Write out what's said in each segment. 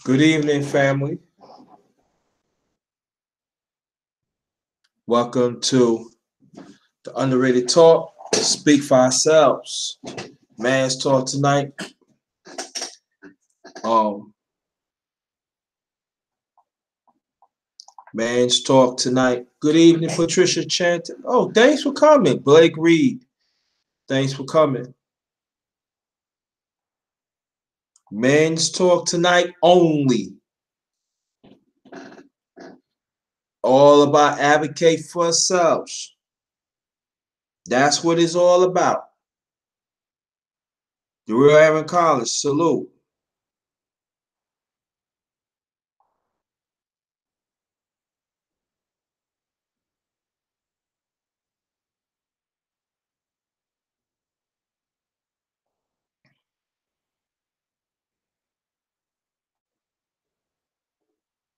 Good evening, family. Welcome to the Underrated Talk. Speak for ourselves. Man's talk tonight. Um, Man's talk tonight. Good evening, Patricia Chanton. Oh, thanks for coming, Blake Reed. Thanks for coming. Men's talk tonight only. All about advocate for ourselves. That's what it's all about. The Real Aaron Collins, salute.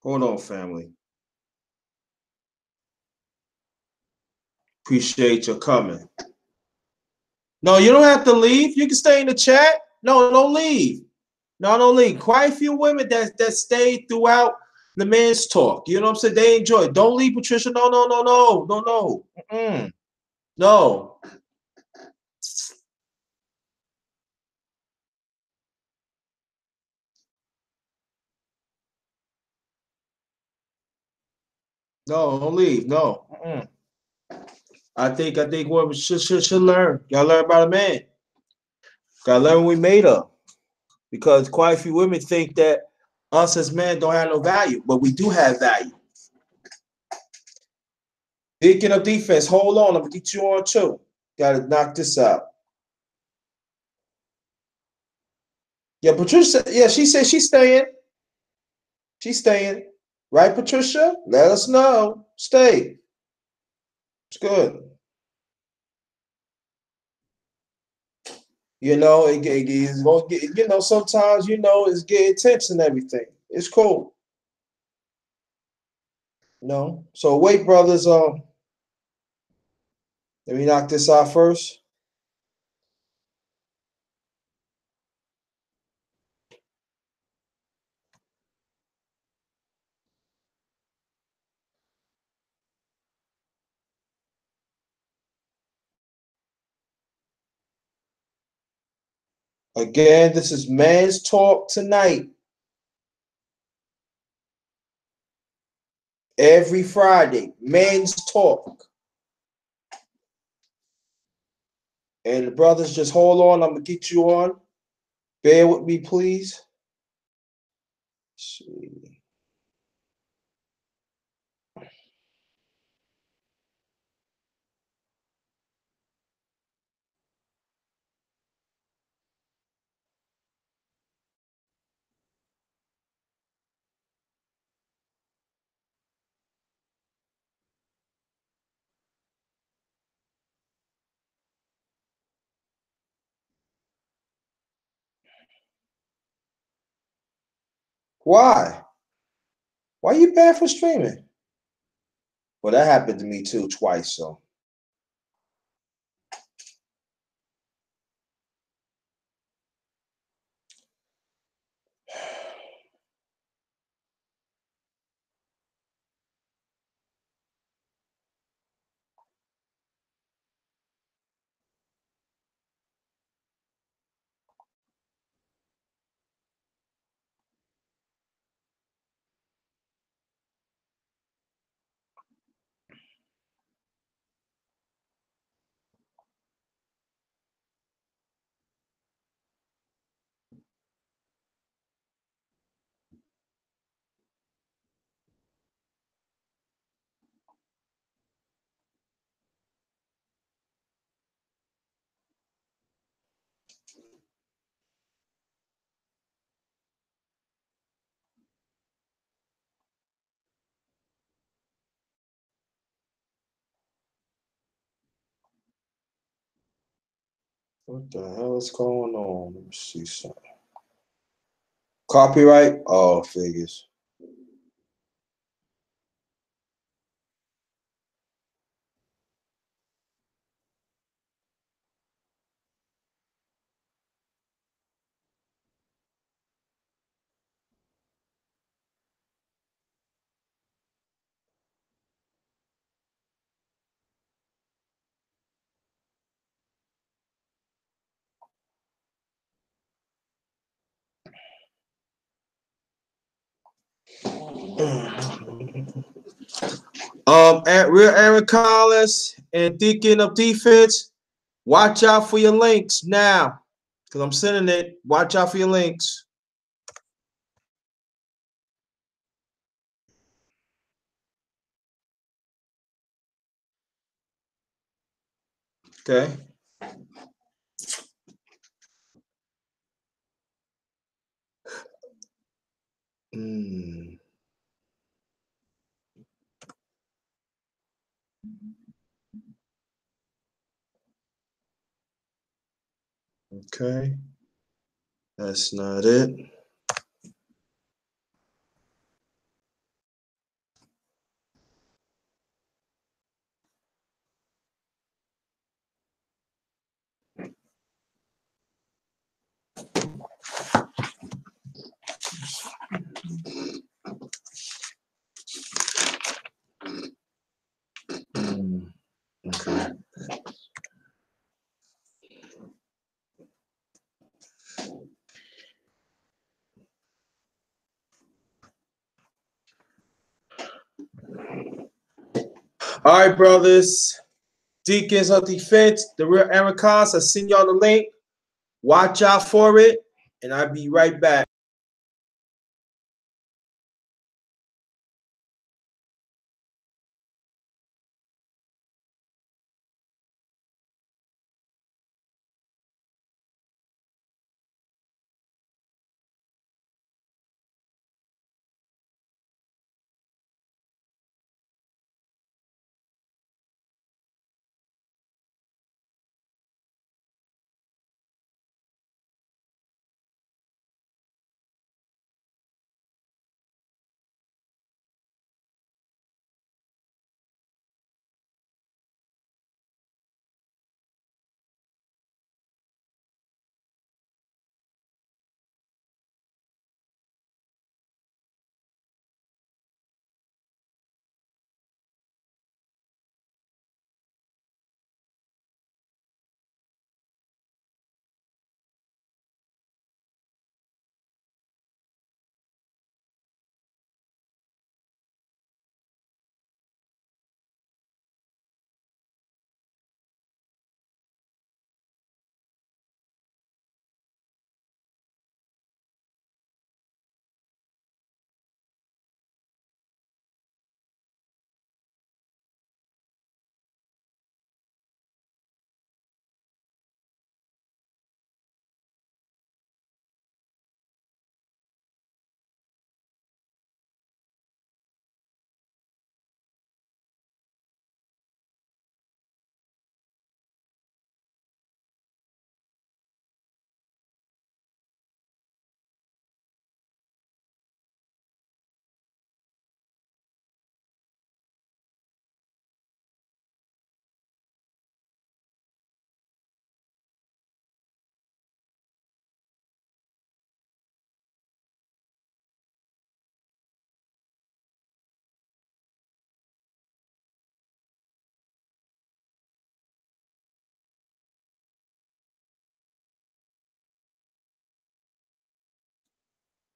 Hold on, family. Appreciate your coming. No, you don't have to leave. You can stay in the chat. No, don't leave. No, don't leave. Quite a few women that stayed throughout the men's talk. You know what I'm saying? They enjoy it. Don't leave, Patricia. No, no, no, no, no, no. No. No, don't leave. No. I think women should learn. Gotta learn about a man. Gotta learn what we made of. Because quite a few women think that us as men don't have no value, but we do have value. Speaking of defense, hold on. I'm gonna get you on too. Gotta knock this out. Yeah, Patricia. Yeah, she said she's staying. She's staying. Right, Patricia? Let us know. Stay. It's good. It's gonna get, sometimes, it's getting tense and everything. It's cool. So wait, brothers, let me knock this out first. Again, this is Men's Talk tonight. Every Friday. Men's Talk. And the brothers, just hold on. I'm gonna get you on. Bear with me, please. Let's see. Why? Why you banned for streaming? Well, that happened to me too twice, so. What the hell is going on? Let me see something. Copyright? Oh, figures. At Real Aaron Collins and Deacon of Defense, watch out for your links now. Because I'm sending it. Watch out for your links. Okay. Okay. That's not it. Okay. All right, brothers. Deacons of Defense, the Real Aaron Collins. I send y'all the link. Watch out for it, and I'll be right back.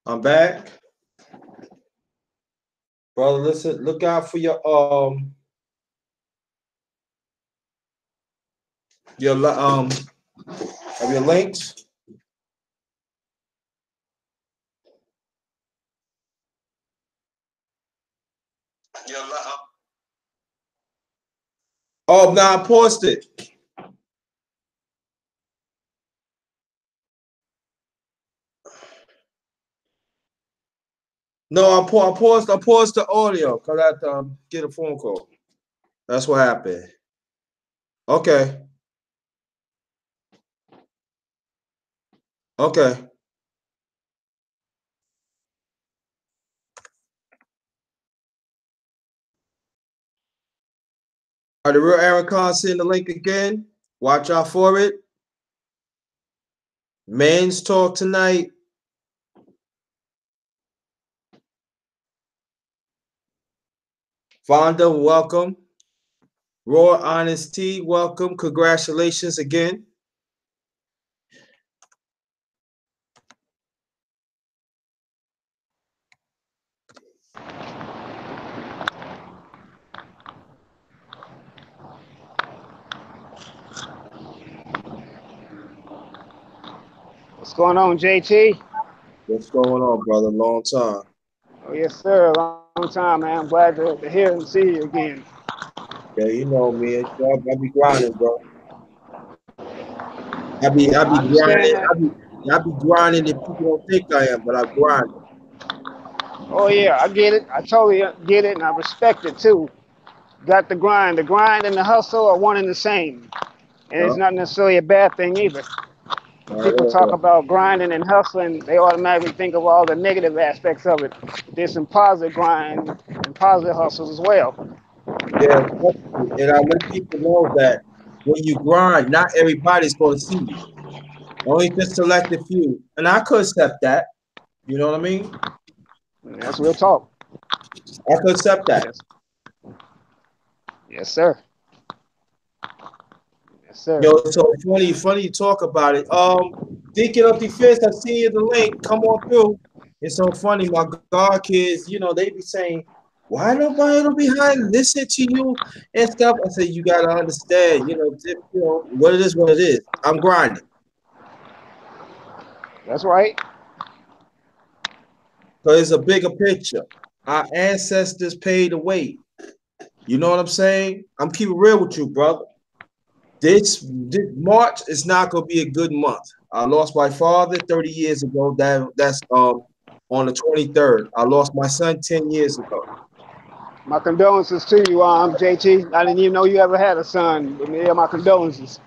I'm back. Brother, listen, look out for your of your links. Oh, now I paused it. No, I paused the audio because I had to get a phone call. That's what happened. Okay. Okay. All right, the Real Aaron Khan send the link again. Watch out for it. Men's talk tonight. Fonda, welcome. Raw Honesty, welcome. Congratulations again. going on, JT? What's going on, brother? Long time. Oh, yes, sir. Long time, man. I'm glad to hear and see you again. Yeah, you know me. I be grinding, bro. I I be understand that. grinding. I be grinding if people don't think I am, but I grind. Oh, yeah, I get it. I totally get it, and I respect it, too. Got the grind. The grind and the hustle are one and the same. And Yeah, it's not necessarily a bad thing either. When not at people talk all. about grinding and hustling, they automatically think of all the negative aspects of it. There's some positive grind and positive hustles as well. Yeah, definitely. And I let people know that when you grind, not everybody's going to see you. Only just selected few. And I could accept that. You know what I mean? And that's real talk. I could accept that. Yes, yes, sir. Yes, sir. Yo, so funny you talk about it. Thinking of defense, I see you the link. Come on through. It's so funny. My God kids, they be saying, why nobody don't behind listen to you and stuff? I said, you gotta understand, what it is, what it is. I'm grinding. That's right. Because it's a bigger picture. Our ancestors paid the way. You know what I'm saying? I'm keeping real with you, brother. This March is not gonna be a good month. I lost my father 30 years ago. That's on the 23rd. I lost my son 10 years ago. My condolences to you, JT. I didn't even know you ever had a son. But yeah, my condolences.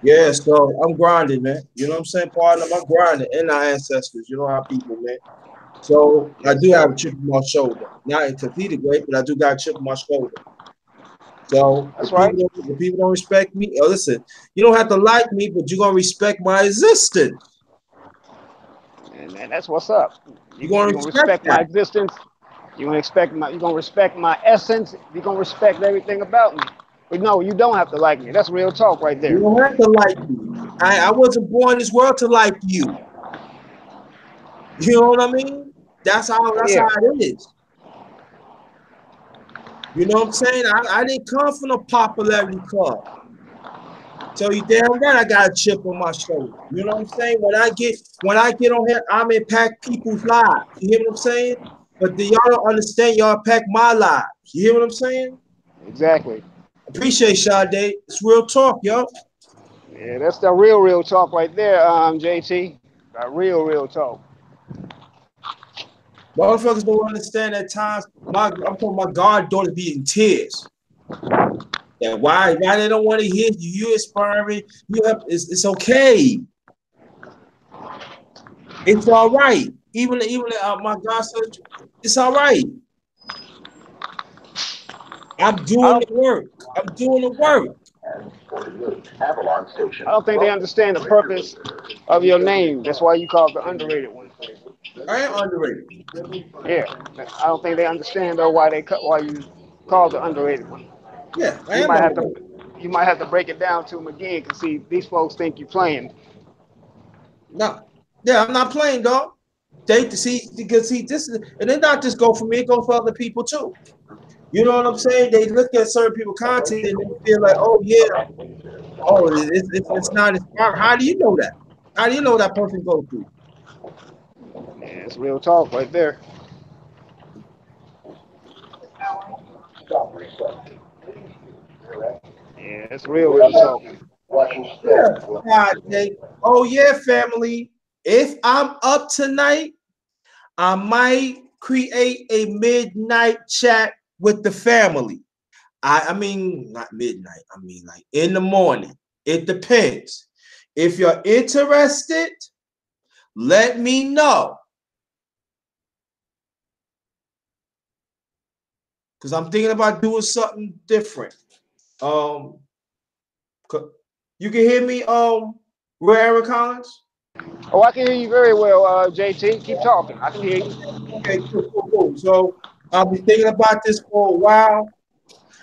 Yeah, so I'm grinding, man. You know what I'm saying? Part of my grinding and our ancestors. You know how people, man. So I Yes, do have sir. a chip on my shoulder. Not in complete great, but I do got a chip on my shoulder. So That's right. if people don't respect me, listen, you don't have to like me, but you're gonna respect my existence. And that's what's up. You're gonna You gonna respect respect my that. existence. You gonna respect my essence. You gonna respect everything about me. But no, you don't have to like me. That's real talk right You there. don't have to like me. I wasn't born in this world to like you. You know what I mean? Oh That's how yeah, it is. You know what I'm saying? I didn't come from a popularity club. So you damn right I got a chip on my shoulder. You know what I'm saying? When I get on here, I'm impact people's lives. You hear what I'm saying? But y'all don't understand, y'all impact my lives. You hear what I'm saying? exactly. Appreciate Sade. It's real talk, yo. Yeah, that's the real talk right there, JT. That real talk. Motherfuckers don't understand at times. I'm talking my goddaughter be in tears. That why they don't want to hear you? You inspiring. It's okay. It's all right. Even my godson, it's all right. I'm I doing don't, the work. I'm doing the work. I don't think they understand the purpose of your name. That's why you call it the underrated one. I am underrated. Yeah, I don't think they understand though why you call the underrated one. Yeah, I You am might have to underrated. you might have to break it down to them again because see these folks think you're playing. No, yeah, I'm not playing, dog. They see because see this is, and it not just go for me. It goes for other people too. You know what I'm saying? They look at certain people content and they feel like, oh yeah, oh it's not inspiring. How do you know that? How do you know that person goes through? Yeah, it's real talk right there. Yeah, it's real talk. Yeah, God, oh yeah, family. If I'm up tonight, I might create a midnight chat with the family. I mean, not midnight. I mean, like in the morning. It depends. If you're interested, let me know. Because I'm thinking about doing something different. Um, you can hear me, Ray Aaron Collins? Oh, I can hear you very well, JT. Keep talking. I can hear you. Okay, cool. So I'll be thinking about this for a while.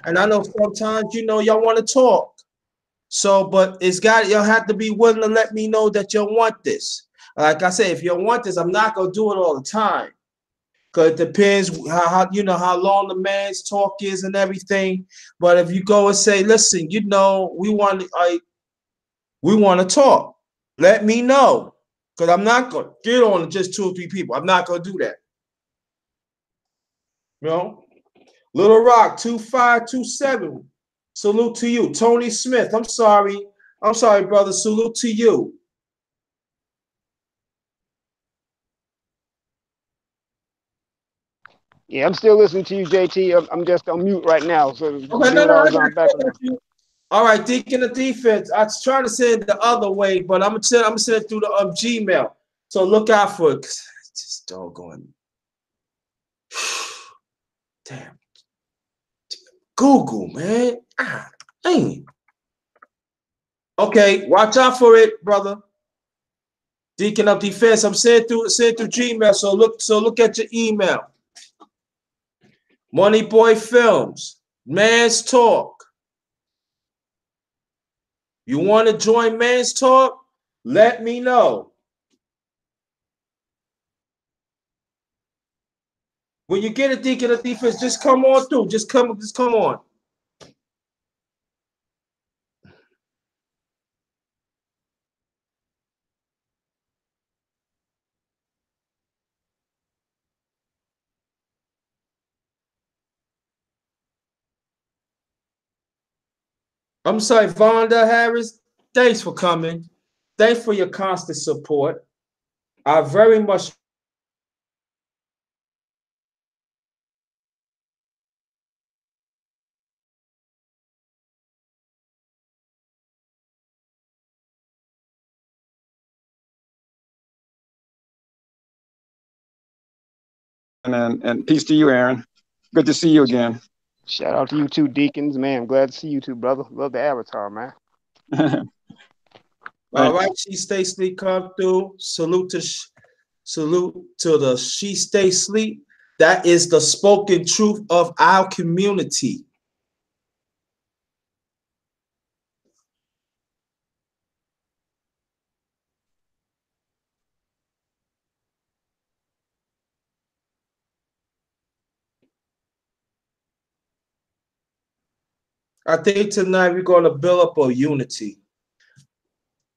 And I know sometimes, y'all want to talk. So, but y'all have to be willing to let me know that you want this. Like I said, if you want this, I'm not gonna do it all the time. Cause it depends how long the man's talk is and everything. But if you go and say, listen, we want to talk, let me know. Because I'm not going to get on just 2 or 3 people. I'm not going to do that. You know? Little Rock, 2527. Salute to you. Tony Smith, I'm sorry. I'm sorry, brother. Salute to you. Yeah, I'm still listening to you, JT. I'm just on mute right now, so Okay, do no, what no, I I was got on background. you. All right, Deacon of Defense. I was trying to say it the other way, but I'm gonna send it through the Gmail. So look out for it. Just doggone. Damn. Google, man. Ah, dang. Okay, watch out for it, brother. Deacon of Defense. I'm sending through Gmail. So look at your email. Money Boy Films. Man's Talk. You want to join Man's Talk? Let me know. When you get a Deacon of Defense, just come on through. Just come on. I'm sorry, Vonda Harris. Thanks for coming. Thanks for your constant support. I very much and peace to you, Aaron. Good to see you again. Shout out to you two deacons, man. I'm glad to see you two, brother. Love the avatar, man. all right. She Stay Sleep come through. Salute to the She Stay Sleep. That is the spoken truth of our community. I think tonight we're going to build up a unity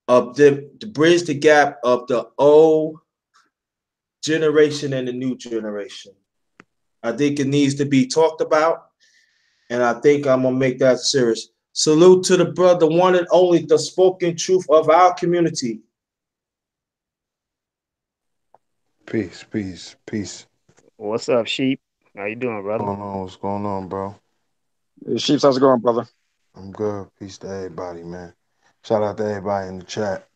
of to bridge the gap of the old generation and the new generation. I think it needs to be talked about, and I think I'm gonna make that serious. Salute to the brother, one and only, the spoken truth of our community. Peace, peace, peace. What's up, Sheep? How you doing, brother? What's going on, bro? Chiefs, how's it going, brother? I'm good. Peace to everybody, man. Shout out to everybody in the chat.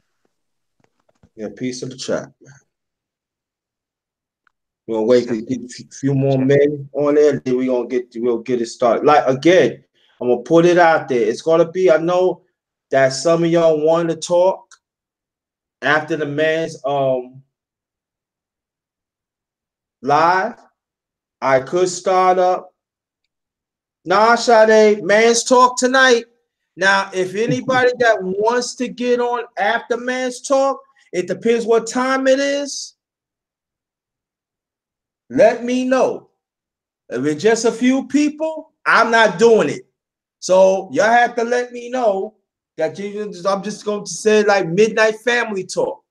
Yeah, peace of the chat. We're gonna wait to get a few more men on there, then we'll get it started. Like again, I'm gonna put it out there. It's gonna be, I know that some of y'all want to talk after the man's live. I could start up. Nah, Sade, man's talk tonight. Now, if anybody that wants to get on after man's talk, it depends what time it is. Let me know. If it's just a few people, I'm not doing it. So y'all have to let me know that I'm just going to say like midnight family talk.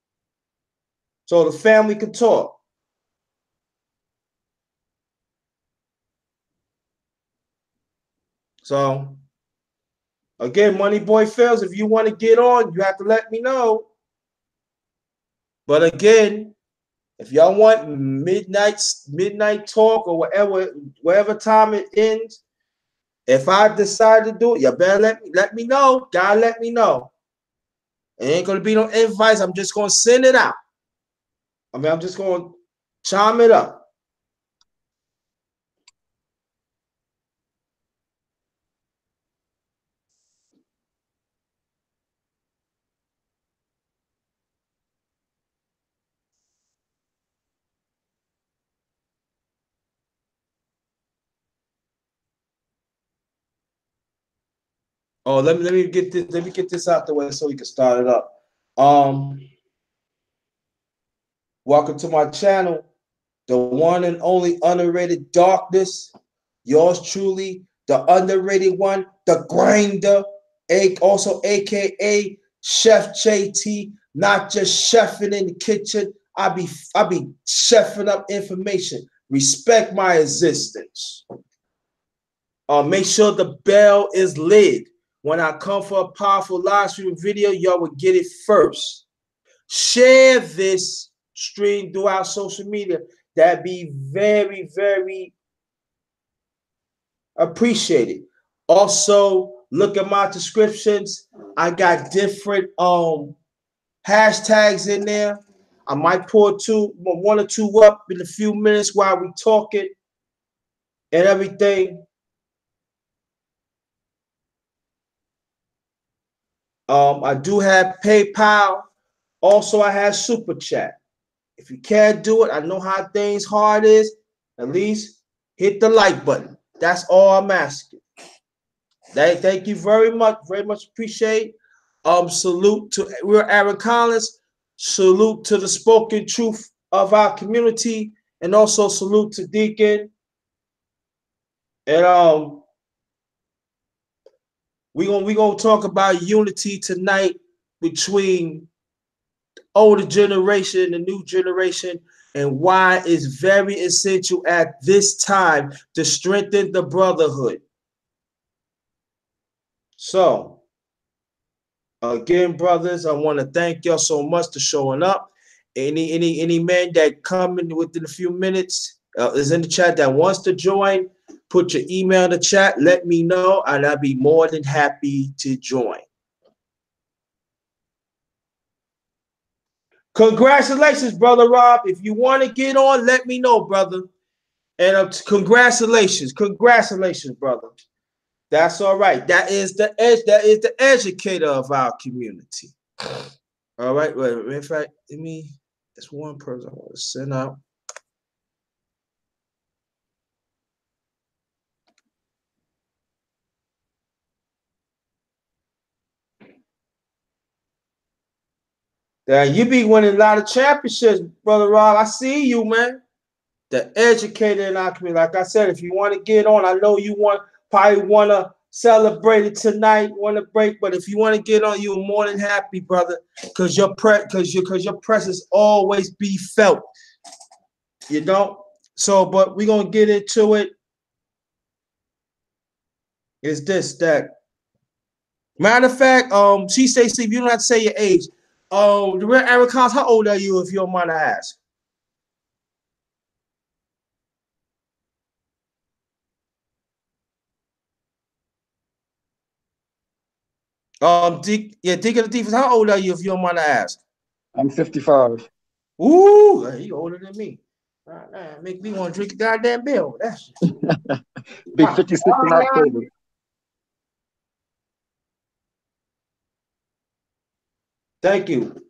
So the family can talk. So again, Money Boy Fails. If you want to get on, you have to let me know. But again, if y'all want midnight talk or whatever time it ends, if I decide to do it, you better let me know. God, let me know. It ain't gonna be no invites. I'm just gonna send it out. I mean, I'm just gonna chime it up. Oh, let me get this out the way so we can start it up. Welcome to my channel, the one and only Underrated Darkness. Yours truly, the underrated one, the grinder, also aka Chef JT, not just chefing in the kitchen. I be chefing up information. Respect my existence. Make sure the bell is lit. When I come for a powerful live stream video, y'all will get it first. Share this stream throughout social media. That'd be very, very appreciated. Also, look at my descriptions. I got different hashtags in there. I might pull one or two up in a few minutes while we talking and everything. I do have PayPal. Also, I have Super Chat. If you can't do it, I know how things hard is. At least hit the like button. That's all I'm asking. Thank you very much. Very much appreciate. Salute to we're Aaron Collins. Salute to the spoken truth of our community, and also salute to Deacon. And we gonna talk about unity tonight between older generation and the new generation, and why it's very essential at this time to strengthen the brotherhood. So, again, brothers, I want to thank y'all so much for showing up. Any man that come in within a few minutes is in the chat that wants to join, put your email in the chat. Let me know, and I'll be more than happy to join. Congratulations, Brother Rob. If you want to get on, let me know, brother. And congratulations, brother. That's all right. That is the educator of our community. All right. Wait, in fact, that's one person I want to send out. You be winning a lot of championships, Brother Rob. I see you, man. The educator in our community. Like I said, if you want to get on, I know you probably want to celebrate it tonight, want to break, but if you want to get on, you're more than happy, brother, because your presence always be felt. You know? So, but we're gonna get into it. Is this that? Matter of fact, she stays sleep. You don't have to say your age. The real Aaron Collins, how old are you, if you don't mind to ask? Deacon of Defense, how old are you, if you don't mind to ask? I'm 55. Ooh, you older than me. Make me want to drink a goddamn bill. That's Be 56 in October. Thank you.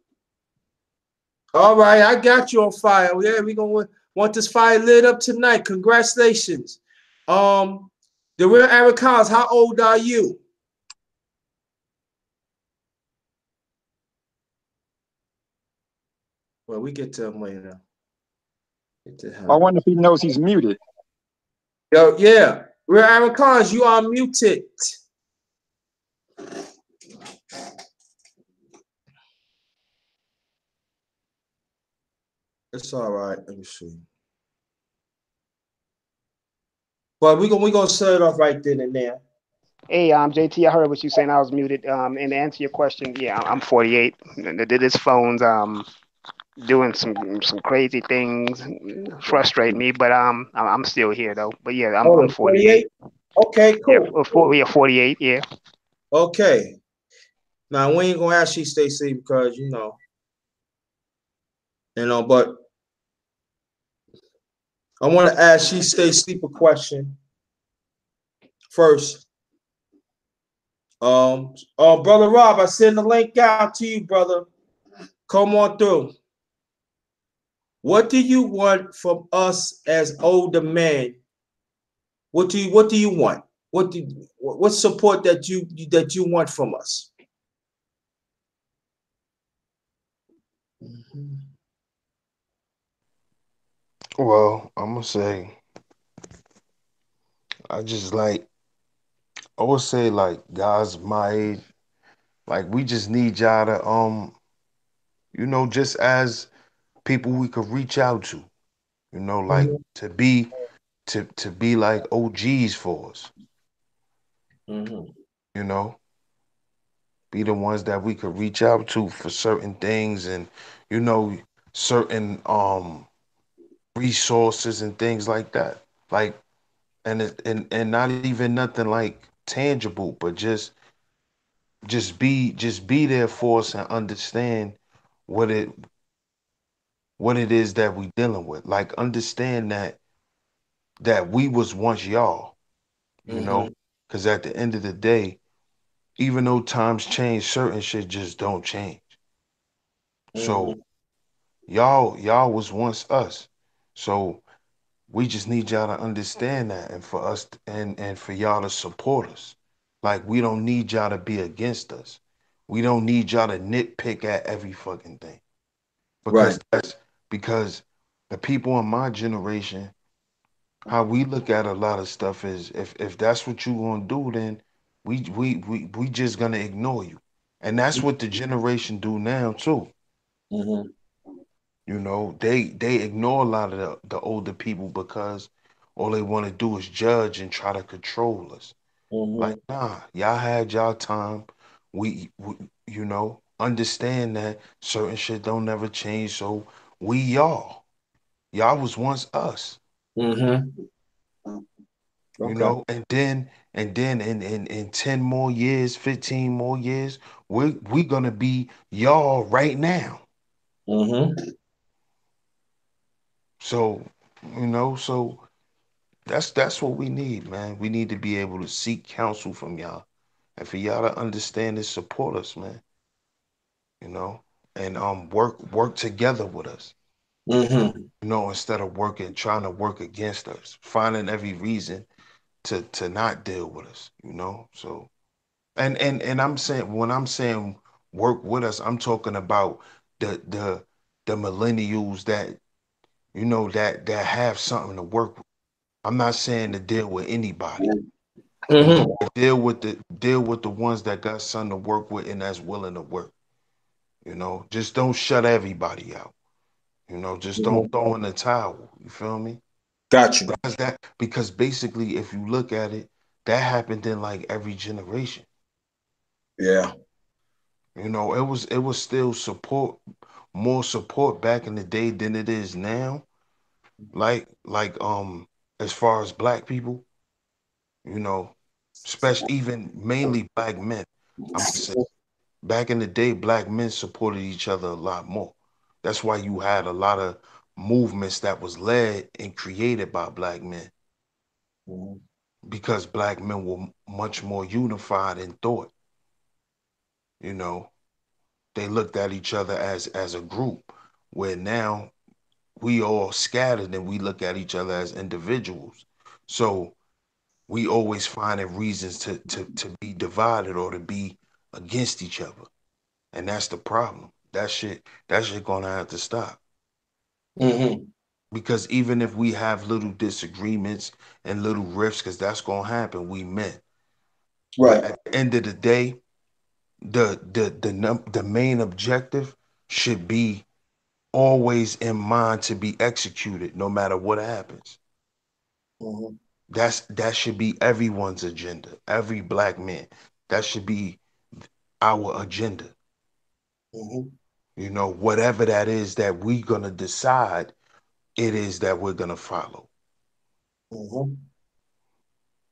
All right, I got you on fire. Yeah, we're gonna want this fire lit up tonight. Congratulations. The real Aaron Collins, how old are you? Well, we get to him later. I wonder if he knows he's muted. Yo, yeah. Real Aaron Collins, you are muted. It's all right. Let me see. But we're gonna set it off right then and there. Hey, JT, I heard what you saying. I was muted. And to answer your question, yeah, I'm 48. This phone's doing some crazy things, frustrate me, but I'm still here though. But yeah, I'm 48. Okay, cool. Yeah, 48. Yeah. Okay. Now we ain't gonna ask you stay safe because but I want to ask she stay sleep a question first. Brother Rob, I send the link out to you, brother. Come on through. What do you want from us as older men? What do you want? What support that you want from us? Well, I'm gonna say I would say like guys my age, like we just need y'all to just as people we could reach out to, like Mhm. to be like OGs for us, Mhm. you know, be the ones that we could reach out to for certain things and you know certain resources and things like that. Like and not even nothing like tangible, but just be there for us and understand what it is that we dealing with. Like understand that we was once y'all, you know, Mhm. because at the end of the day, even though times change, certain shit just don't change. So Mhm. y'all was once us. So we just need y'all to understand that and for us and for y'all to support us. Like we don't need y'all to be against us. We don't need y'all to nitpick at every fucking thing. Right. Because the people in my generation, how we look at a lot of stuff is if that's what you gonna do, then we just gonna ignore you. And that's what the generation do now too. Mhm. They ignore a lot of the older people because all they want to do is judge and try to control us. Like, Mhm. nah, y'all had y'all time. We understand that certain shit don't never change. So we y'all was once us, Mhm. Okay. and then in 10 more years, 15 more years, we gonna be y'all right now. Mhm. So, so that's what we need, man. We need to be able to seek counsel from y'all and for y'all to understand and support us, man. You know, and work together with us. Mhm. Instead of trying to work against us, finding every reason to not deal with us. So and I'm saying when I'm saying work with us, I'm talking about the millennials that that have something to work with. I'm not saying to deal with anybody. Mhm. Deal with the ones that got something to work with and that's willing to work. Just don't shut everybody out. Just don't Mhm. throw in the towel. You feel me? Got you. Because basically, if you look at it, that happened in like every generation. Yeah. It was still more support back in the day than it is now. Like as far as black people, you know, especially even mainly black men. I'm gonna say back in the day, black men supported each other a lot more. That's why you had a lot of movements that was led and created by black men Mhm. because black men were much more unified in thought. You know, they looked at each other as a group, where now we all scattered and we look at each other as individuals. So we always finding reasons to be divided or to be against each other. And that's the problem. That shit gonna have to stop. Mhm. Because even if we have little disagreements and little rifts, because that's gonna happen, we men. But Right. at the end of the day, the main objective should be always in mind to be executed no matter what happens. Mhm. That should be everyone's agenda, every black man. That should be our agenda. Mhm. Whatever that is that we gonna decide it is that we're gonna follow. Mhm.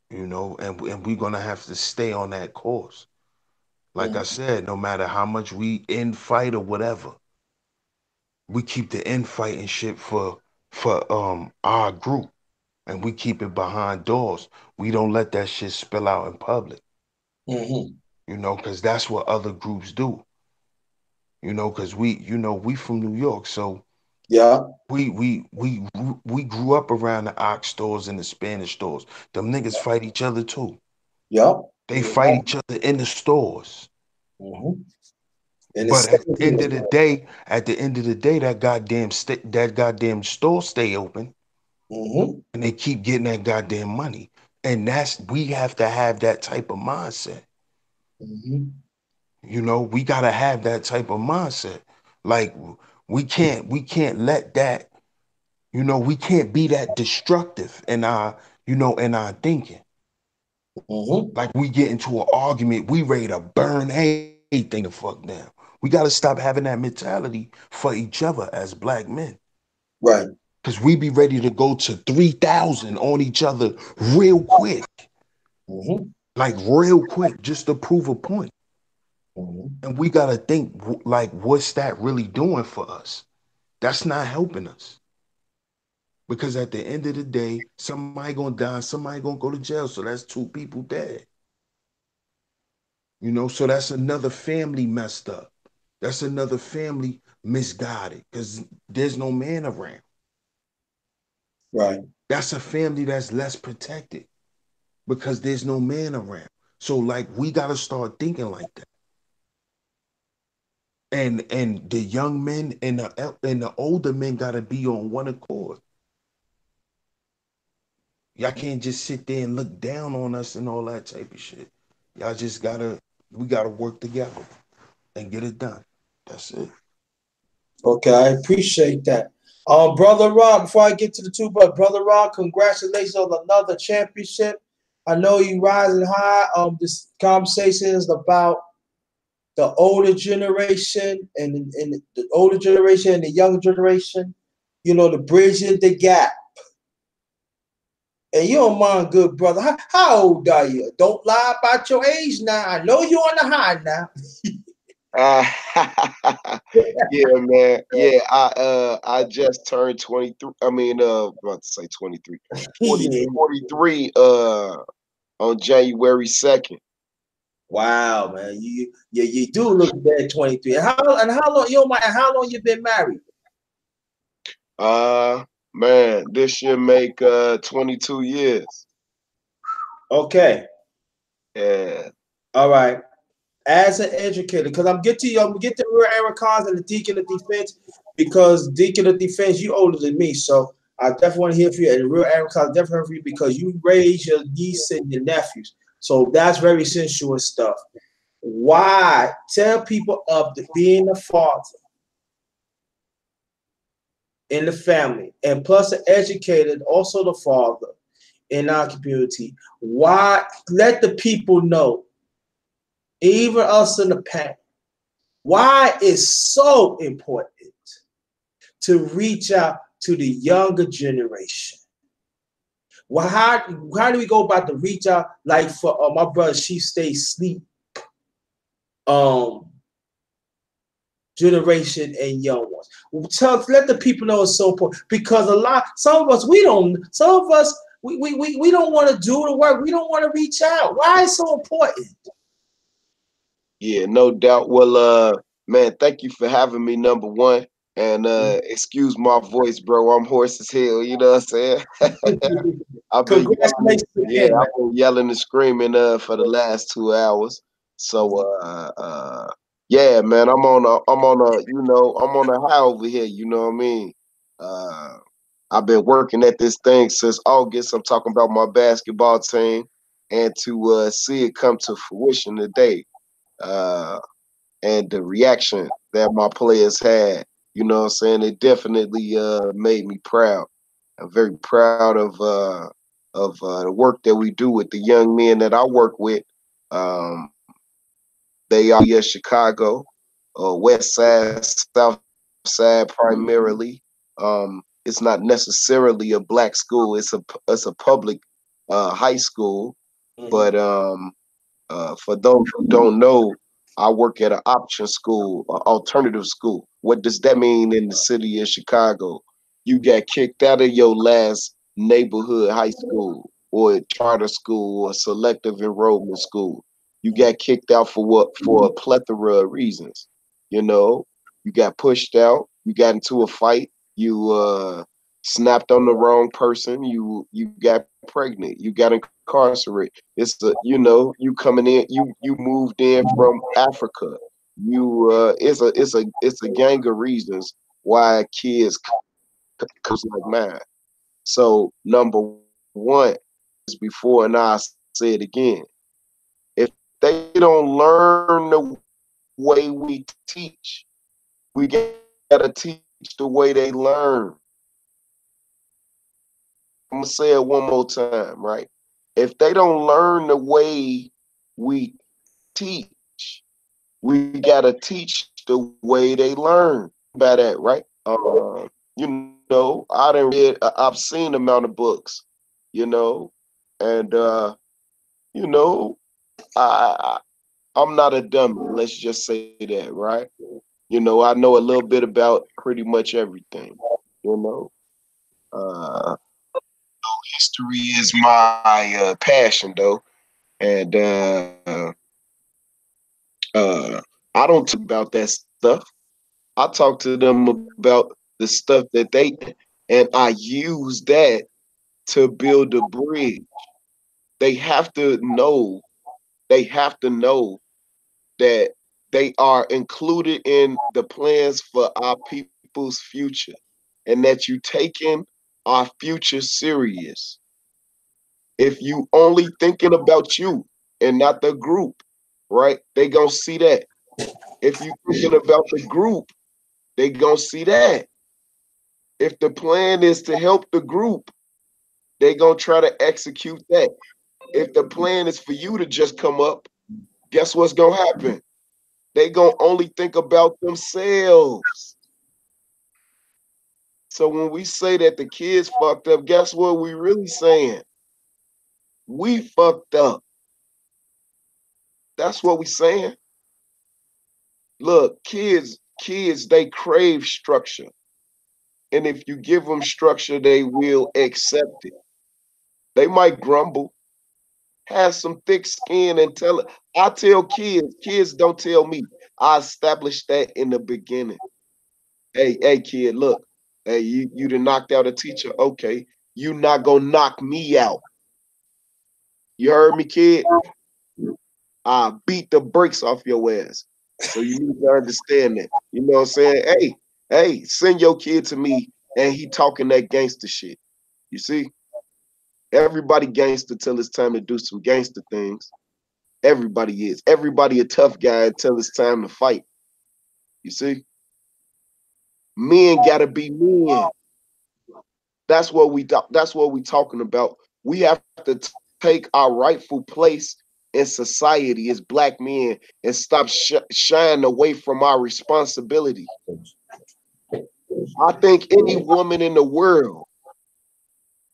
And we're gonna have to stay on that course. Like I Mhm. said, no matter how much we infight or whatever, we keep the infight and shit for our group, and we keep it behind doors. We don't let that shit spill out in public. Mhm. Because that's what other groups do. Because we from New York, so Yeah. we grew up around the ox stores and the Spanish stores. Them niggas fight each other too. Yep. They fight each other in the stores. Mhm. And But it's at the end of the day, that goddamn store stay open, Mhm. and they keep getting that goddamn money. And we have to have that type of mindset. Mhm. We gotta have that type of mindset. Like we can't let that, we can't be that destructive in our, in our thinking. Like we get into an argument, we ready to burn anything the fuck down. We got to stop having that mentality for each other as black men. Right. Because we be ready to go to 3,000 on each other real quick. Like real quick, just to prove a point. And we got to think, like, what's that really doing for us? That's not helping us. Because at the end of the day, somebody gonna die, somebody gonna go to jail. So that's 2 people dead. So that's another family messed up. That's another family misguided because there's no man around. Right. That's a family that's less protected because there's no man around. So like we gotta start thinking like that. And the young men and the older men gotta be on one accord. Y'all can't just sit there and look down on us and all that type of shit. Y'all just we gotta work together and get it done. That's it. Okay, I appreciate that. Brother Rock, before I get to the two, but Brother Rock, congratulations on another championship. I know you rising high. This conversation is about the older generation and the older generation and the younger generation. The bridging the gap. And you don't mind, good brother. How old are you? Don't lie about your age now. I know you're on the high now. Yeah, man. Yeah, I just turned 23. I mean, about to say 23. 43 on January 2nd. Wow, man. You do look bad 23. How long you don't mind, how long you been married? Man, this year make 22 years. Okay. Yeah. All right. As an educator, because I'm gonna get to Real Aaron Cons and the Deacon of Defense, because Deacon of Defense, you older than me, so I definitely want to hear from you. And Real Aaron Cons, definitely hear from you because you raise your niece and your nephews, so that's very sensual stuff. Why tell people of being a father in the family, and plus an educated, also the father in our community? Why let the people know, even us in the past, why it's so important to reach out to the younger generation? Well, how do we go about to reach out? Like for my brother, she stays sleep. Generation and young ones. Let the people know it's so important because some of us we don't want to do the work. We don't want to reach out. Why is it so important? Yeah, no doubt. Well, man, thank you for having me, number one. And excuse my voice, bro. I'm hoarse as hell. You know what I'm saying? Congratulations again, I've been yelling and screaming for the last 2 hours. So yeah, man, I'm on a high over here. You know what I mean? I've been working at this thing since August. I'm talking about my basketball team, and to see it come to fruition today. And the reaction that my players had, you know what I'm saying, it definitely made me proud. I'm very proud of the work that we do with the young men that I work with. Um, they are Chicago, West Side, South Side primarily. It's not necessarily a black school. It's a public high school, but for those who don't know, I work at an option school, an alternative school. What does that mean in the city of Chicago? You got kicked out of your last neighborhood high school or charter school or selective enrollment school. You got kicked out for what? For a plethora of reasons. You know, you got pushed out, you got into a fight, you snapped on the wrong person, you got pregnant, you got incarcerated. It's you coming in, you moved in from Africa. It's a gang of reasons why kids comes like mine. So number one is before, and I say it again. If they don't learn the way we teach, We gotta teach the way they learn. I'm gonna say it one more time, right? If they don't learn the way we teach, we gotta teach the way they learn. By that, right? You know, I done read, I've seen the amount of books, you know, and you know, I I'm not a dummy. Let's just say that, right? You know, I know a little bit about pretty much everything. You know, uh, history is my passion, though, and uh, I don't talk about that stuff. I talk to them about the stuff that they, and I use that to build a bridge. They have to know. They have to know that they are included in the plans for our people's future, and that you taking our future serious. If you only thinking about you and not the group, right? They gonna see that. If you thinking about the group, they gonna see that. If the plan is to help the group, they gonna try to execute that. If the plan is for you to just come up, guess what's gonna happen? They gonna only think about themselves. So when we say that the kids fucked up, guess what we really saying? We fucked up. That's what we saying. Look, kids, they crave structure. And if you give them structure, they will accept it. They might grumble, have some thick skin and tell it. I tell kids don't tell me. I established that in the beginning. Hey, kid, look. Hey, you done knocked out a teacher. Okay. You not gonna knock me out. You heard me, kid? I beat the brakes off your ass. So you need to understand that. You know what I'm saying? Hey, send your kid to me and he talking that gangster shit. You see? Everybody gangster till it's time to do some gangster things. Everybody is. Everybody a tough guy until it's time to fight. You see? Men gotta be men. That's what we talking about. We have to take our rightful place in society as black men and stop shying away from our responsibility. I think any woman in the world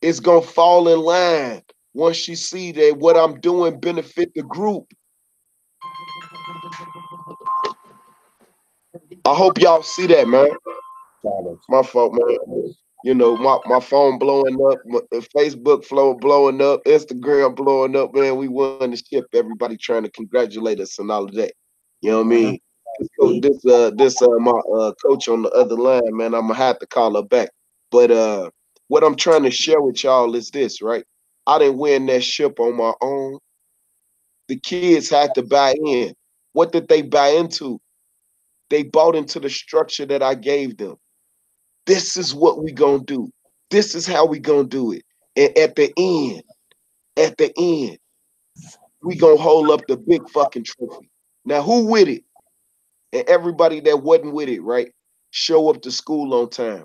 is gonna fall in line once she see that what I'm doing benefit the group. I hope y'all see that, man. My fault, man. You know, my phone blowing up, Facebook flow blowing up, Instagram blowing up, man. We won the ship. Everybody trying to congratulate us and all of that. You know what I mean? This my coach on the other line, man. I'm gonna have to call her back. But what I'm trying to share with y'all is this, right? I didn't win that ship on my own. The kids had to buy in. What did they buy into? They bought into the structure that I gave them. This is what we gonna do. This is how we gonna do it. And at the end, we gonna hold up the big fucking trophy. Now, who with it? And everybody that wasn't with it, right? Show up to school on time.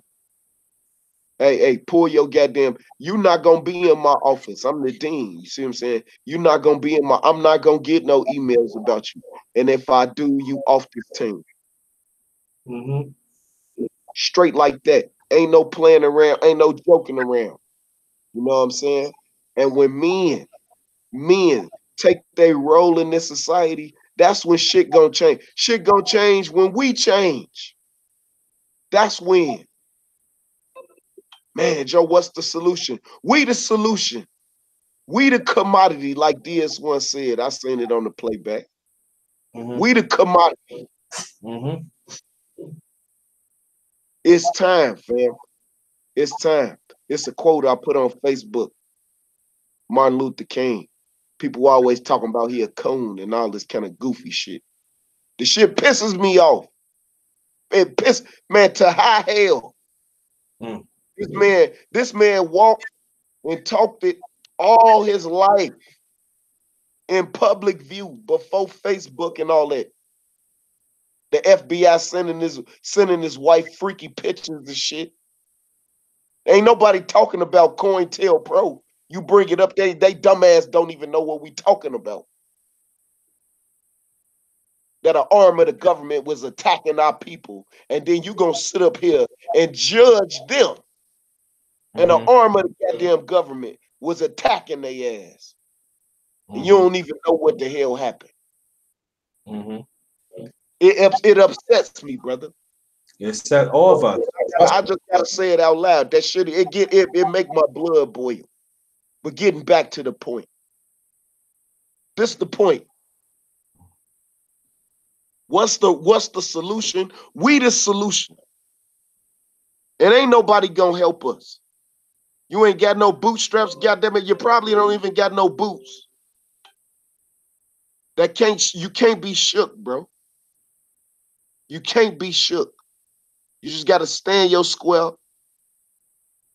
Hey, pull your goddamn. You're not gonna be in my office. I'm the dean. You see what I'm saying? You're not gonna be in my. I'm not gonna get no emails about you. And if I do, you off this team. Mm-hmm. Straight like that. Ain't no playing around. Ain't no joking around. You know what I'm saying? And when men take their role in this society, that's when shit gonna change. Shit gonna change when we change. That's when. Man, Joe, what's the solution? We the solution. We the commodity, like DS1 said. I seen it on the playback. Mm-hmm. We the commodity. Mm-hmm. It's time, fam. It's time. It's a quote I put on Facebook. Martin Luther King. People always talking about he a coon and all this kind of goofy shit. The shit pisses me off. It piss man to high hell. Mm. This man walked and talked it all his life in public view before Facebook and all that. The FBI sending his wife freaky pictures and shit. Ain't nobody talking about COINTELPRO. You bring it up, they dumbass don't even know what we talking about. That an arm of the government was attacking our people, and then you gonna sit up here and judge them. And the arm of the goddamn government was attacking their ass. And you don't even know what the hell happened. It upsets me, brother. It upsets all of us. I just gotta say it out loud. That shit, it make my blood boil. But getting back to the point. This the point. What's the solution? We the solution. It ain't nobody gonna help us. You ain't got no bootstraps, goddamn it. You probably don't even got no boots. You can't be shook, bro. You can't be shook. You just gotta stand your square.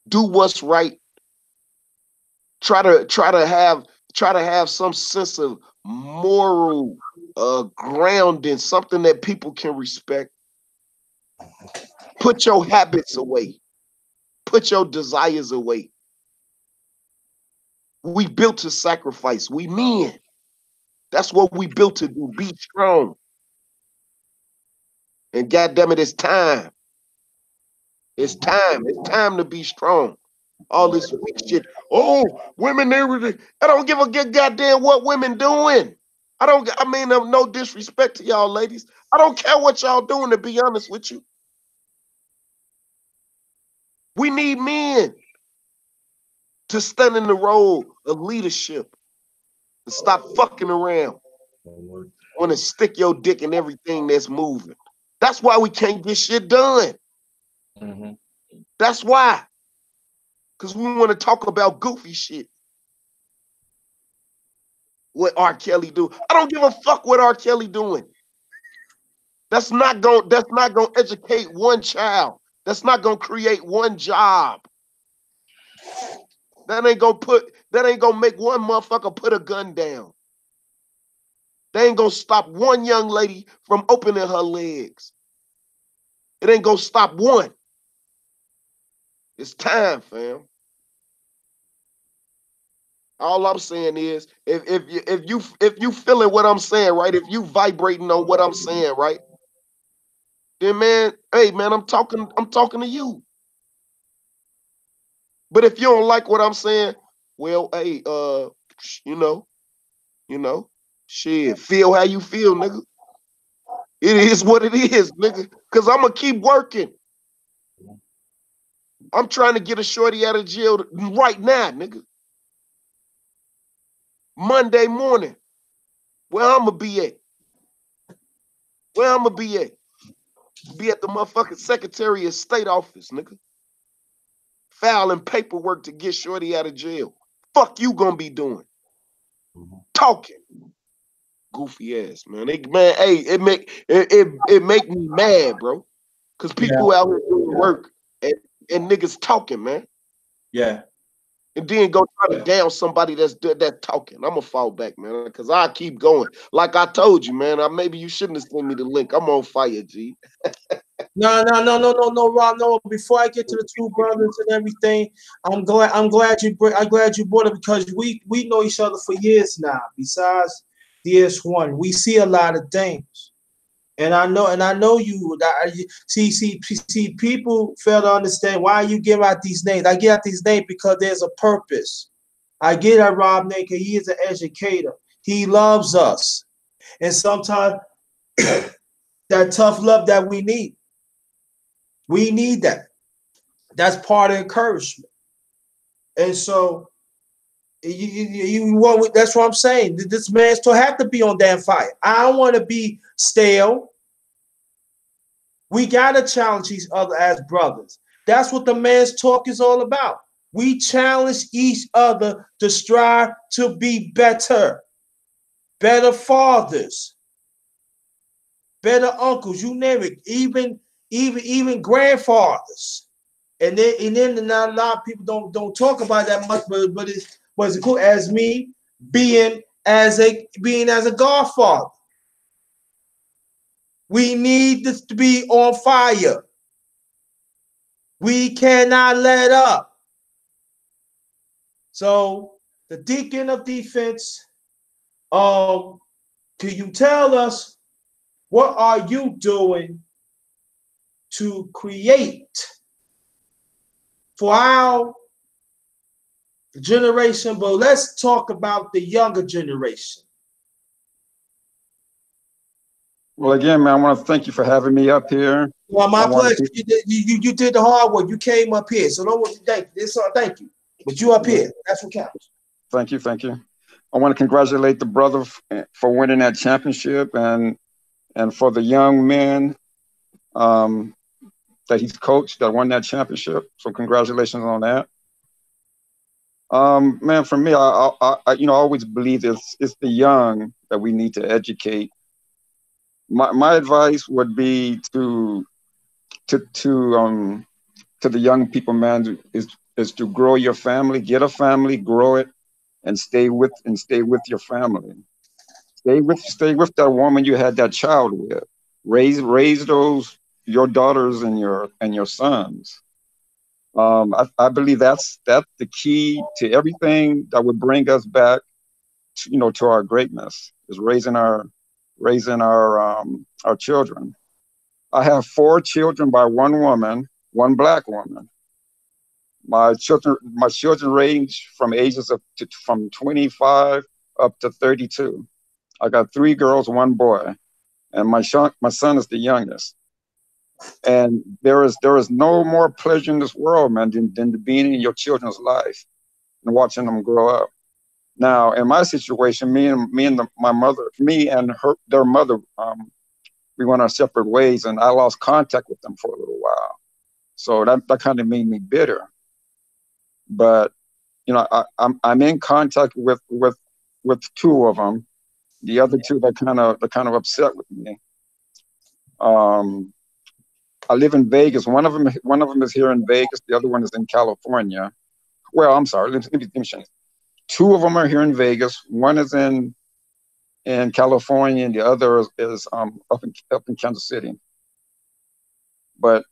Do what's right. Try to have some sense of moral grounding, something that people can respect. Put your habits away. Put your desires away. We built to sacrifice. We men. That's what we built to do. Be strong. And goddamn it, it's time. It's time. It's time to be strong. All this weak shit. Oh, women, I don't give a good goddamn what women doing. I mean, no disrespect to y'all ladies. I don't care what y'all doing, to be honest with you. We need men to stand in the role of leadership and stop fucking around. Want to stick your dick in everything that's moving. That's why we can't get shit done. That's why. Because we want to talk about goofy shit. What R. Kelly do. I don't give a fuck what R. Kelly doing. That's not gonna educate one child. That's not gonna create one job. That ain't gonna make one motherfucker put a gun down. They ain't gonna stop one young lady from opening her legs. It ain't gonna stop one. It's time, fam. All I'm saying is, if you feeling what I'm saying, right? If you vibrating on what I'm saying, right? Then man, hey man, I'm talking to you. But if you don't like what I'm saying, well, hey, you know, shit, feel how you feel, nigga. It is what it is, nigga. Cause I'ma keep working. I'm trying to get a shorty out of jail right now, nigga. Monday morning. Where I'ma be at? Where I'ma be at? Be at the motherfucking Secretary of State office, nigga. Filing paperwork to get shorty out of jail. Fuck you gonna be doing? Talking. Goofy ass, man. Hey, it make me mad, bro. Cause people out here doing work and niggas talking, man. Yeah. And then go try to down somebody that's talking. I'm gonna fall back, man, because I keep going. Like I told you, man. Maybe you shouldn't have sent me the link. I'm on fire, G. No, Rob. No, before I get to the two brothers and everything, I'm glad you brought it, because we know each other for years now. Besides DS1, we see a lot of things. And I know you. See, people fail to understand why you give out these names. I give out these names because there's a purpose. I get at Rob Nate because he is an educator. He loves us. And sometimes that tough love that we need that. That's part of encouragement. And so that's what I'm saying. This man still have to be on damn fire. I don't want to be stale. We got to challenge each other as brothers. That's what the man's talk is all about. We challenge each other to strive to be better fathers, better uncles, you name it, even grandfathers. And then not a lot of people don't talk about that much, but it's cool as me being as a godfather. We need this to be on fire. We cannot let up. So the deacon of defense, can you tell us what are you doing to create for our generation? But let's talk about the younger generation. Well, again, man, I want to thank you for having me up here. Well, my pleasure. You did the hard work. You came up here, so don't thank you. Thank you. But you up here. That's what counts. Thank you, thank you. I want to congratulate the brother for winning that championship and for the young men that he's coached that won that championship. So congratulations on that. Man, for me, I always believe it's the young that we need to educate. My advice would be to the young people, man, is to grow your family, get a family, grow it, and stay with your family. Stay with that woman you had that child with. Raise those your daughters and your sons. I believe that's the key to everything that would bring us back, to our greatness, is raising our children. I have 4 children by one woman, one black woman. My children range from from 25 up to 32. I got 3 girls, 1 boy, and my son is the youngest. And there is no more pleasure in this world, man, than being in your children's life and watching them grow up. Now, in my situation, me and their mother, we went our separate ways, and I lost contact with them for a little while. So that kind of made me bitter. But I'm in contact with 2 of them. The other 2, they're kind of upset with me. I live in Vegas. One of them is here in Vegas. The other one is in California. Well, I'm sorry. Let me change. 2 of them are here in Vegas. One is in California, and the other is up in Kansas City. But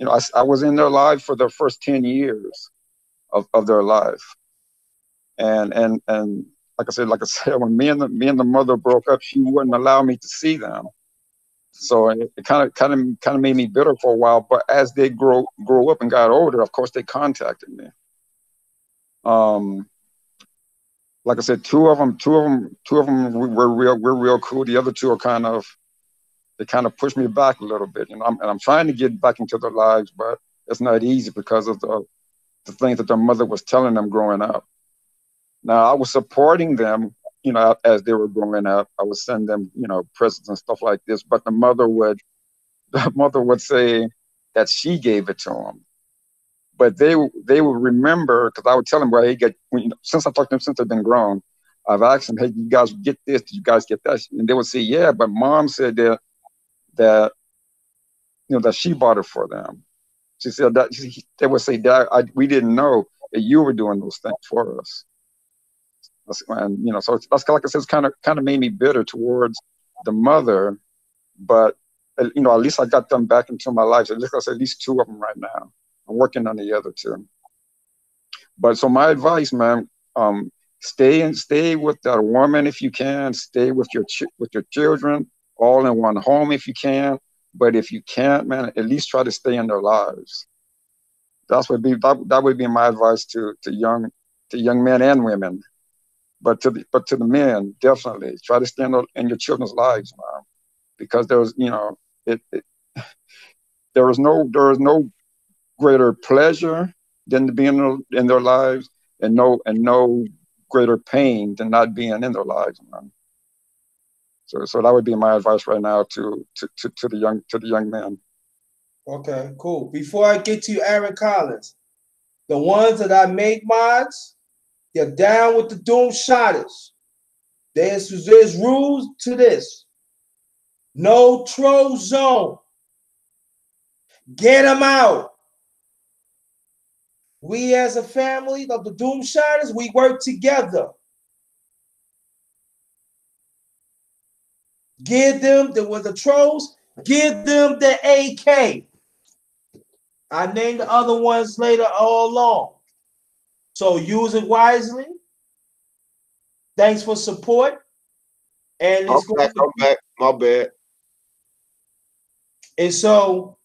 I was in their lives for the first 10 years of their life, and like I said, when me and the mother broke up, she wouldn't allow me to see them. So it kind of made me bitter for a while. But as they grow up and got older, of course they contacted me. Like I said, two of them we're real cool. The other 2 are they kind of pushed me back a little bit. And I'm trying to get back into their lives, but it's not easy because of the things that their mother was telling them growing up. Now, I was supporting them, as they were growing up. I would send them, presents and stuff like this. But the mother would say that she gave it to them. But they would remember, because I would tell them, well, hey, since I talked to them since they've been grown, I've asked them, hey, you guys get this? Did you guys get that? And they would say, yeah, but Mom said that that she bought it for them. She said that they would say, Dad, we didn't know that you were doing those things for us. And so that's, like I said, it's kind of made me bitter towards the mother. But at least I got them back into my life. So at least 2 of them right now. I'm working on the other 2. But so my advice, man, stay with that woman if you can. Stay with your children, all in one home if you can. But if you can't, man, at least try to stay in their lives. That would be my advice to young men and women. But to the men, definitely try to stay in your children's lives, man, because there is no greater pleasure than to be in their lives, and no greater pain than not being in their lives, man. So that would be my advice right now to the young men. Okay, cool. Before I get to you, Aaron Collins, the ones that I make mods, they're down with the Doom Shotters. There's rules to this. No troll zone. Get them out. We as a family of the Doom Shotters, we work together. Give them, with the trolls, Give them the AK. I named the other ones later all along. So use it wisely. Thanks for support. And I'm it's going back. to I'm back. My bad. and so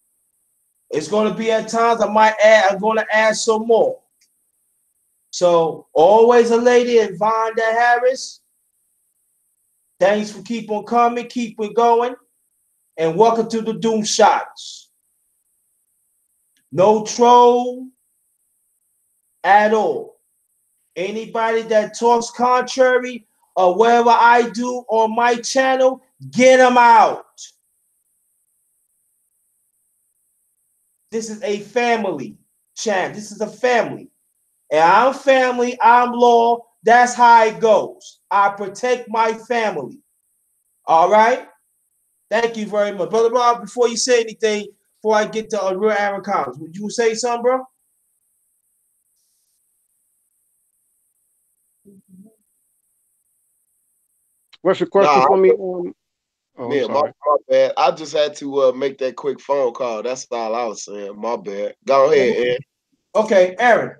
it's going to be at times I'm going to add some more. So always a lady at Vonda Harris. Thanks for keep on coming, keep it going, and welcome to the Doom Shots. No troll at all. Anybody that talks contrary or whatever I do on my channel, get them out. This is a family channel. This is a family. And I'm family, I'm law. That's how it goes. I protect my family. All right? Thank you very much. Brother Rob, before you say anything, before I get to real Aaron Collins, would you say something, bro? What's your question Nah, for me? Oh, I'm yeah, my, sorry. my bad. I just had to make that quick phone call. That's all I was saying. My bad. Go ahead, Ed. Okay, Aaron,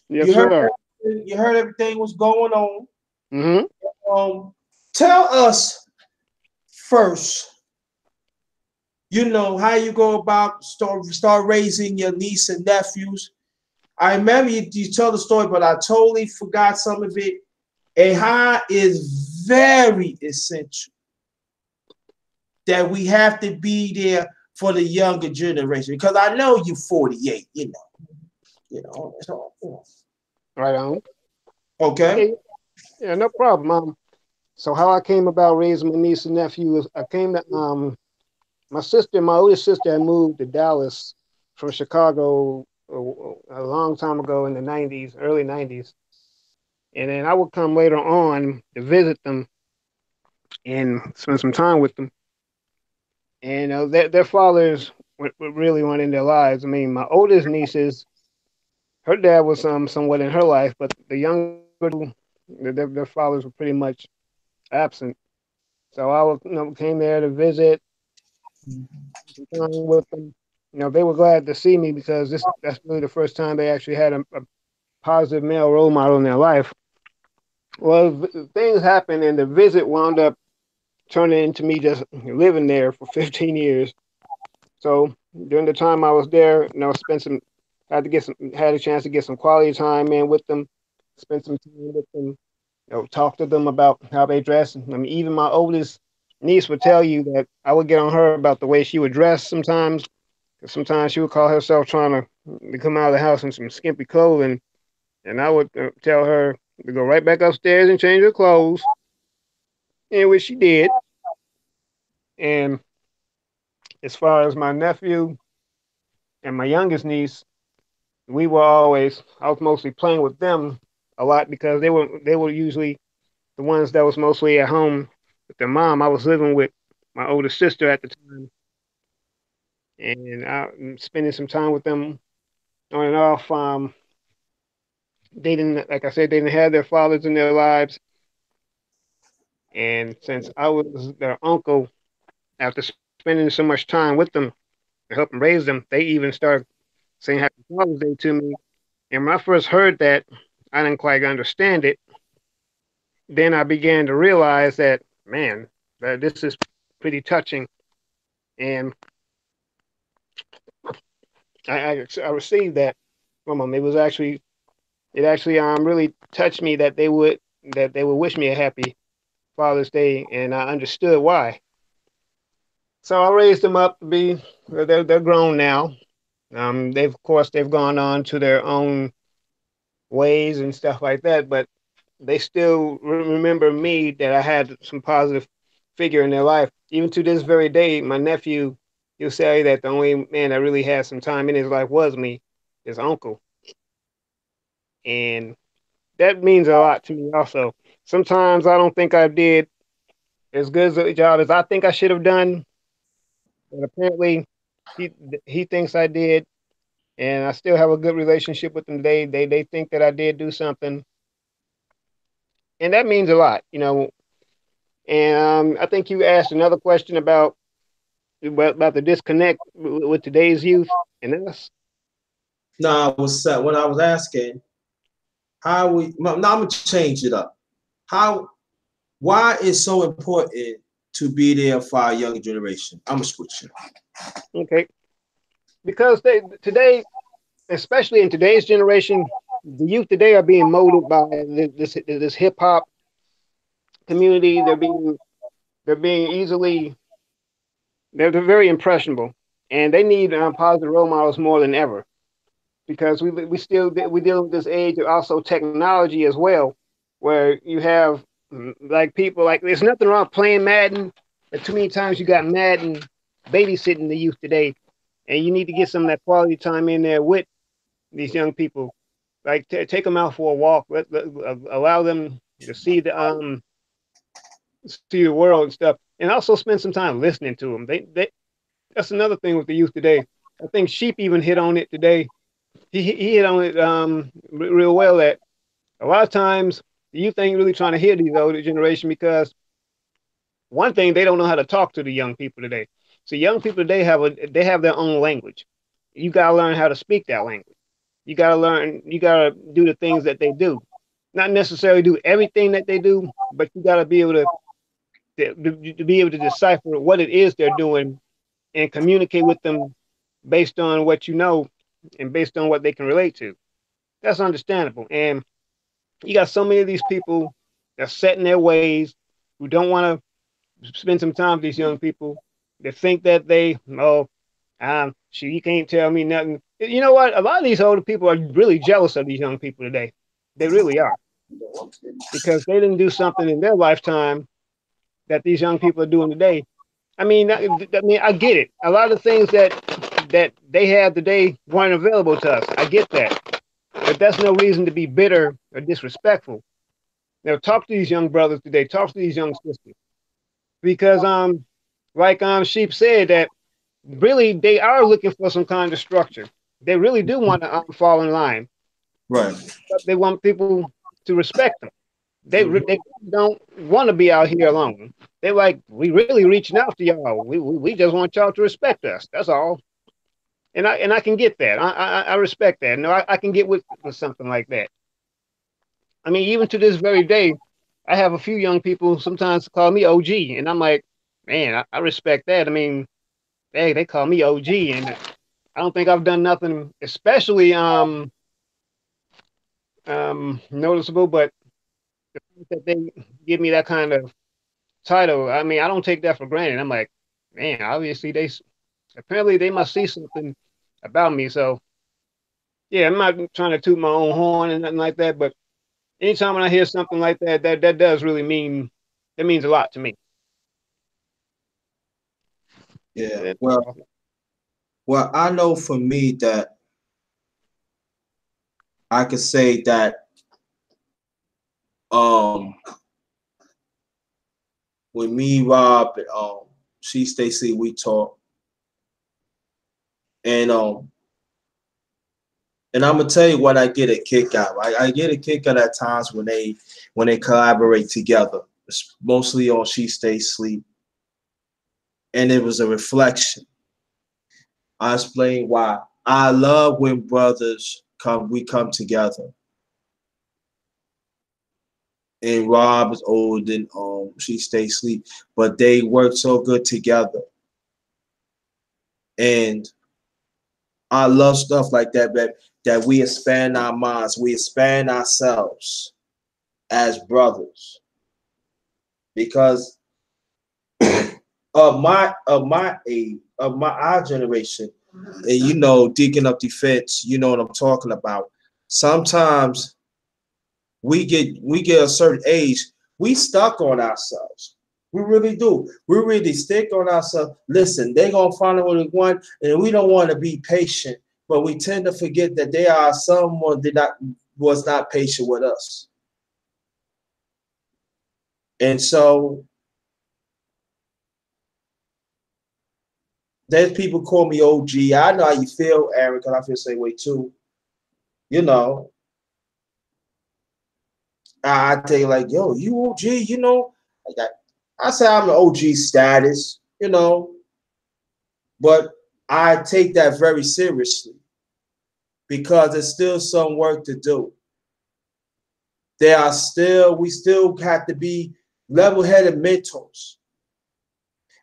Yes, you heard sir. you heard everything was going on. Mm-hmm. Tell us first, how you go about start raising your niece and nephews. I remember you told the story, but I totally forgot some of it. And how is very essential that we have to be there for the younger generation. Because I know you're 48, so. Right on. Okay. Yeah, yeah, no problem. So how I came about raising my niece and nephew was I came to my sister, my oldest sister, had moved to Dallas from Chicago a long time ago in the '90s, early '90s, and then I would come later on to visit them and spend some time with them. And their fathers really weren't in their lives. I mean, my oldest nieces, her dad was somewhat in her life, but the younger two, their fathers were pretty much absent. So I was, came there to visit, time with them. They were glad to see me because that's really the first time they actually had a positive male role model in their life. Well, things happened, and the visit wound up turning into me just living there for 15 years. So during the time I was there, spent some had a chance to get some quality time in with them, spend some time with them, talk to them about how they dress. I mean, even my oldest niece would tell you that I would get on her about the way she would dress sometimes. 'Cause sometimes she would call herself trying to come out of the house in some skimpy clothing, and I would tell her to go right back upstairs and change her clothes, and which she did. And as far as my nephew and my youngest niece, I was mostly playing with them a lot because they were usually the ones that was mostly at home with their mom. I was living with my older sister at the time, and I spending some time with them on and off. They didn't, like I said, they didn't have their fathers in their lives, and since I was their uncle, after spending so much time with them to help them raise them, they even started saying Happy Father's Day to me. And when I first heard that, I didn't quite understand it. Then I began to realize that, man, that this is pretty touching. And I received that from them. It actually really touched me that they would wish me a happy Father's Day, and I understood why. So I raised them up to be they're grown now. They've gone on to their own ways and stuff like that, but they still remember me that I had some positive figure in their life. Even to this very day, my nephew, he'll say that the only man that really had some time in his life was me, his uncle. And that means a lot to me also. Sometimes I don't think I did as good a job as I think I should have done, but apparently he he thinks I did, and I still have a good relationship with them today. They think that I did do something, and that means a lot. And I think you asked another question about about the disconnect with today's youth and us? No, I was when I was asking how we. Now I'm gonna change it up. How? Why is so important to be there for our younger generation? I'm gonna switch it. Okay, because today, especially in today's generation, the youth today are being molded by this hip hop community. They're being easily they're very impressionable, and they need positive role models more than ever because we deal with this age of also technology as well, where you have like people like there's nothing wrong playing Madden, but too many times you got Madden babysitting the youth today, and you need to get some of that quality time in there with these young people. Like take them out for a walk, allow them to see the world and stuff, and also spend some time listening to them. They That's another thing with the youth today. I think Sheep even hit on it today. He hit on it real well that a lot of times the youth ain't really trying to hear these older generation because one thing they don't know how to talk to the young people today. So young people today have their own language. You gotta learn how to speak that language. You gotta do the things that they do. Not necessarily do everything that they do, but you gotta be able to be able to decipher what it is they're doing and communicate with them based on what you know and based on what they can relate to. That's understandable. And you got so many of these people that set in their ways who don't want to spend some time with these young people. They think that you can't tell me nothing. You know what? A lot of these older people are really jealous of these young people today. They really are because they didn't do something in their lifetime that these young people are doing today. I get it. A lot of the things that they have today weren't available to us. I get that, but that's no reason to be bitter or disrespectful. Now, talk to these young brothers today. Talk to these young sisters because like Sheep said that really they are looking for some kind of structure. They really do want to fall in line, Right. but they want people to respect them. Mhm. They don't want to be out here alone. They're like, we really reaching out to y'all. We just want y'all to respect us. That's all. And I can get that. I respect that. No, I can get with something like that. I mean, even to this very day, I have a few young people sometimes call me OG, and I'm like, man, I respect that. I mean, they call me OG, and I don't think I've done nothing especially noticeable, but the fact that they give me that kind of title, I mean, I don't take that for granted. I'm like, man, obviously apparently they must see something about me. So yeah, I'm not trying to toot my own horn and nothing like that, but anytime when I hear something like that, that does really mean it means a lot to me. Yeah. Yeah. Well, I know for me that I could say that um with me, Rob, and she Stacy, we talk, and and I'm gonna tell you what I get a kick out. I get a kick out at times when they collaborate together. It's mostly on She Stay Sleep, and it was a reflection. I explain why. I love when brothers we come together. And Rob is older than She Stay Sleep, but they work so good together. And I love stuff like that we expand our minds, we expand ourselves as brothers because of my age, of my our generation, and digging up defense, you know what I'm talking about. Sometimes we get a certain age, we stuck on ourselves. We really do. We really stick on ourselves. Listen, they're gonna find what we want, and we don't want to be patient, but we tend to forget that there are someone that was not patient with us. And so there's people call me OG. I know how you feel, Aaron, because I feel the same way too. You know, I tell you like, yo, you OG, like I say I'm the OG status, But I take that very seriously because there's still some work to do. We still have to be level-headed mentors.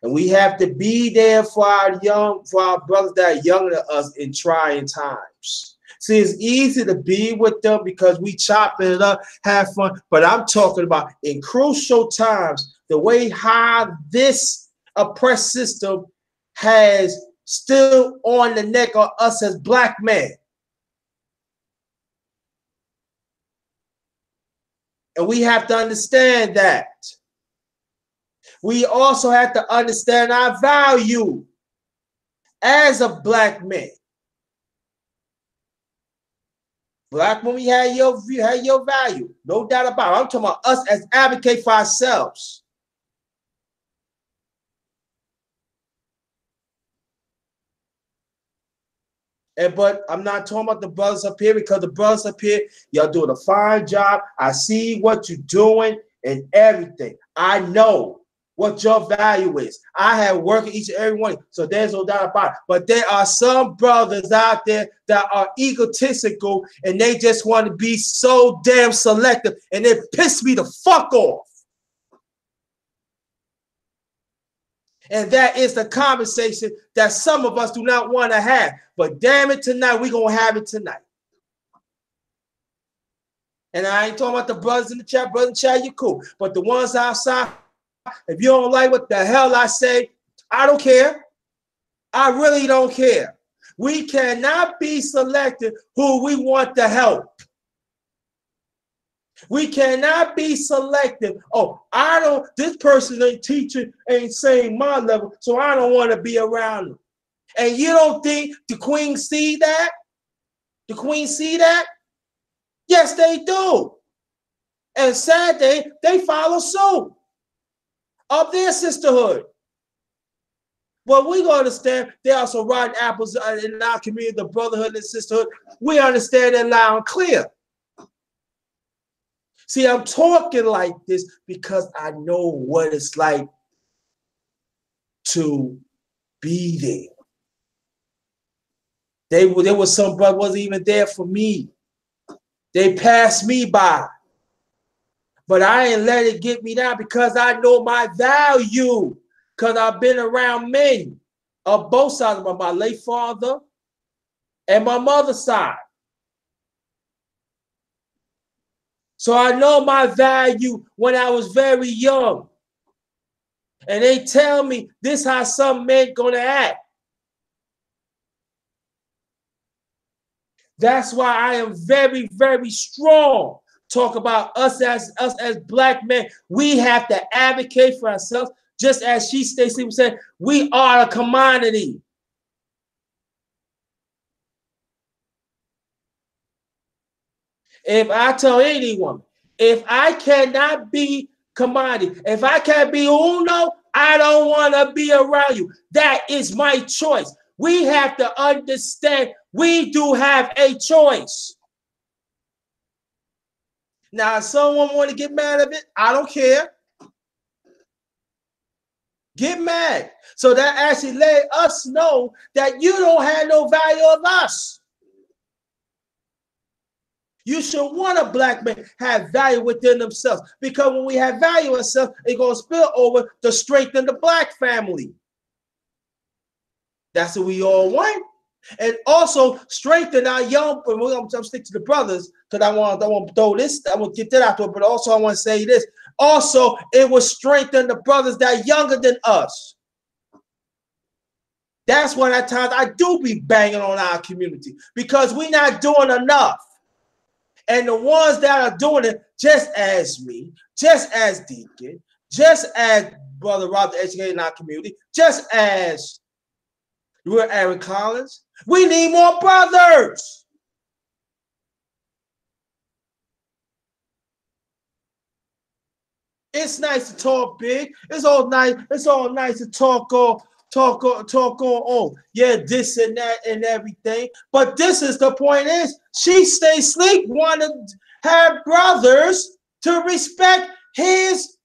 And we have to be there for our brothers that are younger than us in trying times. See, it's easy to be with them because we chopping it up, have fun. But I'm talking about in crucial times, the way how this oppressed system has still on the neck of us as black men. And we have to understand that. We also have to understand our value as a black man. Black women had your value, no doubt about it. I'm talking about us as advocate for ourselves. But I'm not talking about the brothers up here because the brothers up here, y'all doing a fine job. I see what you're doing and everything. I know what your value is. I have worked each and every one, so there's no doubt about it. But there are some brothers out there that are egotistical and they just want to be so damn selective, and it pissed me the fuck off. And that is the conversation that some of us do not want to have. But damn it, tonight, we're going to have it tonight. And I ain't talking about the brothers in the chat. Brothers in the chat, you're cool. But the ones outside, if you don't like what the hell I say, I don't care. I really don't care. We cannot be selective who we want to help. We cannot be selective. Oh, this person ain't teaching, ain't saying my level, so I don't want to be around them. And you don't think the queen see that? The queen see that? Yes, they do. And sad they follow suit of their sisterhood. Well, we gonna understand there are some rotten apples in our community, the brotherhood and sisterhood. We understand that loud and clear. See, I'm talking like this because I know what it's like to be there. There was some brother wasn't even there for me. They passed me by. But I ain't let it get me down because I know my value. Because I've been around men of both sides of my late father and my mother's side. So I know my value when I was very young. And they tell me this how some men gonna act. That's why I am very, very strong. Talk about us as black men. We have to advocate for ourselves. Just as Stacey said, we are a commodity. If I tell anyone, if I cannot be commodity, if I can't be uno, I don't want to be around you. That is my choice. We have to understand we do have a choice. Now, if someone want to get mad at it, I don't care. Get mad. So that actually let us know that you don't have no value of us. You should want a black man have value within themselves, because when we have value in ourselves, it's going to spill over to strengthen the black family. That's what we all want. And also strengthen our young, we're going to stick to the brothers because I want to throw this, I want to get that out to it, but also I want to say this. Also, it will strengthen the brothers that are younger than us. That's when at times I do be banging on our community because we're not doing enough. And the ones that are doing it, just as me, just as Deacon, just as Brother Rob, the educator in our community, just as we're Aaron Collins, we need more brothers. It's nice to talk big. It's all nice. It's all nice to talk on. Yeah, this and that and everything. But this is the point is she stay sleep, want to have brothers to respect his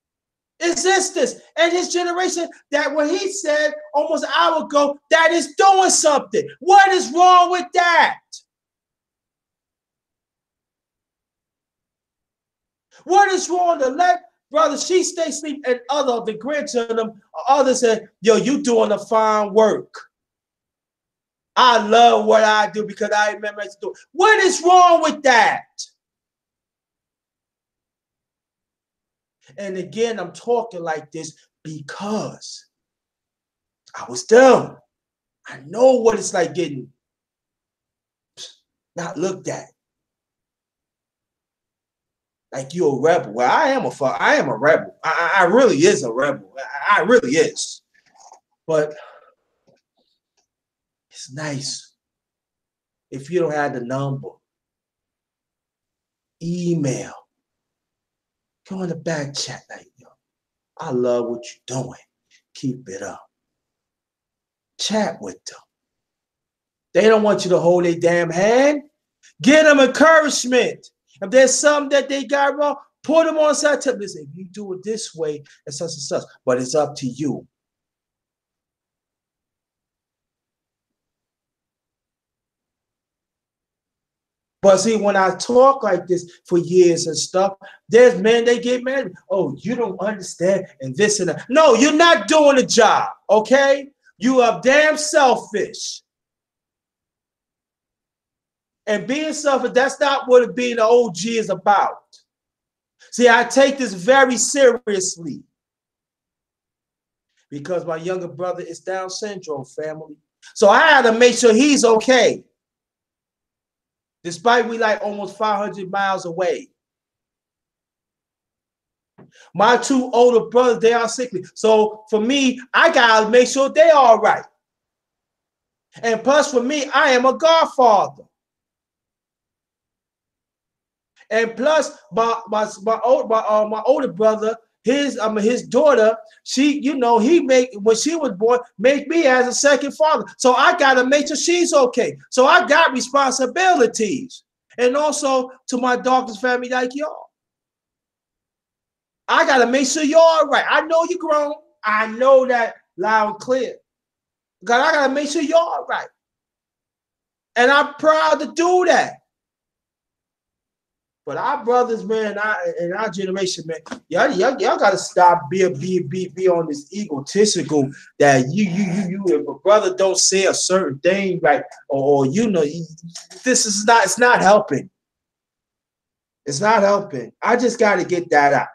existence. And his generation, that what he said almost an hour ago, that is doing something. What is wrong with that? What is wrong to let brother she stay sleep and other of the grandchildren, others say, yo, you doing a fine work. I love what I do because I remember to do. What is wrong with that? And again, I'm talking like this because I was dumb. I know what it's like getting not looked at. Like you're a rebel. Well, I am a rebel. I really is a rebel. I really is. But it's nice if you don't have the number. Email. Go in the back chat like, yo, I love what you're doing. Keep it up. Chat with them. They don't want you to hold their damn hand. Give them encouragement. If there's something that they got wrong, put them on side. Tell them, listen, if you do it this way, it's such and such. But it's up to you. But see, when I talk like this for years and stuff, there's men, they get mad. Oh, you don't understand and this and that. No, you're not doing the job, okay? You are damn selfish. And being selfish, that's not what being an OG is about. See, I take this very seriously because my younger brother is Down syndrome, family. So I had to make sure he's okay. Despite we like almost 500 miles away. My two older brothers, they are sickly. So for me, I gotta make sure they are all right. And plus for me, I am a godfather. And plus my older brother, his daughter, she, you know, when she was born, make me as a second father. So I gotta make sure she's okay. So I got responsibilities. And also to my daughter's family like y'all. I gotta make sure you're all right. I know you're grown. I know that loud and clear. God, I gotta make sure you're all right. And I'm proud to do that. But our brothers, man, in our generation, man, y'all gotta stop be on this egotistical that you if a brother don't say a certain thing, right, or you know, it's not helping. It's not helping. I just gotta get that out.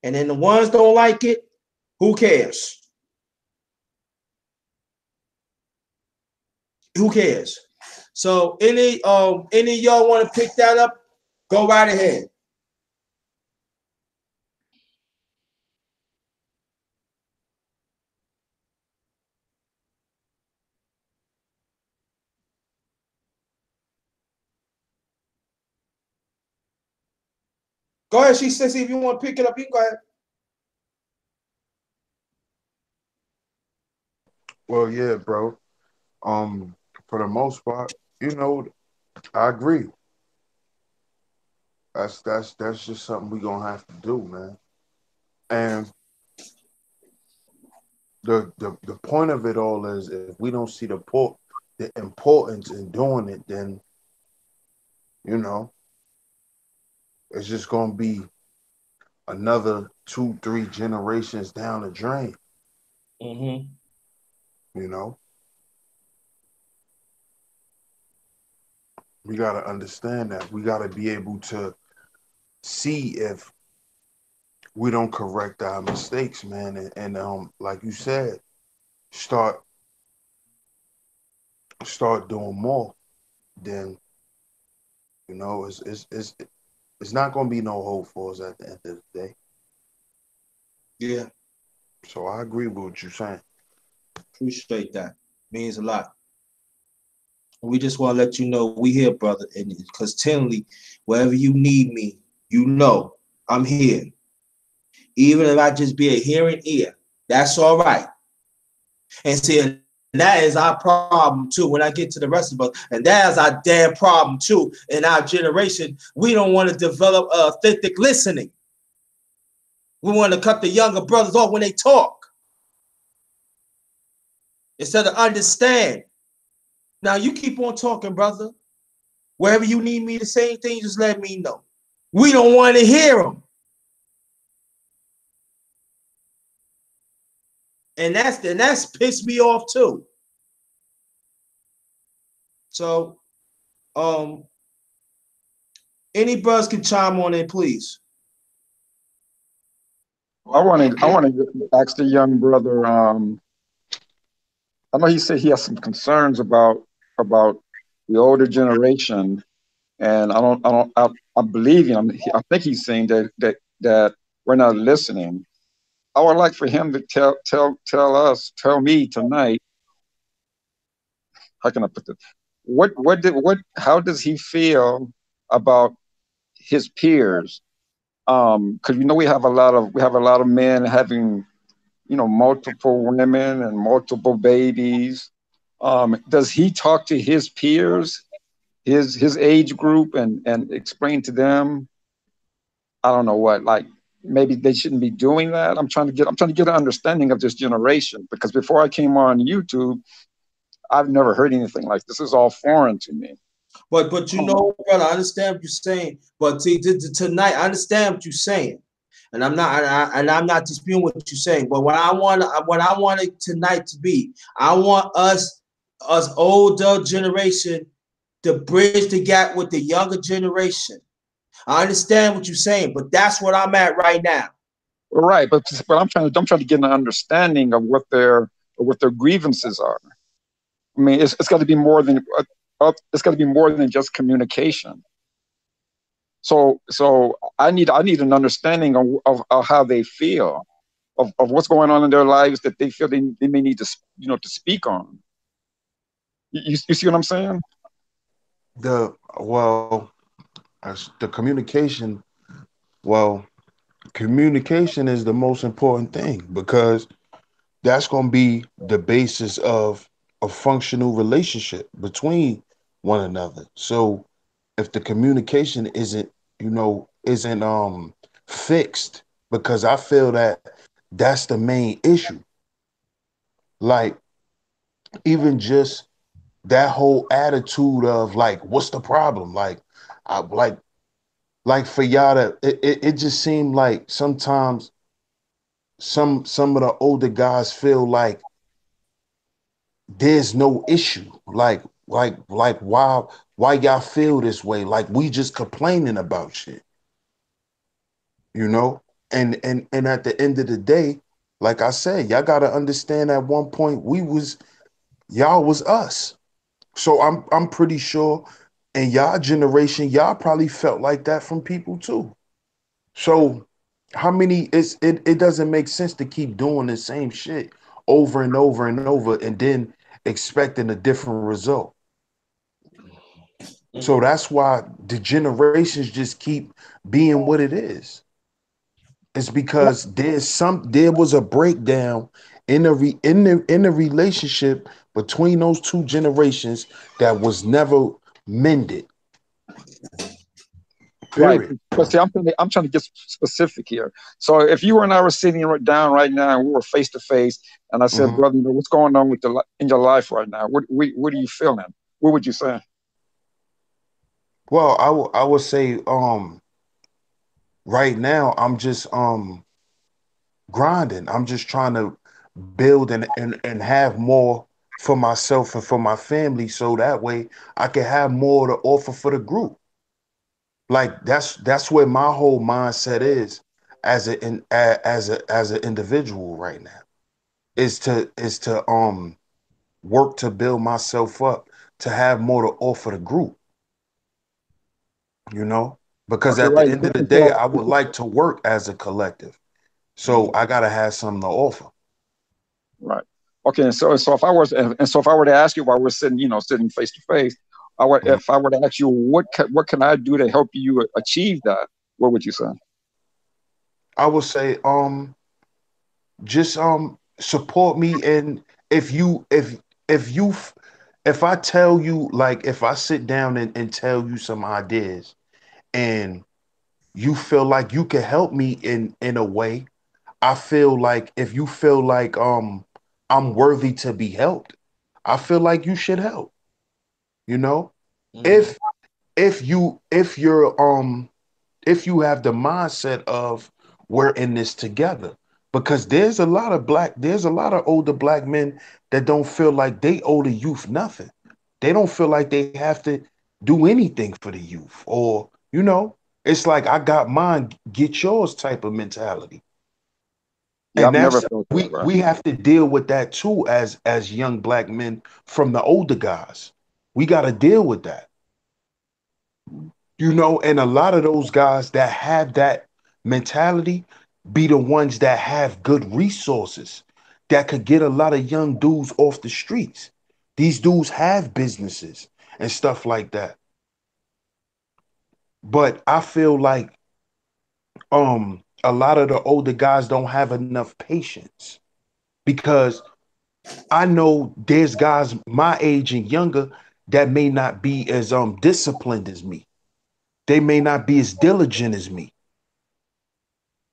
And then the ones don't like it, who cares? Who cares? So any of y'all want to pick that up? Go right ahead. Go ahead, she says, if you want to pick it up, you can go ahead. Well, yeah, bro. For the most part, you know, I agree. That's just something we gonna have to do, man. And the point of it all is if we don't see the importance in doing it, then you know it's just gonna be another 2, 3 generations down the drain. Mm-hmm. You know, we gotta understand that. We gotta be able to see if we don't correct our mistakes, man, and like you said, start doing more. Then you know it's not gonna be no hope for us at the end of the day. Yeah. So I agree with what you're saying. Appreciate that. Means a lot. We just want to let you know we here, brother. And because tenly, wherever you need me, you know I'm here. Even if I just be a hearing ear, that's all right. And see, and that is our problem too. When I get to the rest of us, and that is our damn problem too. In our generation, we don't want to develop authentic listening. We want to cut the younger brothers off when they talk instead of understand. Now you keep on talking, brother. Wherever you need me to say anything, just let me know. We don't want to hear them. And that's pissed me off too. So any brothers can chime on in, please. I want to ask the young brother. I know he said he has some concerns about the older generation, and I believe him. I think he's saying that we're not listening. I would like for him to tell me tonight. How can I put this? How does he feel about his peers? Because we have a lot of men having multiple women and multiple babies. Does he talk to his peers, his age group, and explain to them? I don't know what, like, maybe they shouldn't be doing that. I'm trying to get an understanding of this generation, because before I came on YouTube, I've never heard anything like this. This is all foreign to me. But you know, brother, I understand what you're saying. But see, tonight, I understand what you're saying, and I'm not disputing what you're saying. But what I want it tonight to be, I want us older generation to bridge the gap with the younger generation. I understand what you're saying, but that's what I'm at right now. Right, but I'm trying to get an understanding of what their grievances are. I mean, it's got to be more than just communication. So I need an understanding of how they feel, of what's going on in their lives that they feel they may need to speak on. You see what I'm saying? The well, the communication. Well, communication is the most important thing because that's going to be the basis of a functional relationship between one another. So if the communication isn't fixed, because I feel that that's the main issue. Like, even just that whole attitude of like, what's the problem? Like, I like for y'all to it just seemed like sometimes some of the older guys feel like there's no issue. Like why y'all feel this way? Like we just complaining about shit, you know? And at the end of the day, like I said, y'all gotta understand at one point y'all was us. So I'm pretty sure in y'all generation, y'all probably felt like that from people too. So it doesn't make sense to keep doing the same shit over and over and over and then expecting a different result. So that's why the generations just keep being what it is. It's because there was a breakdown in the relationship between those two generations that was never mended. Right. Period. But see, I'm trying to get specific here. So if you and I were sitting down right now and we were face to face, and I said, Mhm. brother, what's going on in your life right now? What are you feeling? What would you say? Well, I would say right now I'm just grinding. I'm just trying to build and have more for myself and for my family so that way I can have more to offer for the group. Like that's where my whole mindset is as an individual right now. Is to work to build myself up to have more to offer the group, you know? Because Okay, at the right. end of the And day, so, I would like to work as a collective. So I gotta have something to offer. right. Okay, and so if I were to ask you while we're sitting face to face, Mhm. if I were to ask you what can I do to help you achieve that, what would you say? I would say just support me, and if you if you if I tell you, like, if I sit down and tell you some ideas and you feel like you can help me in a way, I feel like if you feel like I'm worthy to be helped, I feel like you should help. You know, if if you have the mindset of we're in this together, because there's a lot of older black men that don't feel like they owe the youth nothing. They don't feel like they have to do anything for the youth, or it's like I got mine, get yours type of mentality. Yeah, And I've never that's felt that, bro. we have to deal with that too as young black men from the older guys. We got to deal with that. And a lot of those guys that have that mentality be the ones that have good resources that could get a lot of young dudes off the streets. These dudes have businesses and stuff like that. But I feel like a lot of the older guys don't have enough patience, because I know there's guys my age and younger that may not be as disciplined as me. They may not be as diligent as me.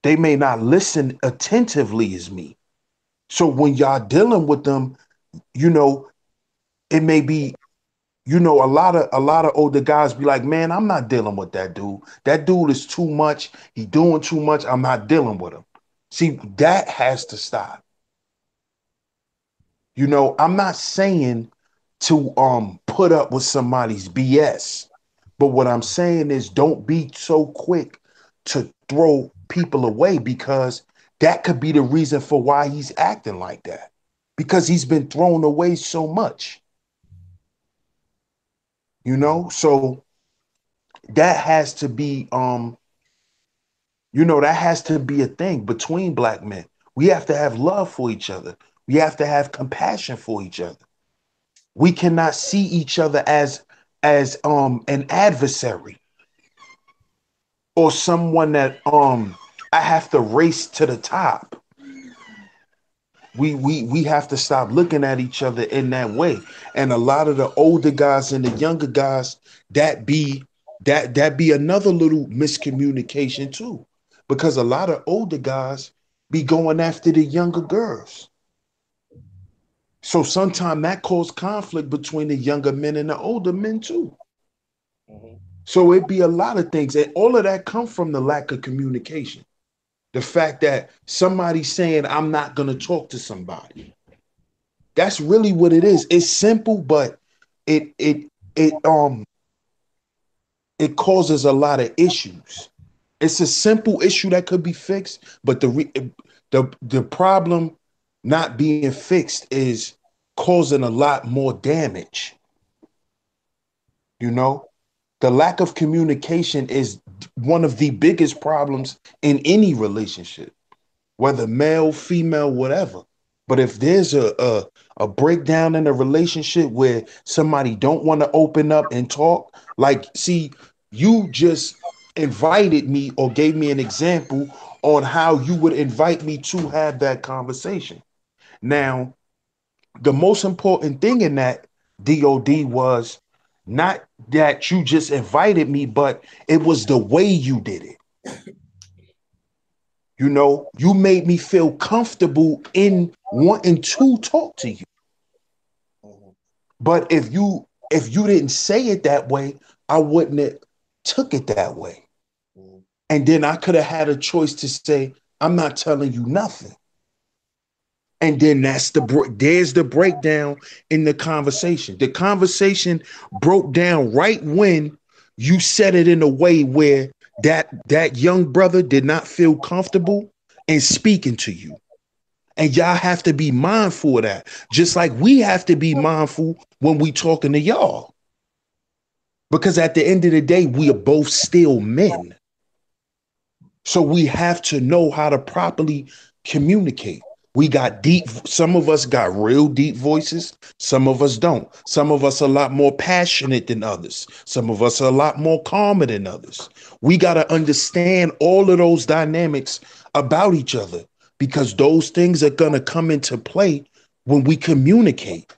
They may not listen attentively as me. So when y'all dealing with them, you know, it may be, a lot of older guys be like, man, I'm not dealing with that dude. That dude is too much. He doing too much. I'm not dealing with him. See, that has to stop. I'm not saying to put up with somebody's BS, but what I'm saying is don't be so quick to throw people away, because that could be the reason for why he's acting like that, because he's been thrown away so much. So that has to be that has to be a thing between black men. We have to have love for each other. We have to have compassion for each other. We cannot see each other as an adversary, or someone that I have to race to the top. We have to stop looking at each other in that way. And a lot of the older guys and the younger guys, that be another little miscommunication too, because a lot of older guys be going after the younger girls. So sometimes that causes conflict between the younger men and the older men too. So it be a lot of things, and all of that come from the lack of communication. The fact that somebody's saying, I'm not going to talk to somebody. That's really what it is. It's simple, but it it it it causes a lot of issues. It's a simple issue that could be fixed, but the problem not being fixed is causing a lot more damage. You know, the lack of communication is one of the biggest problems in any relationship, whether male, female, whatever. But if there's a breakdown in a relationship where somebody don't want to open up and talk, like, see, you just invited me or gave me an example on how you would invite me to have that conversation. Now, the most important thing in that DOD was not that you just invited me, but it was the way you did it. You made me feel comfortable in wanting to talk to you. But if you didn't say it that way, I wouldn't have took it that way. And then I could have had a choice to say, I'm not telling you nothing. And then there's the breakdown in the conversation. The conversation broke down right when you said it in a way where that young brother did not feel comfortable in speaking to you. And y'all have to be mindful of that. Just like we have to be mindful when we talking to y'all. Because at the end of the day, we are both still men. So we have to know how to properly communicate. We got some of us got real deep voices. Some of us don't. Some of us are a lot more passionate than others. Some of us are a lot more calmer than others. We got to understand all of those dynamics about each other, because those things are going to come into play when we communicate.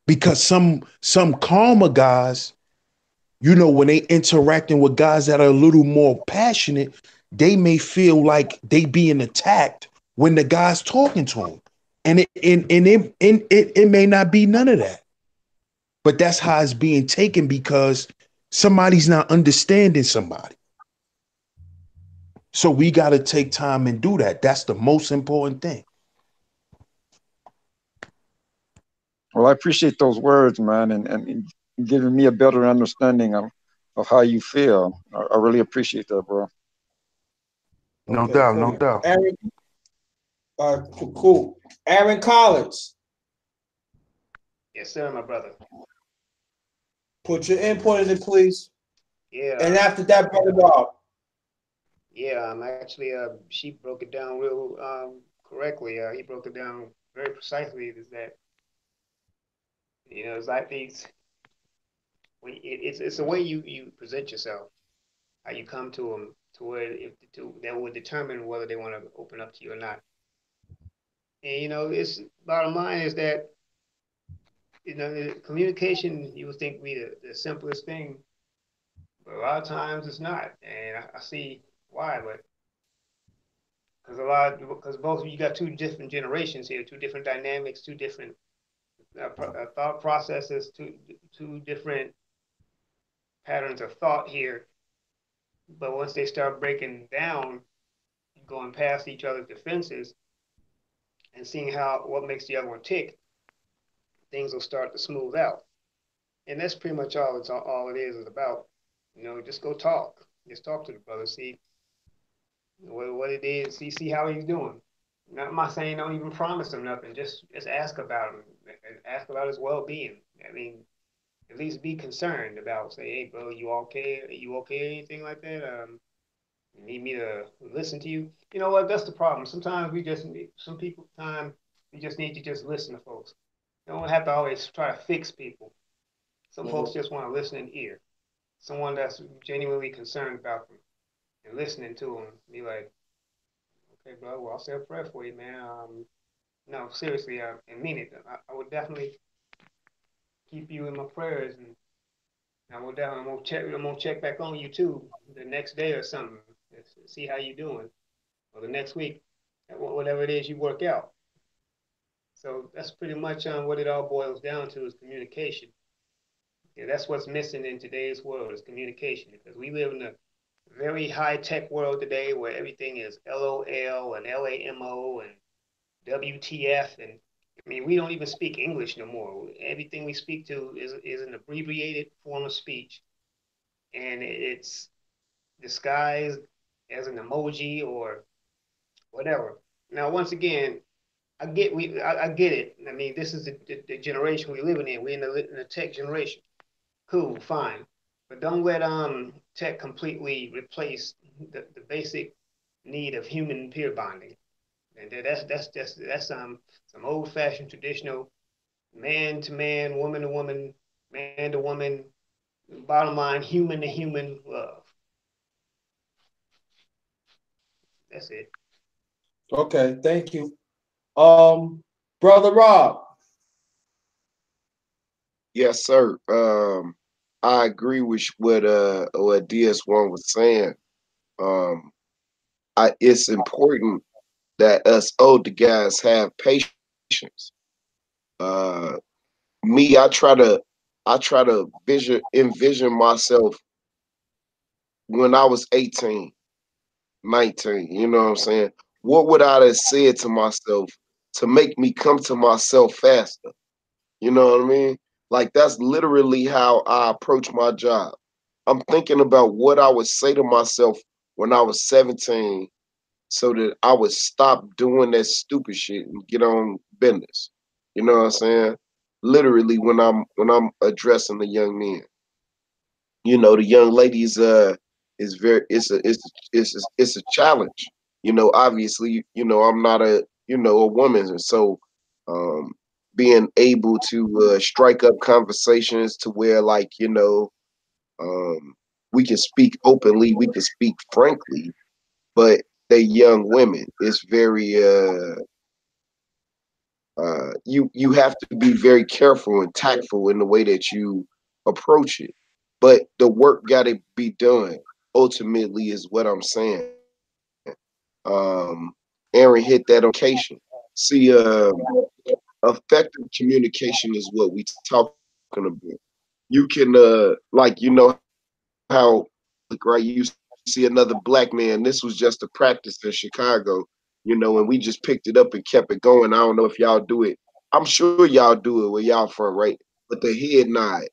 Because some calmer guys, when they interacting with guys that are a little more passionate, they may feel like they being attacked when the guy's talking to them. And it may not be none of that. But that's how it's being taken because somebody's not understanding somebody. So we got to take time and do that. That's the most important thing. Well, I appreciate those words, man, and giving me a better understanding of how you feel. I really appreciate that, bro. No Okay, doubt, no cool. doubt. Aaron, cool. Aaron Collins, Yes, sir, my brother. put your input in it, please. Yeah. And after that, brother Rob. Yeah, actually, she broke it down real correctly. He broke it down very precisely. Is that it's like these. It's the way you present yourself, how you come to them, to where that will determine whether they want to open up to you or not. And it's bottom line is that communication you would think be the simplest thing, but a lot of times it's not, and I see why, but. Because both of you got two different generations here, two different dynamics, two different thought processes, two different patterns of thought here. But once they start breaking down, going past each other's defenses, and seeing what makes the other one tick, things will start to smooth out. And that's pretty much all it is about. Just go talk. Just talk to the brother, see what it is, see how he's doing. I'm not saying don't even promise him nothing. Just ask about him. Ask about his well-being. I mean, at least be concerned about. Say, hey, bro, you okay? Are you okay? Anything like that? You need me to listen to you? You know what? That's the problem. Sometimes we just need some people. Time we just need to just listen to folks. You don't have to always try to fix people. Some folks just want to listen and hear. Someone that's genuinely concerned about them and listening to them. Be like, okay, bro. Well, I'll say a prayer for you, man. No, seriously, and mean it. I would definitely keep you in my prayers, and I'm gonna check back on you too the next day or something. See how you doing, or the next week, whatever it is you work out. So that's pretty much what it all boils down to is communication. Yeah, that's what's missing in today's world is communication because we live in a very high tech world today where everything is LOL and LAMO and WTF, and I mean we don't even speak English no more. Everything we speak to is an abbreviated form of speech, and it's disguised as an emoji or whatever. Now, once again, I get it. I mean, this is the generation we're living in. We're in the tech generation. Cool, fine, but don't let tech completely replace the basic need of human peer bonding. And that's some old fashioned traditional man to man, woman to woman, man to woman, bottom line, human to human love. That's it. Okay, thank you. Brother Rob. Yes, sir. I agree with what DS1 was saying. Um, it's important that us older guys have patience. Uh, me, I try to envision myself when I was 18, 19. You know what I'm saying? What would I have said to myself to make me come to myself faster? You know what I mean? Like that's literally how I approach my job. I'm thinking about what I would say to myself when I was 17 so that I would stop doing that stupid shit and get on business. You know what I'm saying? Literally when I'm addressing the young men. The young ladies is very it's a challenge. Obviously, I'm not a woman, and so um being able to strike up conversations to where like um we can speak openly, we can speak frankly, but they young women. It's very you have to be very careful and tactful in the way that you approach it. But the work got to be done. Ultimately, is what I'm saying. Um, Aaron hit that on communication. See, effective communication is what we talking about. You can, like, you know how, like, right, you see another black man. This was just a practice in Chicago, you know, and we just picked it up and kept it going. I don't know if y'all do it. I'm sure y'all do it where y'all from, right? But the head nod,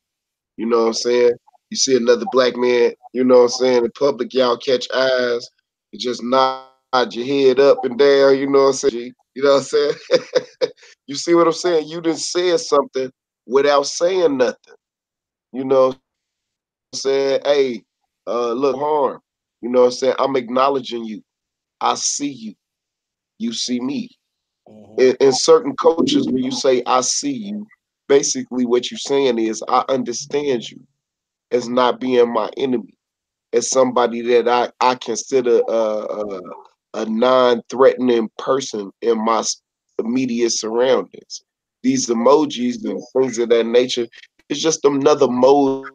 you know what I'm saying? You see another black man, you know what I'm saying? In public, y'all catch eyes, you just nod your head up and down, you know what I'm saying? You know what I'm saying? You see what I'm saying? You done said something without saying nothing. You know what I'm saying? Hey, look, I don't mean no harm. You know what I'm saying? I'm acknowledging you. I see you. You see me. In certain cultures, when you say I see you, basically what you're saying is I understand you as not being my enemy, as somebody that I consider a non-threatening person in my immediate surroundings. These emojis and things of that nature is just another mode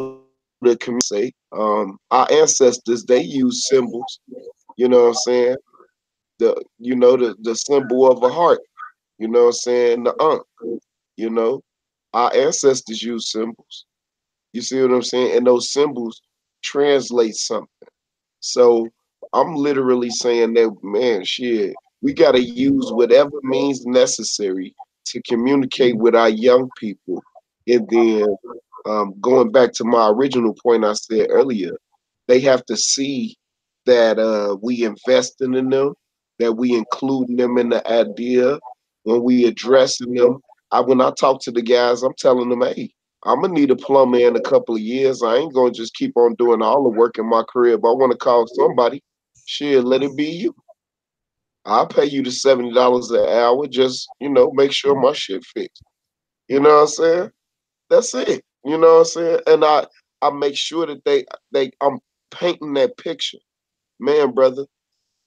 of communication. Our ancestors, they use symbols. You know what I'm saying? The symbol of a heart. You know what I'm saying? The you know, our ancestors use symbols. You see what I'm saying? And those symbols translate something. So I'm literally saying that, man, shit, we got to use whatever means necessary to communicate with our young people. And then going back to my original point I said earlier, they have to see that we investing in them, that we including them in the idea when we addressing them. When I talk to the guys, I'm telling them, hey, I'm gonna need a plumber in a couple of years. I ain't gonna just keep on doing all the work in my career, but I want to call somebody. Shit, let it be you. I'll pay you the $70 an hour. Just make sure my shit fixed. You know what I'm saying? That's it. You know what I'm saying? And I make sure that I'm painting that picture. Man, brother,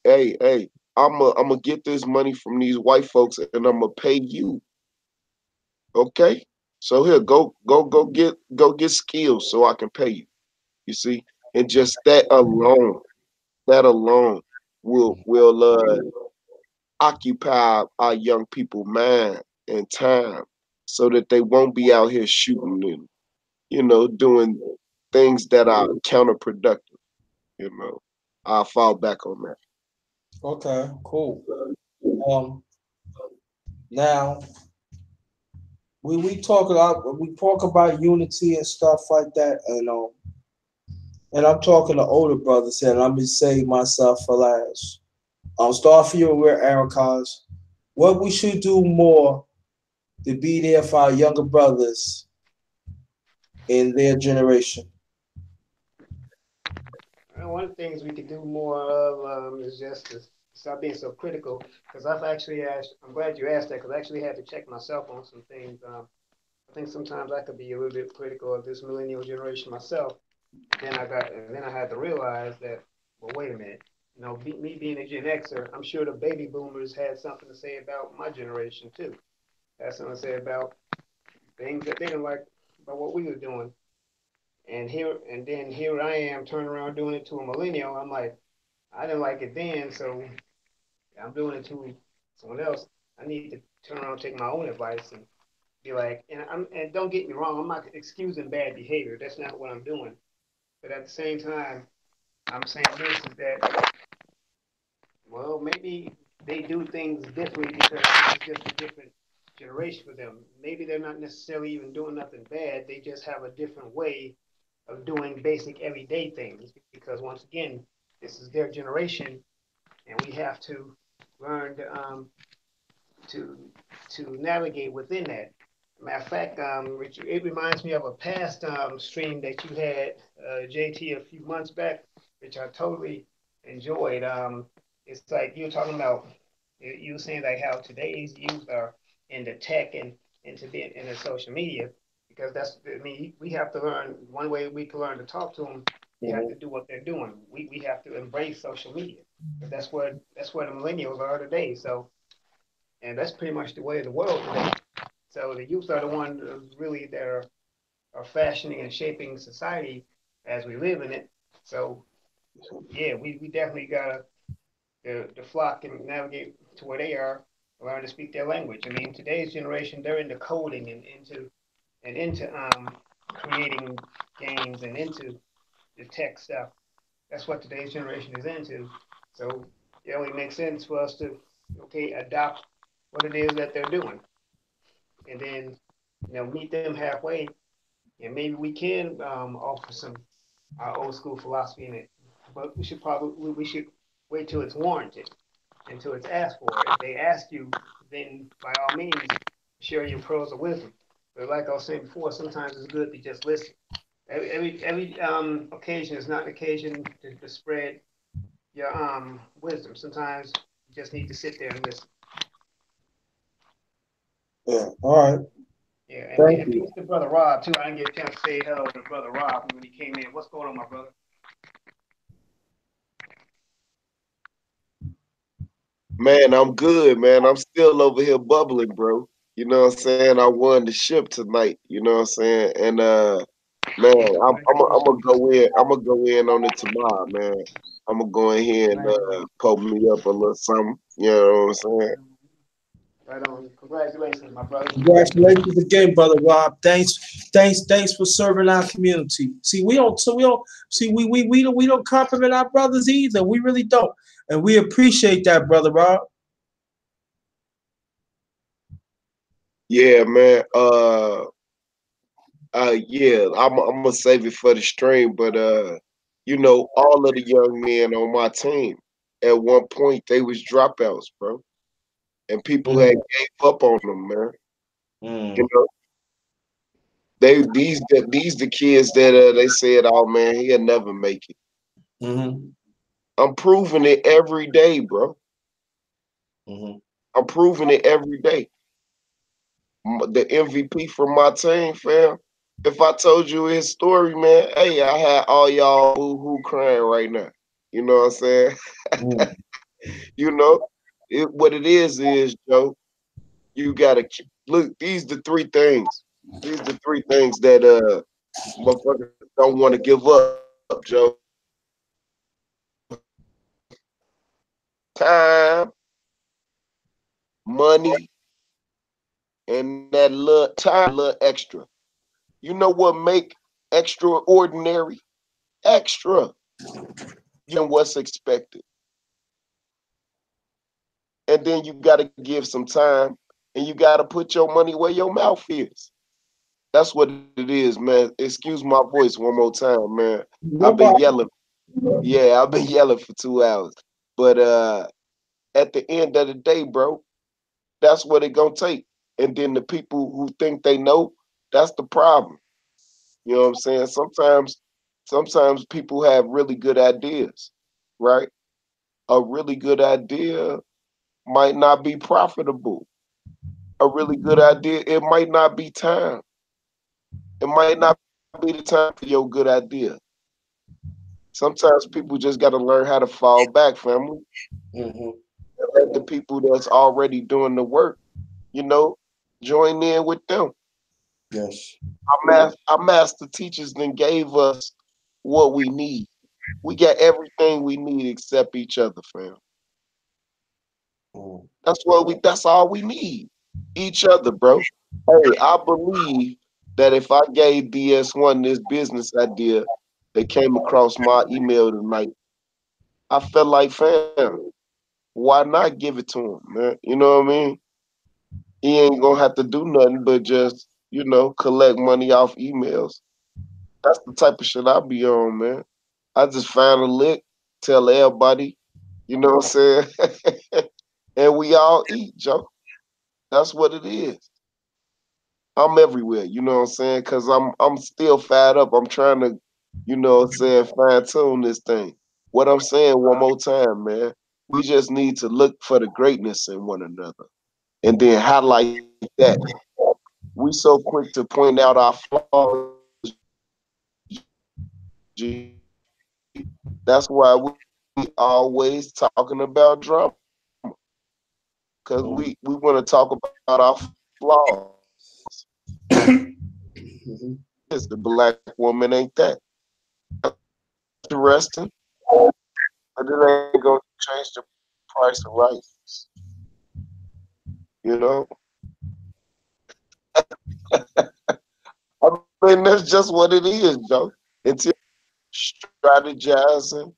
hey, I'm gonna get this money from these white folks and I'm gonna pay you. Okay? So here, go get skills so I can pay you. You see? And just that alone will occupy our young people mind and time so that they won't be out here shooting and doing things that are counterproductive. You know, I'll fall back on that. Okay, cool. Um, Now we talk about unity and stuff like that, and I'm talking to older brothers here, and I'm gonna save myself for last. I'll start for you where Aaron Cons. What we should do more to be there for our younger brothers in their generation. One of the things we could do more of is just to stop being so critical. Because I've actually asked, I'm glad you asked that, because I actually had to check myself on some things. I think sometimes I could be a little bit critical of this millennial generation myself. And then I had to realize that, well, wait a minute. Me being a Gen Xer, I'm sure the baby boomers had something to say about my generation too. Had something to say about things that they didn't like about what we were doing. And then here I am turning around doing it to a millennial. I'm like, I didn't like it then, so I'm doing it to someone else. I need to turn around and take my own advice and be like, and don't get me wrong, I'm not excusing bad behavior. That's not what I'm doing. But at the same time, I'm saying this is that, well, maybe they do things differently because it's just a different generation for them. Maybe they're not necessarily even doing nothing bad. They just have a different way of doing basic everyday things because once again, this is their generation, and we have to learn to navigate within that. Matter of fact, Richard, it reminds me of a past stream that you had, JT, a few months back, which I totally enjoyed. It's like you were talking about, you were saying like how today's youth are into tech and into being into social media, because I mean, we have to learn, one way we can learn to talk to them, we have to do what they're doing. We have to embrace social media, because that's where the millennials are today. So, and that's pretty much the way of the world today. So the youth are the ones really that are fashioning and shaping society as we live in it. So yeah, we definitely gotta the flock can navigate to where they are, learn to speak their language. I mean, today's generation, they're into coding and into creating games and into the tech stuff. That's what today's generation is into. So it only makes sense for us to adopt what it is that they're doing, and then meet them halfway, and maybe we can offer some old school philosophy in it. But we should wait till it's warranted, until it's asked for. If they ask you, then by all means share your pearls of wisdom. But like I was saying before, sometimes it's good to just listen. Every occasion is not an occasion to spread your wisdom. Sometimes you just need to sit there and listen. Yeah. All right. Yeah, Thank and you. peace to brother Rob too. I didn't get a chance to say hello to brother Rob when he came in. What's going on, my brother? Man, I'm good, man. I'm still over here bubbling, bro. You know what I'm saying? I won the ship tonight. You know what I'm saying? And man, I'm gonna go in. I'm gonna go in on it tomorrow, man. I'm gonna go in here and poke me up a little something. You know what I'm saying? Right on. Congratulations, my brother. Congratulations again, brother Rob. Thanks for serving our community. See, we don't see we don't compliment our brothers either. We really don't, and we appreciate that, brother Rob. Yeah, man. Yeah. I'm gonna save it for the stream, but all of the young men on my team at one point they was dropouts, bro, and people had Mm, gave up on them, man. You mm, know, these the kids that they said, "Oh man, he'll never make it." mm-hmm, I'm proving it every day, bro. mm-hmm, I'm proving it every day. The MVP for my team, fam. If I told you his story, man, hey, I had all y'all boo hoo crying right now. You know what I'm saying? mm, You know, what it is, Joe. You gotta look. These the three things. These the three things that motherfuckers don't want to give up, Joe. Time, money, and that little time, little extra. You know what make extraordinary? Extra than what's expected. And then you got to give some time, and you got to put your money where your mouth is. That's what it is, man. Excuse my voice one more time, man. I've no been problem. yelling. Yeah, I've been yelling for 2 hours. But at the end of the day, bro, that's what it gonna take. And then the people who think they know, that's the problem. You know what I'm saying? Sometimes people have really good ideas, right? A really good idea might not be profitable. A really good idea, it might not be time. It might not be the time for your good idea. Sometimes people just got to learn how to fall back, family, Mm-hmm, and let the people that's already doing the work, you know, join in with them. yes. Our master teachers then gave us what we need. We got everything we need except each other, fam. Mm, That's all we need. Each other, bro. Hey, I believe that if I gave DS1 this business idea that came across my email tonight, I felt like, fam, why not give it to him, man? You know what I mean? He ain't gonna have to do nothing but just, collect money off emails. That's the type of shit I be on, man. I just find a lick, tell everybody, you know what I'm saying? And we all eat, Joe. That's what it is. I'm everywhere, you know what I'm saying? Cause I'm still fired up. I'm trying to, what I'm saying, fine tune this thing. What I'm saying one more time, man. We just need to look for the greatness in one another and then highlight that. We so quick to point out our flaws, G. That's why we always talking about drama. Cause we want to talk about our flaws. That's what it is. The black woman ain't that. That's interesting. But it ain't gonna change the price of right. You know, I mean that's just what it is, Joe. Until strategizing,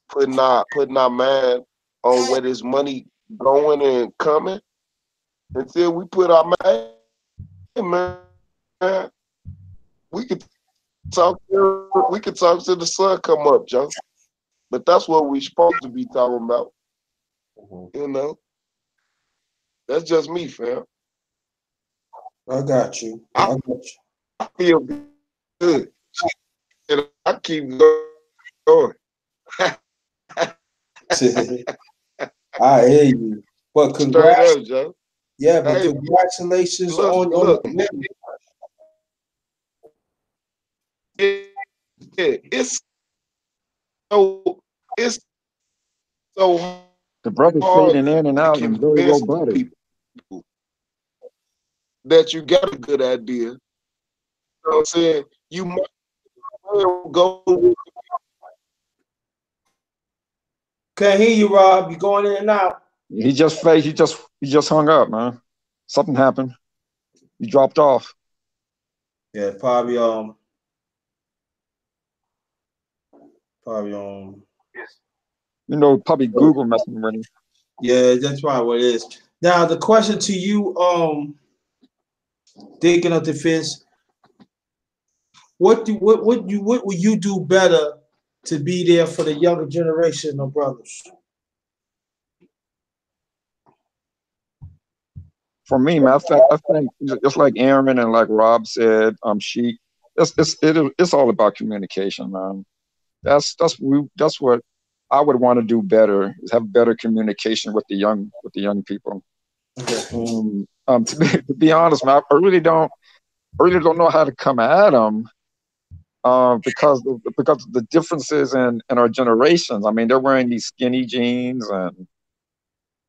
putting our man on where this money going and coming. Until we put our man, we could we could talk till the sun come up, Joe. But that's what we supposed to be talking about. You know, that's just me, fam. I got you. I I got you. feel good, and I keep going. I hear you. But Straight congrats. up, Joe. Yeah, but Hey, congratulations look, on the look. commitment. It's so it's so The brother's hard fading in and to out and very convince robotic. people that you got a good idea. You know what I'm saying? You might well go with Can't hear you, Rob. You're going in and out. He just fade. He just hung up, man. Something happened. He dropped off. Yeah, probably You know, probably Google messing with him. yeah, that's probably what it is. Now the question to you, thinking of defense, what will you do better to be there for the younger generation of brothers? For me, man, I think just like Aaron and like Rob said, she, it's all about communication, man. That's what I would want to do better is have better communication with the young people. Okay. To be honest, man, I really don't know how to come at them. Because of the differences in our generations. I mean, they're wearing these skinny jeans, and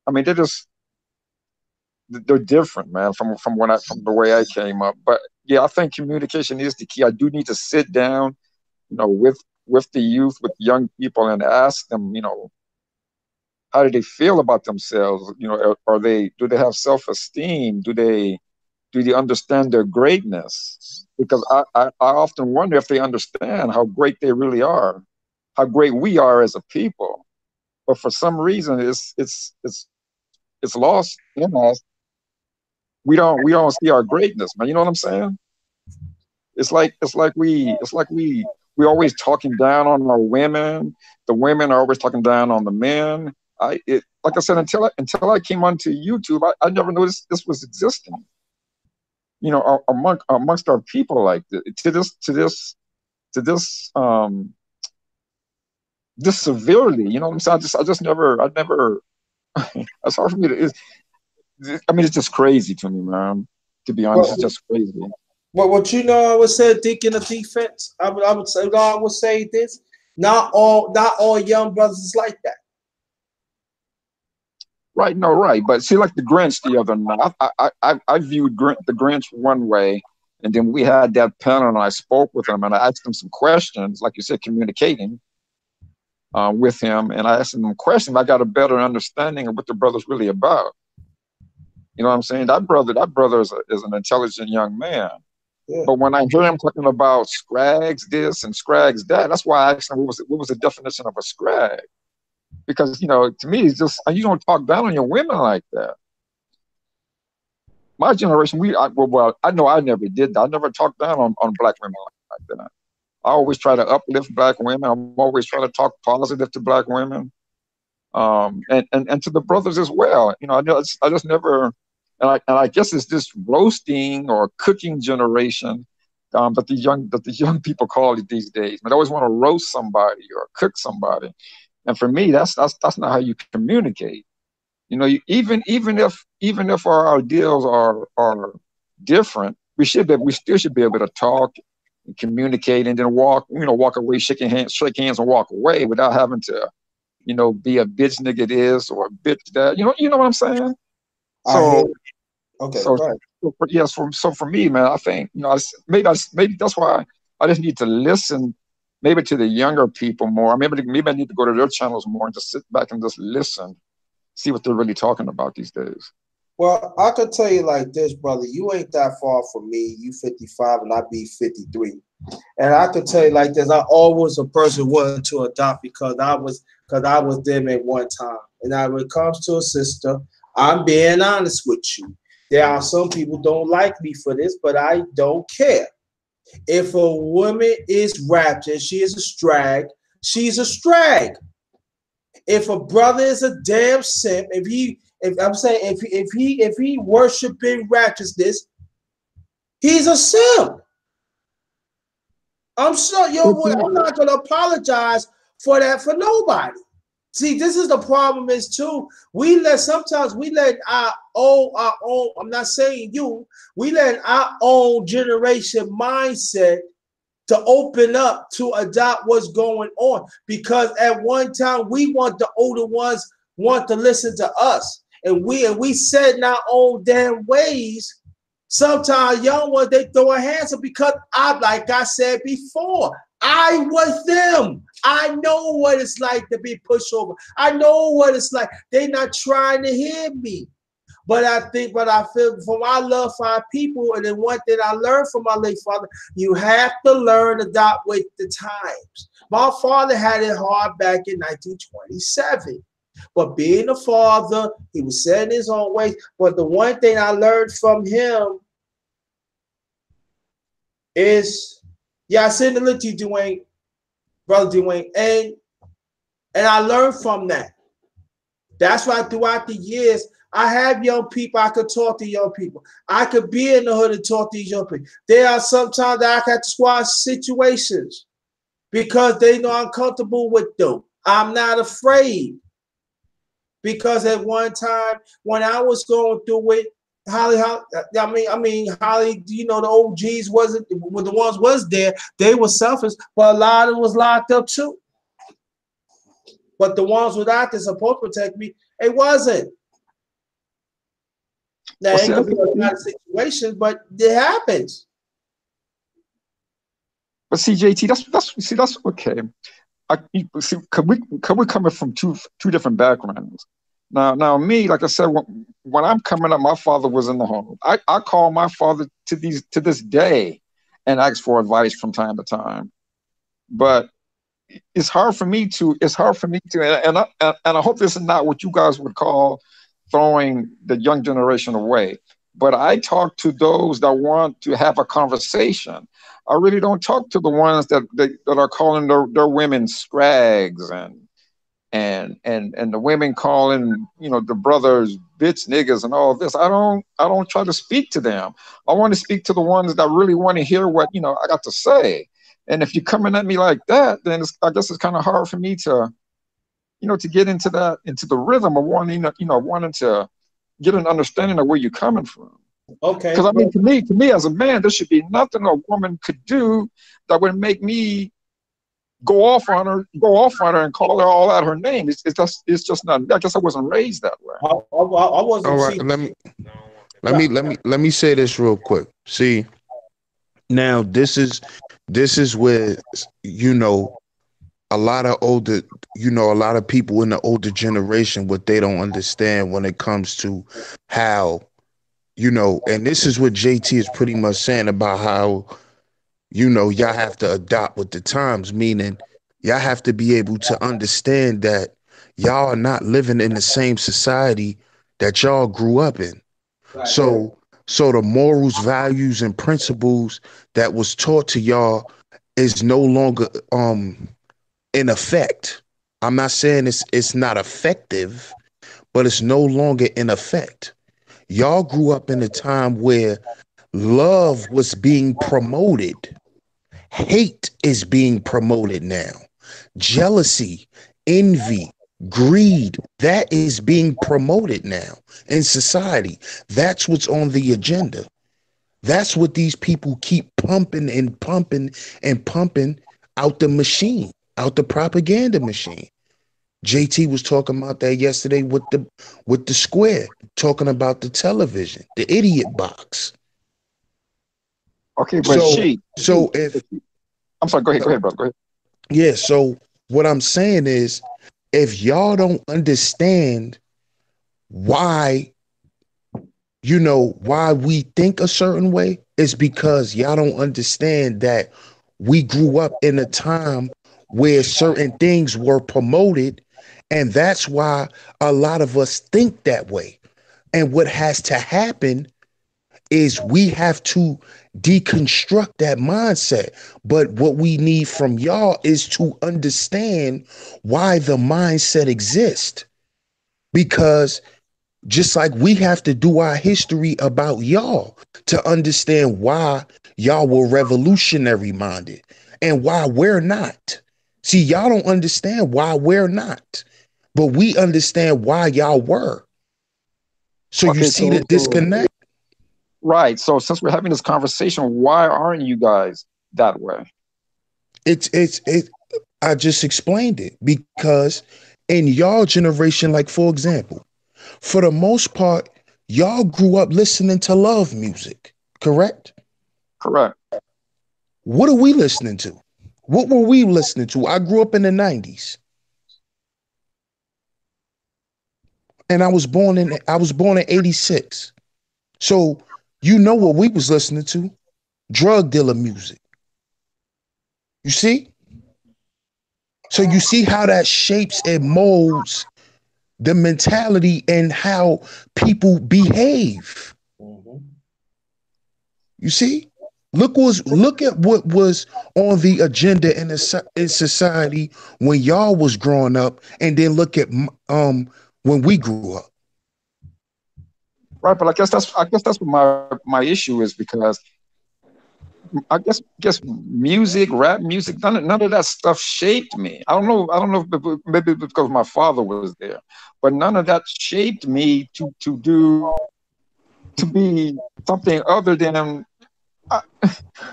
I mean, they're different, man, from the way I came up. But yeah, I think communication is the key. I do need to sit down, with the youth, with young people, and ask them, how do they feel about themselves? Do they have self-esteem? Do they understand their greatness? Because I often wonder if they understand how great they really are, how great we are as a people. But for some reason, it's lost in us. We don't see our greatness, man. You know what I'm saying? It's like we always talking down on our women. The women are always talking down on the men. Like I said, until I came onto YouTube, I never noticed this was existing. Amongst our people, like to this severely. You know what I'm saying? I never. It's hard for me to. I mean, it's just crazy to me, man. To be honest, it's Well, just crazy. what I would say, thinking of defense, I would say this: not all young brothers is like that. Right, no, right. But see, like the Grinch the other night, I viewed the Grinch one way, and then we had that panel, and I spoke with him, and I asked him some questions, like you said, communicating with him, and I asked him questions. I got a better understanding of what the brother's really about. You know what I'm saying? That brother is an intelligent young man. Yeah. But when I hear him talking about scrags this and scrags that, that's why I asked him what was the definition of a scrag? Because to me, it's just you don't talk down on your women like that. My generation, I know I never did that. I never talked down on black women like that. I always try to uplift black women. I'm always trying to talk positive to black women, and to the brothers as well. I just never, and I guess it's this roasting or cooking generation that the young people call it these days. But they always want to roast somebody or cook somebody, and for me, that's not how you communicate. Even if our ideals are different, we still should be able to talk and communicate, and then walk away, shake hands, and walk away without having to, be a bitch nigga this or a bitch that. You know what I'm saying? I hear. So Okay, so go ahead. yes, for me, man, I think maybe that's why I just need to listen, maybe to the younger people more. Maybe I need to go to their channels more and just sit back and just listen see what they're really talking about these days. Well, I could tell you like this, brother. You ain't that far from me. You 55 and I be 53. And I could tell you like this. I always a person wanting to adopt because I was them at one time. And now when it comes to a sister, I'm being honest with you. There are some people don't like me for this, but I don't care. If a woman is raptured, she is a strag, she's a strag. If a brother is a damn simp, if he worshiping righteousness, he's a simp. I'm sure I'm not gonna apologize for that for nobody. See, this is the problem is too. Sometimes we let our own, I'm not saying you, we let our own generation mindset to open up to adopt what's going on. Because at one time we want the older ones want to listen to us. And we set in our own damn ways. Sometimes young ones, they throw a hands up because like I said before, I was them. I know what it's like to be pushed over. I know what it's like. They're not trying to hear me. But I feel from my love for our people, and then one thing I learned from my late father, you have to learn to adopt with the times. My father had it hard back in 1927. But being a father, he was set in his own ways. But the one thing I learned from him is, I send the link to you, Dwayne, brother Dwayne, and I learned from that. That's why throughout the years, I have young people. I could talk to young people. I could be in the hood and talk to these young people. There are sometimes that I have to squash situations because they know I'm comfortable with them. I'm not afraid. Because at one time when I was going through it, Holly, the OGs wasn't, when the ones was there, they were selfish, but a lot of them was locked up too. But the ones without this supposed to protect me, it wasn't. Now, it could be a lot of situations, but it happens. But see, JT, that's okay. We're coming from two different backgrounds. Now, me, like I said, when I'm coming up, my father was in the home. I call my father to this day and ask for advice from time to time. But it's hard for me to, and I hope this is not what you guys would call throwing the young generation away. But I talk to those that want to have a conversation. I really don't talk to the ones that are calling their women scrags and the women calling the brothers bitch niggas and all this. I don't try to speak to them. I want to speak to the ones that really want to hear what I got to say. And if you're coming at me like that, then I guess it's kind of hard for me to to get into the rhythm of wanting to get an understanding of where you're coming from. Okay. Because I mean, to me as a man, there should be nothing a woman could do that would make me go off on her and call her all out her name. It's just not. I guess I wasn't raised that way. I wasn't. All right, let me say this real quick. See, now this is where a lot of people in the older generation, what they don't understand when it comes to how and this is what JT is pretty much saying about how y'all have to adopt with the times, meaning y'all have to be able to understand that y'all are not living in the same society that y'all grew up in. Right. So the morals, values, and principles that was taught to y'all is no longer in effect. I'm not saying it's not effective, but it's no longer in effect. Y'all grew up in a time where love was being promoted. Hate is being promoted now. Jealousy, envy, greed, that is being promoted now in society. That's what's on the agenda. That's what these people keep pumping and pumping and pumping out the machine, out the propaganda machine. JT was talking about that yesterday with the square, talking about the television, the idiot box. Okay, but if I'm sorry, go ahead, brother. Go ahead. Yeah, so what I'm saying is, if y'all don't understand why, why we think a certain way is because y'all don't understand that we grew up in a time where certain things were promoted, and that's why a lot of us think that way. And what has to happen is we have to deconstruct that mindset. But what we need from y'all is to understand why the mindset exists. Because just like we have to do our history about y'all to understand why y'all were revolutionary minded and why we're not. See, y'all don't understand why we're not, but we understand why y'all were. So you Okay, see the disconnect? right. So since we're having this conversation, why aren't you guys that way? It's I just explained it because in y'all generation, like for example, for the most part, y'all grew up listening to love music, correct? Correct. What are we listening to? What were we listening to? I grew up in the 90s and I was born in 86. So you know what we was listening to? Drug dealer music. You see? So you see how that shapes and molds the mentality and how people behave. Mhm. You see? Look at what was on the agenda in society when y'all was growing up, and then look at when we grew up. Right, but I guess that's what my issue is, because I guess music, rap music, none of that stuff shaped me. I don't know if maybe because my father was there, but none of that shaped me to be something other than uh,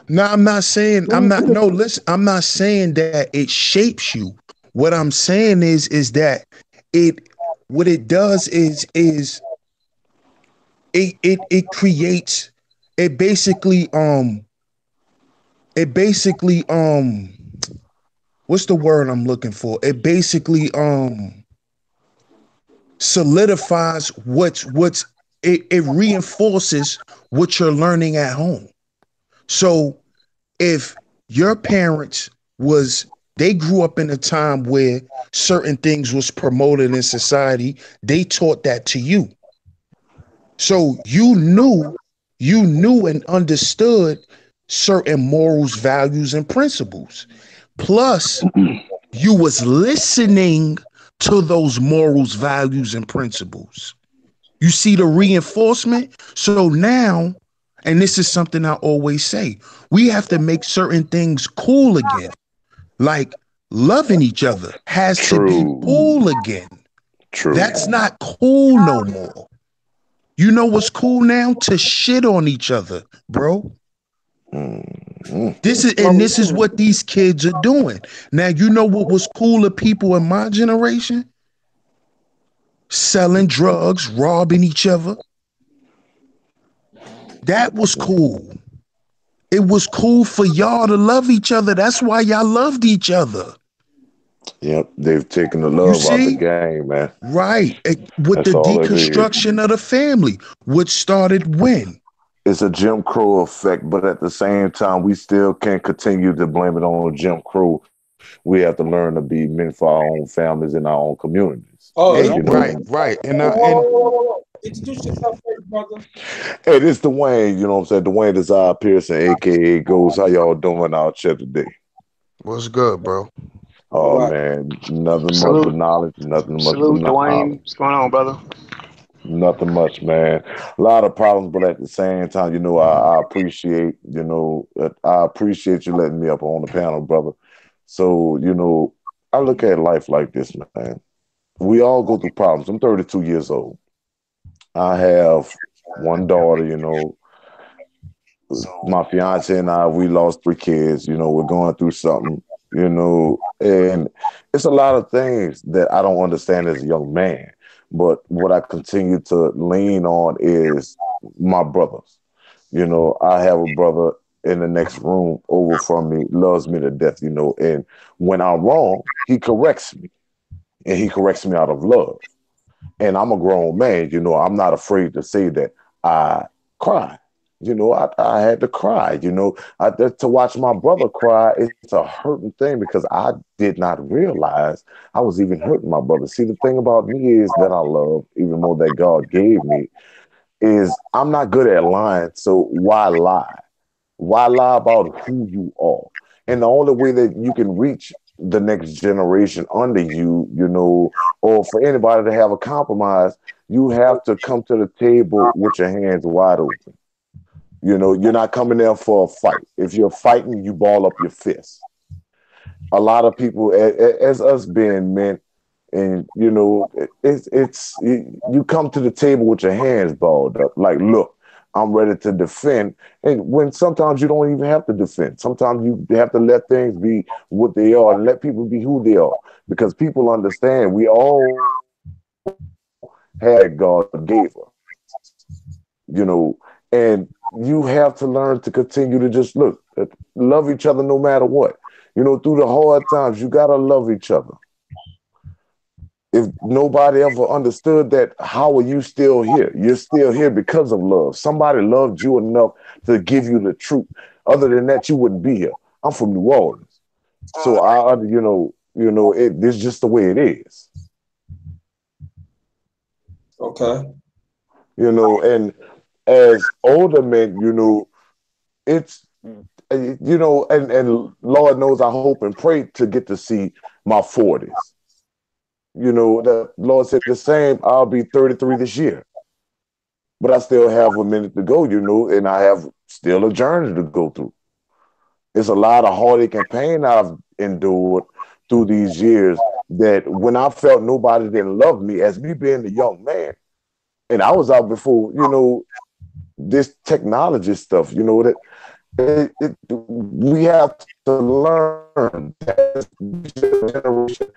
No, I'm not saying I'm not no listen, I'm not saying that it shapes you. What I'm saying is that it what it does is it creates it basically it basically what's the word I'm looking for? It basically solidifies it reinforces what you're learning at home. So if your parents was they grew up in a time where certain things was promoted in society, they taught that to you. So you knew and understood certain morals, values, and principles. Plus, you was listening to those morals, values, and principles. You see the reinforcement? So now, and this is something I always say, we have to make certain things cool again. Like loving each other has to be True. cool again. True. That's not cool no more. You know what's cool now? To shit on each other, bro. Mm. This is what these kids are doing. Now, you know what was cool to people in my generation? Selling drugs, robbing each other. That was cool. It was cool for y'all to love each other. That's why y'all loved each other. Yep. They've taken the You love out the see? game, man. Right. With the That's all it is. deconstruction of the family, which started when? It's a Jim Crow effect, but at the same time, we still can't continue to blame it on Jim Crow. We have to learn to be men for our own families and our own communities. Oh, Hey, no. You right, know, right. And Whoa, I whoa, and whoa, whoa, whoa. Introduce yourself first, brother. hey, this Dwayne, you know what I'm saying? Dwayne Desire Pearson, aka Ghost. How y'all doing out here today? what's good, bro? All Oh right. man, nothing much but Salute, knowledge, nothing much but salute, knowledge. Dwayne. What's going on, brother? Nothing much, man. A lot of problems, but at the same time, I appreciate, I appreciate you letting me up on the panel, brother. So, I look at life like this, man. We all go through problems. I'm 32 years old. I have one daughter, my fiance and I, we lost three kids. We're going through something, and it's a lot of things that I don't understand as a young man. But what I continue to lean on is my brothers. I have a brother in the next room over from me, loves me to death, and when I'm wrong, he corrects me, and he corrects me out of love. And I'm a grown man, you know, I'm not afraid to say that I cry. You know, I had to cry, you know. To watch my brother cry, it's a hurting thing because I did not realize I was even hurting my brother. See, the thing about me is that I love, even more that God gave me, is I'm not good at lying. So why lie? Why lie about who you are? And the only way that you can reach the next generation under you, you know, or for anybody to have a compromise, you have to come to the table with your hands wide open. You know, you're not coming there for a fight. If you're fighting, you ball up your fists. A lot of people, as us being men, and you know, you come to the table with your hands balled up, like, look, I'm ready to defend. And when sometimes you don't even have to defend. Sometimes you have to let things be what they are and let people be who they are, because people understand we all had God gave us, you know, and you have to learn to continue to just look, love each other no matter what. You know, through the hard times, you gotta love each other. If nobody ever understood that, how are you still here? You're still here because of love. Somebody loved you enough to give you the truth. Other than that, you wouldn't be here. I'm from New Orleans, so it's just the way it is. Okay. You know, and as older men, you know, it's you know, and Lord knows I hope and pray to get to see my 40s. You know, the Lord said the same. I'll be 33 this year, but I still have a minute to go, you know, and I have still a journey to go through. It's a lot of heartache and pain I've endured through these years, that when I felt nobody didn't love me, as me being a young man, and I was out before, you know, this technology stuff, you know, that we have to learn that generation.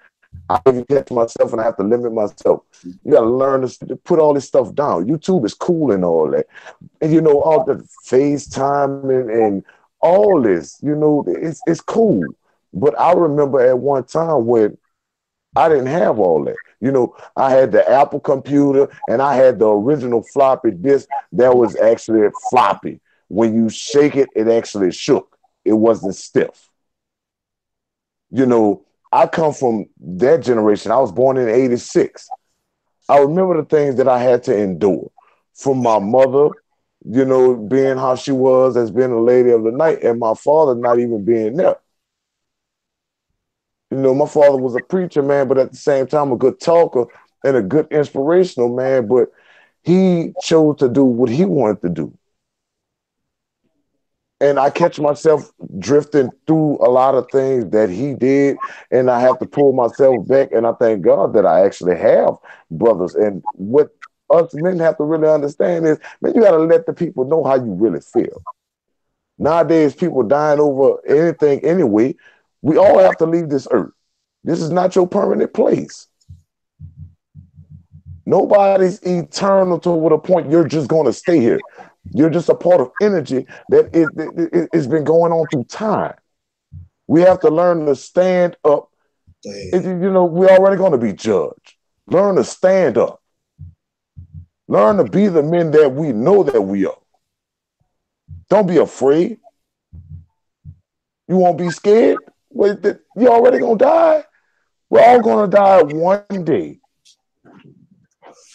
I even catch myself and I have to limit myself. You got to learn to put all this stuff down. YouTube is cool and all that. And, you know, all the FaceTime and all this, you know, it's cool. But I remember at one time when I didn't have all that. You know, I had the Apple computer and I had the original floppy disk that was actually floppy. When you shake it, it actually shook. It wasn't stiff. You know, I come from that generation. I was born in '86. I remember the things that I had to endure from my mother, you know, being how she was as being a lady of the night, and my father not even being there. You know, my father was a preacher, man, but at the same time, a good talker and a good inspirational man, but he chose to do what he wanted to do. And I catch myself drifting through a lot of things that he did, and I have to pull myself back. And I thank God that I actually have brothers. And what us men have to really understand is, man, you got to let the people know how you really feel. Nowadays, people dying over anything anyway. We all have to leave this earth. This is not your permanent place. Nobody's eternal to what a point you're just going to stay here. You're just a part of energy that it's been going on through time. We have to learn to stand up. You know, we're already going to be judged. Learn to stand up. Learn to be the men that we know that we are. Don't be afraid. You won't be scared. You're already going to die. We're all going to die one day.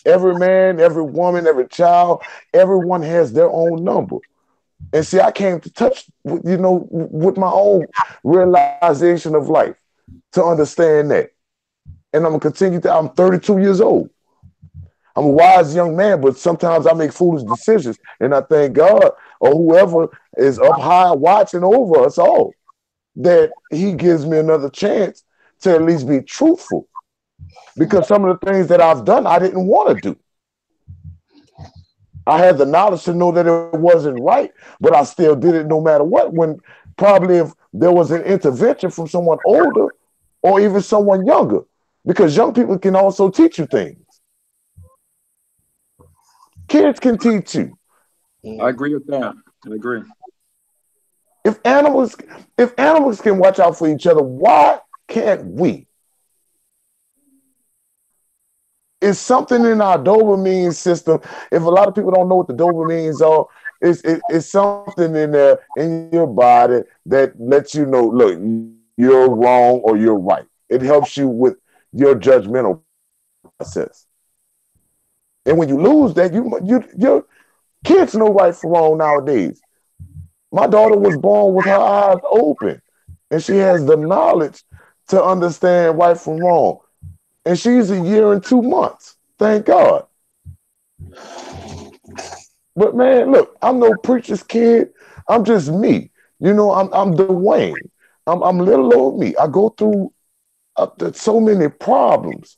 Every man, every woman, every child, everyone has their own number. And see, I came to touch, you know, with my own realization of life to understand that. And I'm going to continue to, I'm 32 years old. I'm a wise young man, but sometimes I make foolish decisions. And I thank God or whoever is up high watching over us all, that he gives me another chance to at least be truthful. Because some of the things that I've done, I didn't want to do. I had the knowledge to know that it wasn't right, but I still did it no matter what. When probably if there was an intervention from someone older or even someone younger, because young people can also teach you things. Kids can teach you. I agree with that. I agree. If animals can watch out for each other, why can't we? it's something in our dopamine system. If a lot of people don't know what the dopamines are, it's something in there in your body that lets you know, look, you're wrong or you're right. It helps you with your judgmental process. And when you lose that, your kids know right from wrong nowadays. My daughter was born with her eyes open, and she has the knowledge to understand right from wrong. And she's a year and 2 months. Thank God. But man, look, I'm no preacher's kid. I'm just me. You know, I'm Dwayne. I'm little old me. I go through so many problems.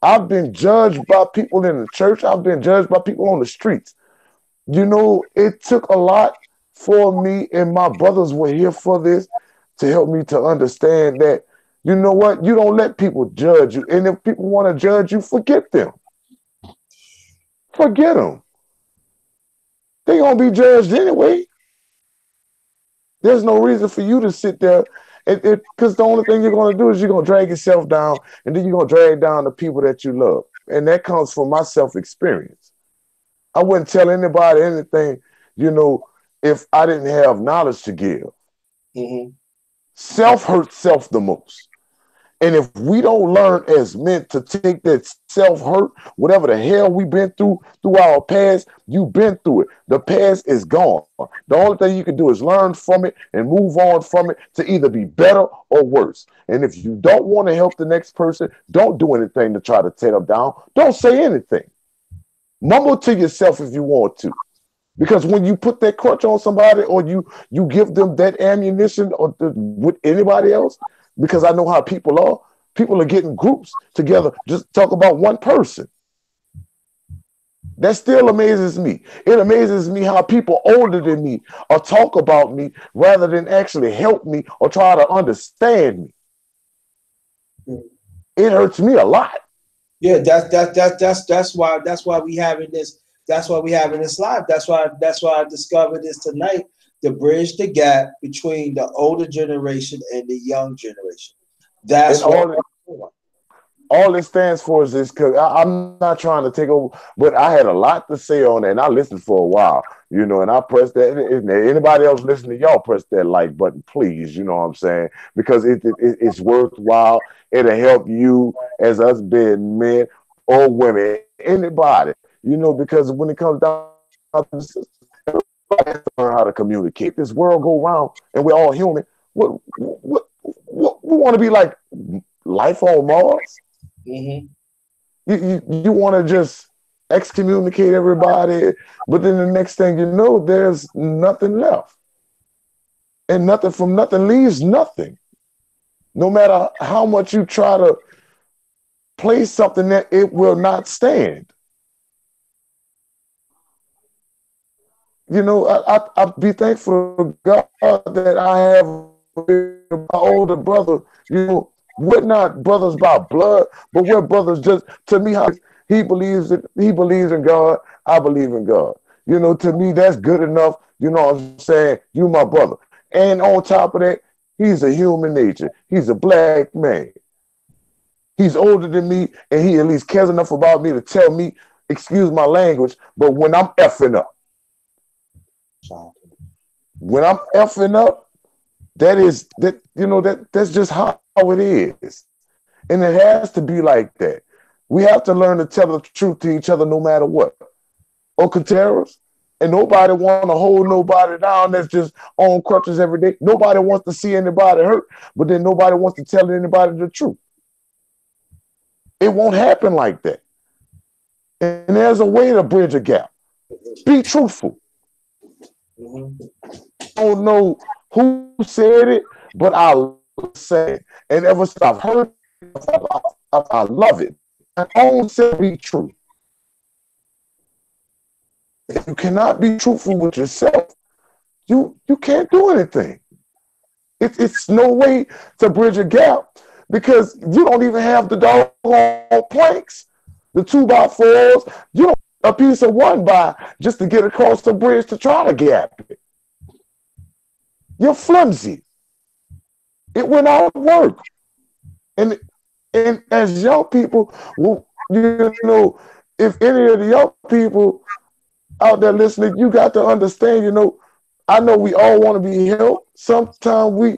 I've been judged by people in the church. I've been judged by people on the streets. You know, it took a lot for me, and my brothers were here for this to help me to understand that, you know what, you don't let people judge you. And if people want to judge you, forget them. Forget them. They're going to be judged anyway. There's no reason for you to sit there because the only thing you're going to do is you're going to drag yourself down, and then you're going to drag down the people that you love. And that comes from my self-experience. I wouldn't tell anybody anything, you know, if I didn't have knowledge to give. Mm-hmm. Self hurts self the most. And if we don't learn as men to take that self-hurt, whatever the hell we've been through our past, you've been through it. The past is gone. The only thing you can do is learn from it and move on from it to either be better or worse. And if you don't want to help the next person, don't do anything to try to tear them down. Don't say anything. Mumble to yourself if you want to. Because when you put that crutch on somebody or you give them that ammunition or with anybody else, because I know how people are getting groups together just talk about one person. That still amazes me. It amazes me how people older than me or talk about me rather than actually help me or try to understand me. It hurts me a lot. Yeah, that's why we having this. That's why we having this live. That's why I discovered this tonight to bridge the gap between the older generation and the young generation. That's what all it stands for is this, because I'm not trying to take over, but I had a lot to say on it, and I listened for a while, you know, and I pressed that. If anybody else listening, y'all press that like button, please, you know what I'm saying? Because it's worthwhile. It'll help you as us being men or women, anybody, you know, because when it comes down to the system, everybody has to learn how to communicate. This world go round, and we're all human. What we want to be like life on Mars? Mm-hmm. You want to just excommunicate everybody, but then the next thing you know, there's nothing left. And nothing from nothing leaves nothing. No matter how much you try to place something that it will not stand. You know, I be thankful to God that I have my older brother, you know. We're not brothers by blood, but we're brothers just, to me, how he believes in God, I believe in God. You know, to me, that's good enough. You know what I'm saying? You my brother. And on top of that, he's a human nature. He's a black man. He's older than me, and he at least cares enough about me to tell me, excuse my language, but when I'm effing up, that's just how it is. And it has to be like that. We have to learn to tell the truth to each other no matter what. Or Contreras. And nobody want to hold nobody down that's just on crutches every day. Nobody wants to see anybody hurt, but then nobody wants to tell anybody the truth. It won't happen like that. And there's a way to bridge a gap. Be truthful. Mm-hmm. I don't know who said it, but I say it. And ever since I've heard it, I love it. I own say be true. If you cannot be truthful with yourself, you can't do anything. It's no way to bridge a gap because you don't even have the doggone planks, the 2x4s. You don't a piece of 1x just to get across the bridge to try to gap it. You're flimsy. It went out of work. And as young people, you know, if any of the young people out there listening, you got to understand, you know, I know we all want to be helped. Sometimes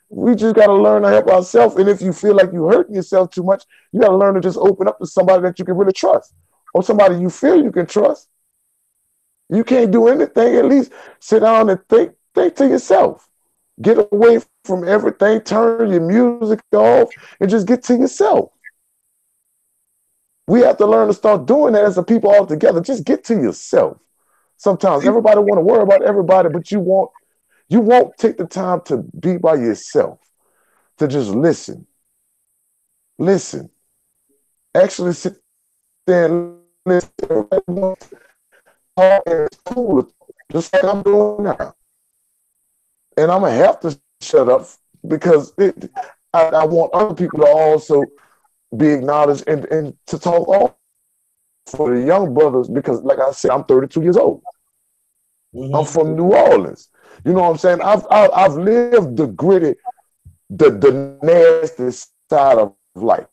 we just got to learn to help ourselves. And if you feel like you're hurting yourself too much, you got to learn to just open up to somebody that you can really trust, or somebody you feel you can trust. You can't do anything. At least sit down and think to yourself. Get away from everything. Turn your music off and just get to yourself. We have to learn to start doing that as a people all together. Just get to yourself. Sometimes everybody want to worry about everybody, but you won't take the time to be by yourself, to just listen. Listen. Actually sit there and listen. Talk and it's cool, just like I'm doing now. And I'm gonna have to shut up because I want other people to also be acknowledged and to talk off for the young brothers, because like I said, I'm 32 years old. I'm from New Orleans. You know what I'm saying? I've lived the gritty, the nasty side of life.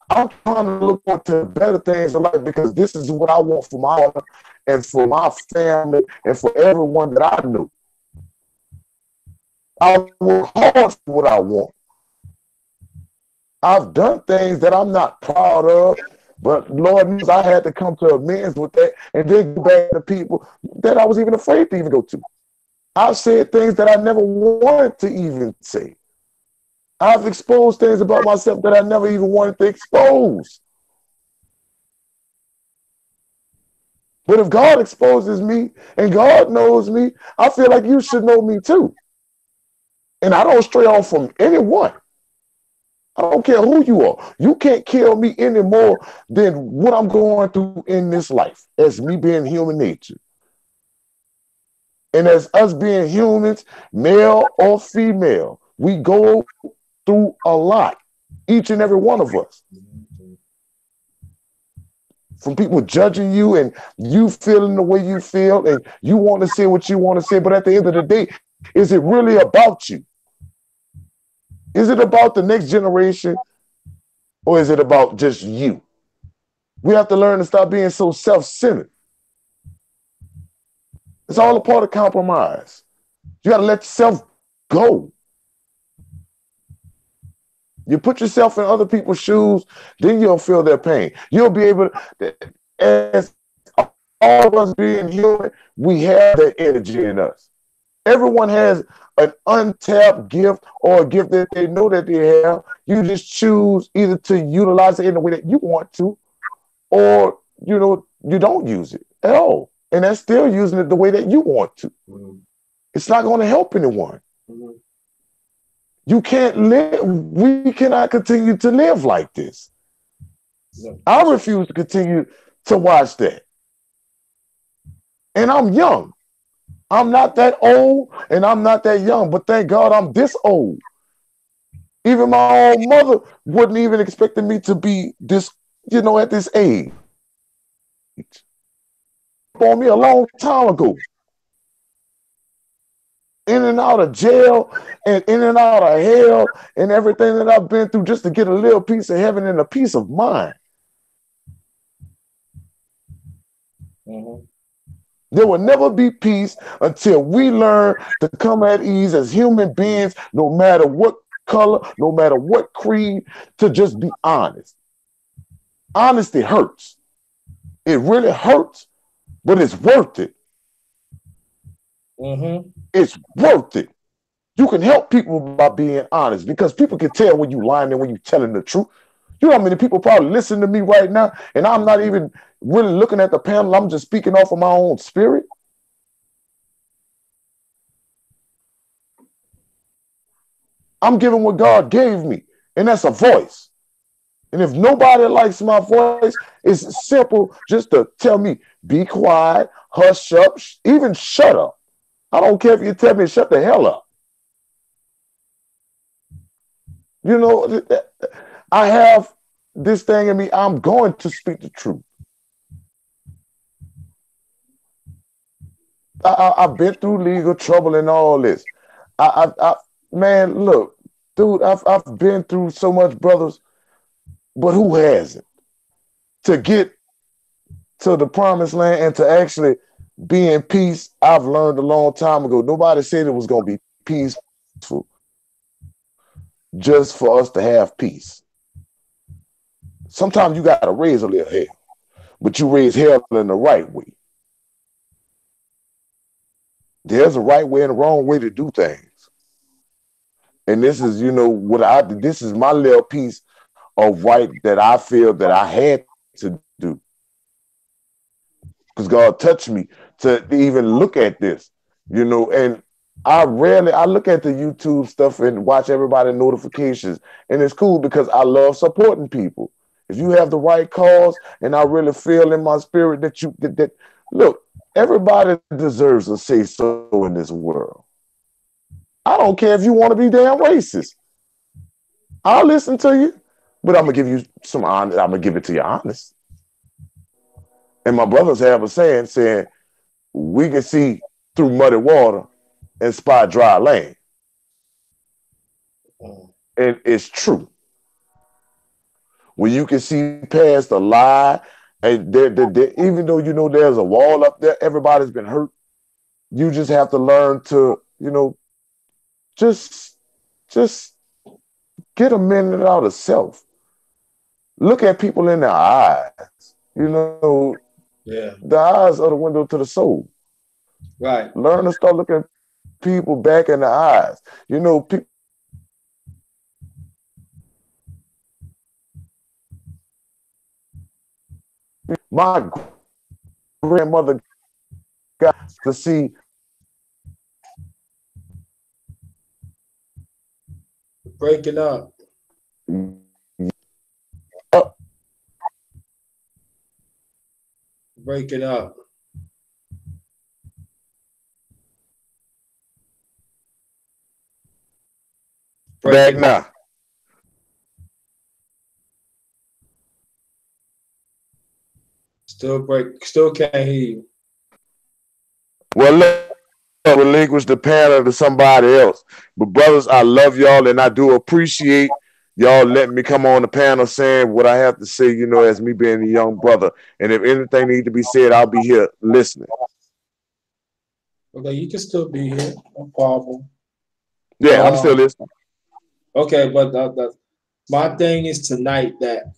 I'm trying to look into better things in life because this is what I want for my daughter and for my family and for everyone that I knew. I work hard for what I want. I've done things that I'm not proud of, but Lord knows I had to come to amends with that and then go back to people that I was even afraid to even go to. I've said things that I never wanted to even say. I've exposed things about myself that I never even wanted to expose. But if God exposes me and God knows me, I feel like you should know me too. And I don't stray off from anyone. I don't care who you are. You can't kill me any more than what I'm going through in this life as me being human nature. And as us being humans, male or female, we go through a lot, each and every one of us. From people judging you and you feeling the way you feel and you want to say what you want to say, but at the end of the day, is it really about you? Is it about the next generation or is it about just you? We have to learn to stop being so self-centered. It's all a part of compromise. You got to let yourself go. You put yourself in other people's shoes, then you'll feel their pain. You'll be able to, as all of us being human, we have that energy in us. Everyone has an untapped gift or a gift that they know that they have. You just choose either to utilize it in the way that you want to, or you don't use it at all. And that's still using it the way that you want to. It's not going to help anyone. You can't live, we cannot continue to live like this. I refuse to continue to watch that. And I'm young. I'm not that old and I'm not that young, but thank God I'm this old. Even my own mother wouldn't even expect me to be this, at this age. On me a long time ago. In and out of jail and in and out of hell and everything that I've been through just to get a little piece of heaven and a piece of mind. There will never be peace until we learn to come at ease as human beings, no matter what color, no matter what creed, to just be honest. Honesty hurts. It really hurts, but it's worth it. It's worth it. You can help people by being honest because people can tell when you're lying and when you're telling the truth. You know how many people probably listen to me right now and I'm not even really looking at the panel. I'm just speaking off of my own spirit. I'm giving what God gave me, and that's a voice. And if nobody likes my voice, it's simple just to tell me, be quiet, hush up, even shut up. I don't care if you tell me to shut the hell up. I have this thing in me. I'm going to speak the truth. I've been through legal trouble and all this. Man, look, dude, I've been through so much, brothers, but who hasn't? to get to the promised land and to actually be in peace, I've learned a long time ago. Nobody said it was going to be peaceful just for us to have peace. Sometimes you got to raise a little hell, but you raise hell in the right way. There's a right way and a wrong way to do things. And this is, this is my little piece of right that I feel that I had to do. Because God touched me to even look at this, and I look at the YouTube stuff and watch everybody's notifications. And it's cool because I love supporting people. If you have the right cause, and I really feel in my spirit that look, everybody deserves a say so in this world. I don't care if you want to be damn racist. I'll listen to you, but I'm gonna give you some honest. I'm gonna give it to you honest. And my brothers have a saying we can see through muddy water and spot dry land, and it's true. When you can see past the lie, and even though there's a wall up there, everybody's been hurt. You just have to learn to, just get a minute out of self. Look at people in their eyes. Yeah. The eyes are the window to the soul. Right. Learn to start looking people back in the eyes. My grandmother got to see breaking up. Breaking up. Back now. Still can't hear you. Well, look, relinquish the panel to somebody else. But brothers, I love y'all, and I do appreciate y'all letting me come on the panel saying what I have to say, as me being a young brother. And if anything needs to be said, I'll be here listening. Okay, you can still be here. No problem. Yeah, I'm still listening. Okay, but my thing is tonight that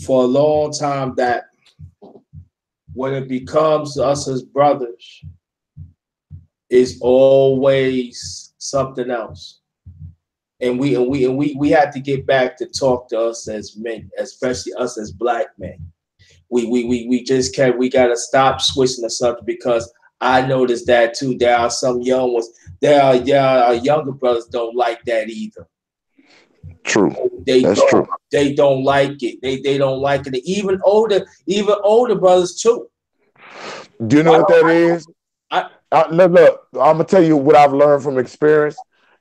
for a long time that when it becomes us as brothers, it's always something else. And we had to get back to talk to us as men, especially us as black men. We just can't. We gotta stop switching the subject because I noticed that too. There are some young ones. Our younger brothers don't like that either. True. That's true. They don't like it. They don't like it. Even older brothers too. Do you know what that is? Look, I'm gonna tell you what I've learned from experience.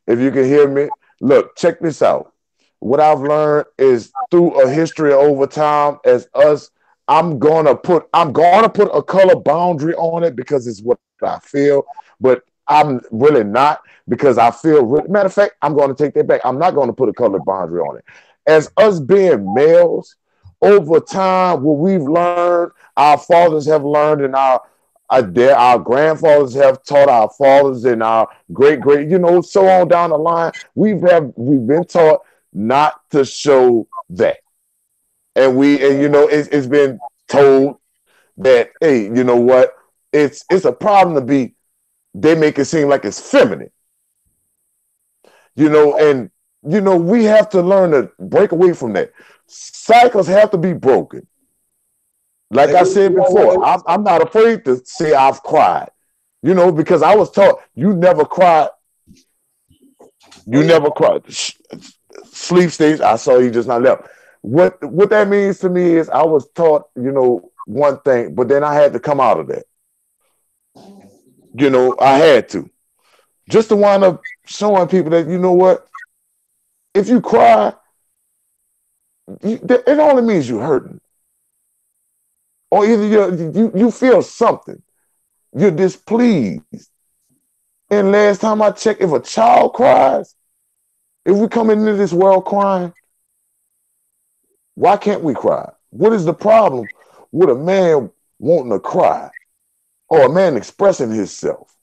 If you can hear me, look, check this out. What I've learned is through a history over time as us. I'm gonna put a color boundary on it because it's what I feel, but I'm really not because I feel. Matter of fact, I'm going to take that back. I'm not going to put a color boundary on it. As us being males, over time, what we've learned, our fathers have learned, and our grandfathers have taught our fathers, and our great, so on down the line. We've been taught not to show that. And it's been told that, hey, you know what? It's a problem to be. They make it seem like it's feminine, and we have to learn to break away from that. Cycles have to be broken. Like I said before, I'm not afraid to say I've cried, because I was taught you never cry. You never cried. Sleep stage. I saw you just not left. What that means to me is I was taught, one thing, but then I had to come out of that. I had to. Just to wind up showing people that, what? If you cry, it only means you're hurting. Or either you feel something. You're displeased. And last time I checked, if a child cries, if we come into this world crying, Why can't we cry? What is the problem with a man wanting to cry or a man expressing himself?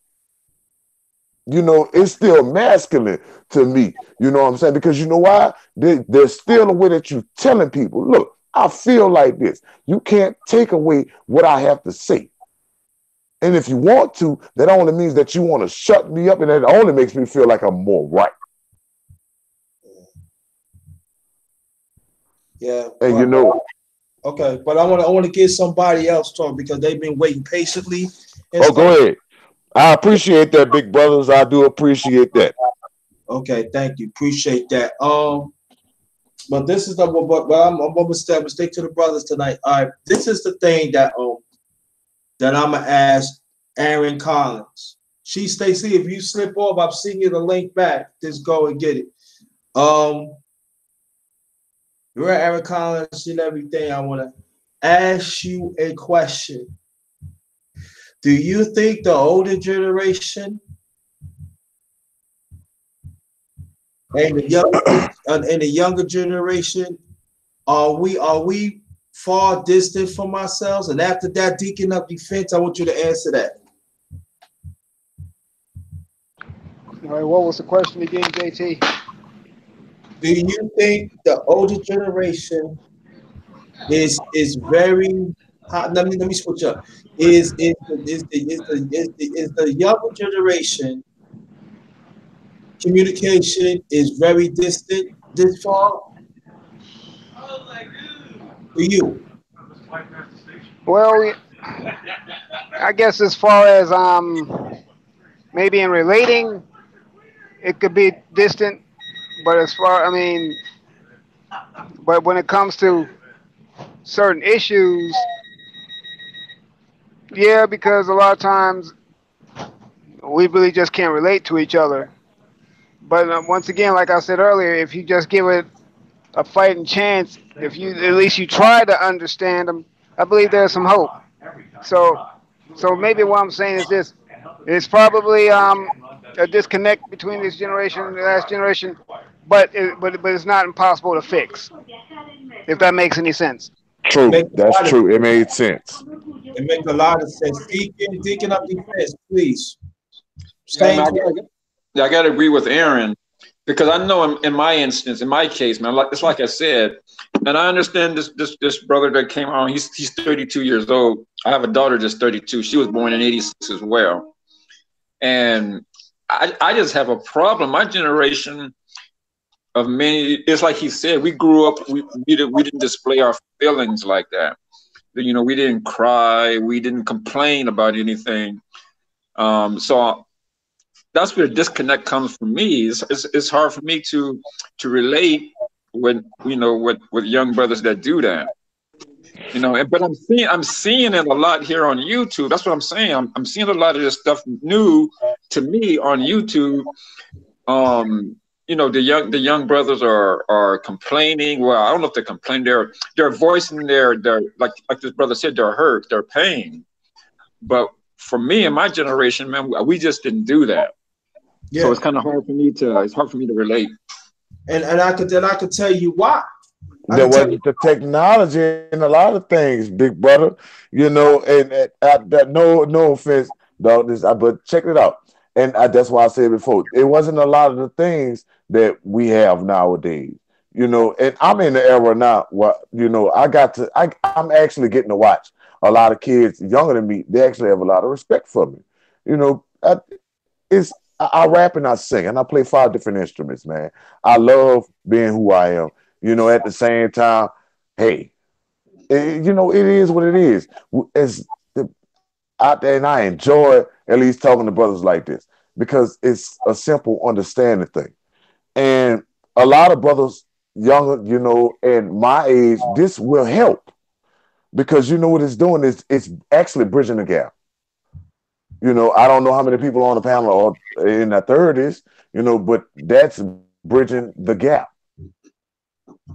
You know, it's still masculine to me. You know what I'm saying? Because you know why? There's still a way that you're telling people, look, I feel like this. You can't take away what I have to say. And if you want to, that only means that you want to shut me up, and that only makes me feel like I'm more right. Yeah. And you know, okay, but I want to give somebody else talk because they've been waiting patiently. Oh, go ahead. I appreciate that, big brothers. I do appreciate that. Okay, thank you. Appreciate that. But this is the but I'm gonna mistake to the brothers tonight. All right, this is the thing that I'm gonna ask Aaron Collins. Stacy, if you slip off, I've seen you the link back. Just go and get it. You're Aaron Collins and everything. I want to ask you a question. Do you think the older generation and the younger generation are we far distant from ourselves? And after that, Deacon of Defense, I want you to answer that. All right, what was the question again, JT? Do you think the older generation is very let me switch up. Is the younger generation communication is very distant this far? For you? Well, I guess as far as maybe in relating, it could be distant, but but when it comes to certain issues, yeah, because a lot of times we really just can't relate to each other. But once again, like I said earlier, if you just give it a fighting chance, if you at least you try to understand them, I believe there's some hope. So maybe what I'm saying is this: it's probably a disconnect between this generation and the last generation, but it's not impossible to fix. If that makes any sense. True. That's true. It made sense. It makes a lot of sense. Deacon of Defense, please. Yeah, I got to agree with Aaron because I know in my instance, in my case, man, it's like I said, and I understand this brother that came on. He's 32 years old. I have a daughter just 32. She was born in '86 as well, and I just have a problem. My generation of many, it's like he said, we grew up. We didn't display our feelings like that. You know, we didn't cry. We didn't complain about anything. So that's where the disconnect comes from me. It's hard for me to relate with with young brothers that do that. You know, but I'm seeing it a lot here on YouTube. That's what I'm saying. I'm seeing a lot of this stuff new to me on YouTube. You know, the young brothers are complaining. Well, I don't know if they're complaining. They're voicing their like this brother said, their hurt, their pain. But for me and my generation, man, we just didn't do that. Yeah. So it's kind of hard for me to relate. And I could tell you why. There wasn't the technology in a lot of things, big brother. You know, and no offense, dog. But check it out. And that's why I said before, it wasn't a lot of the things that we have nowadays. You know, and I'm in the era now where, you know, I'm actually getting to watch a lot of kids younger than me. They actually have a lot of respect for me. You know, I rap and I sing and I play 5 different instruments, man. I love being who I am. You know, at the same time, hey, you know, it is what it is. Out there, and I enjoy at least talking to brothers like this because it's a simple understanding thing. And a lot of brothers younger, you know, and my age, this will help because you know what it's doing is it's actually bridging the gap. You know, I don't know how many people on the panel are in their 30s, you know, but that's bridging the gap.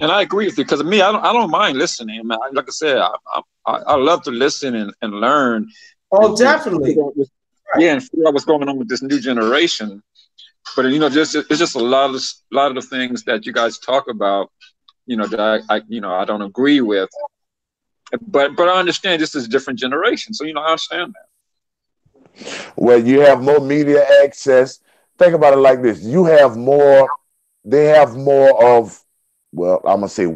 And I agree with you because me, I don't mind listening. Man. Like I said, I love to listen and learn. Oh, definitely. Yeah, and figure out what's going on with this new generation. But you know, it's just a lot of the things that you guys talk about. that I don't agree with. But I understand this is a different generation, so I understand that. Well, you have more media access. Think about it like this: you have more. They have more of. Well, I'm gonna say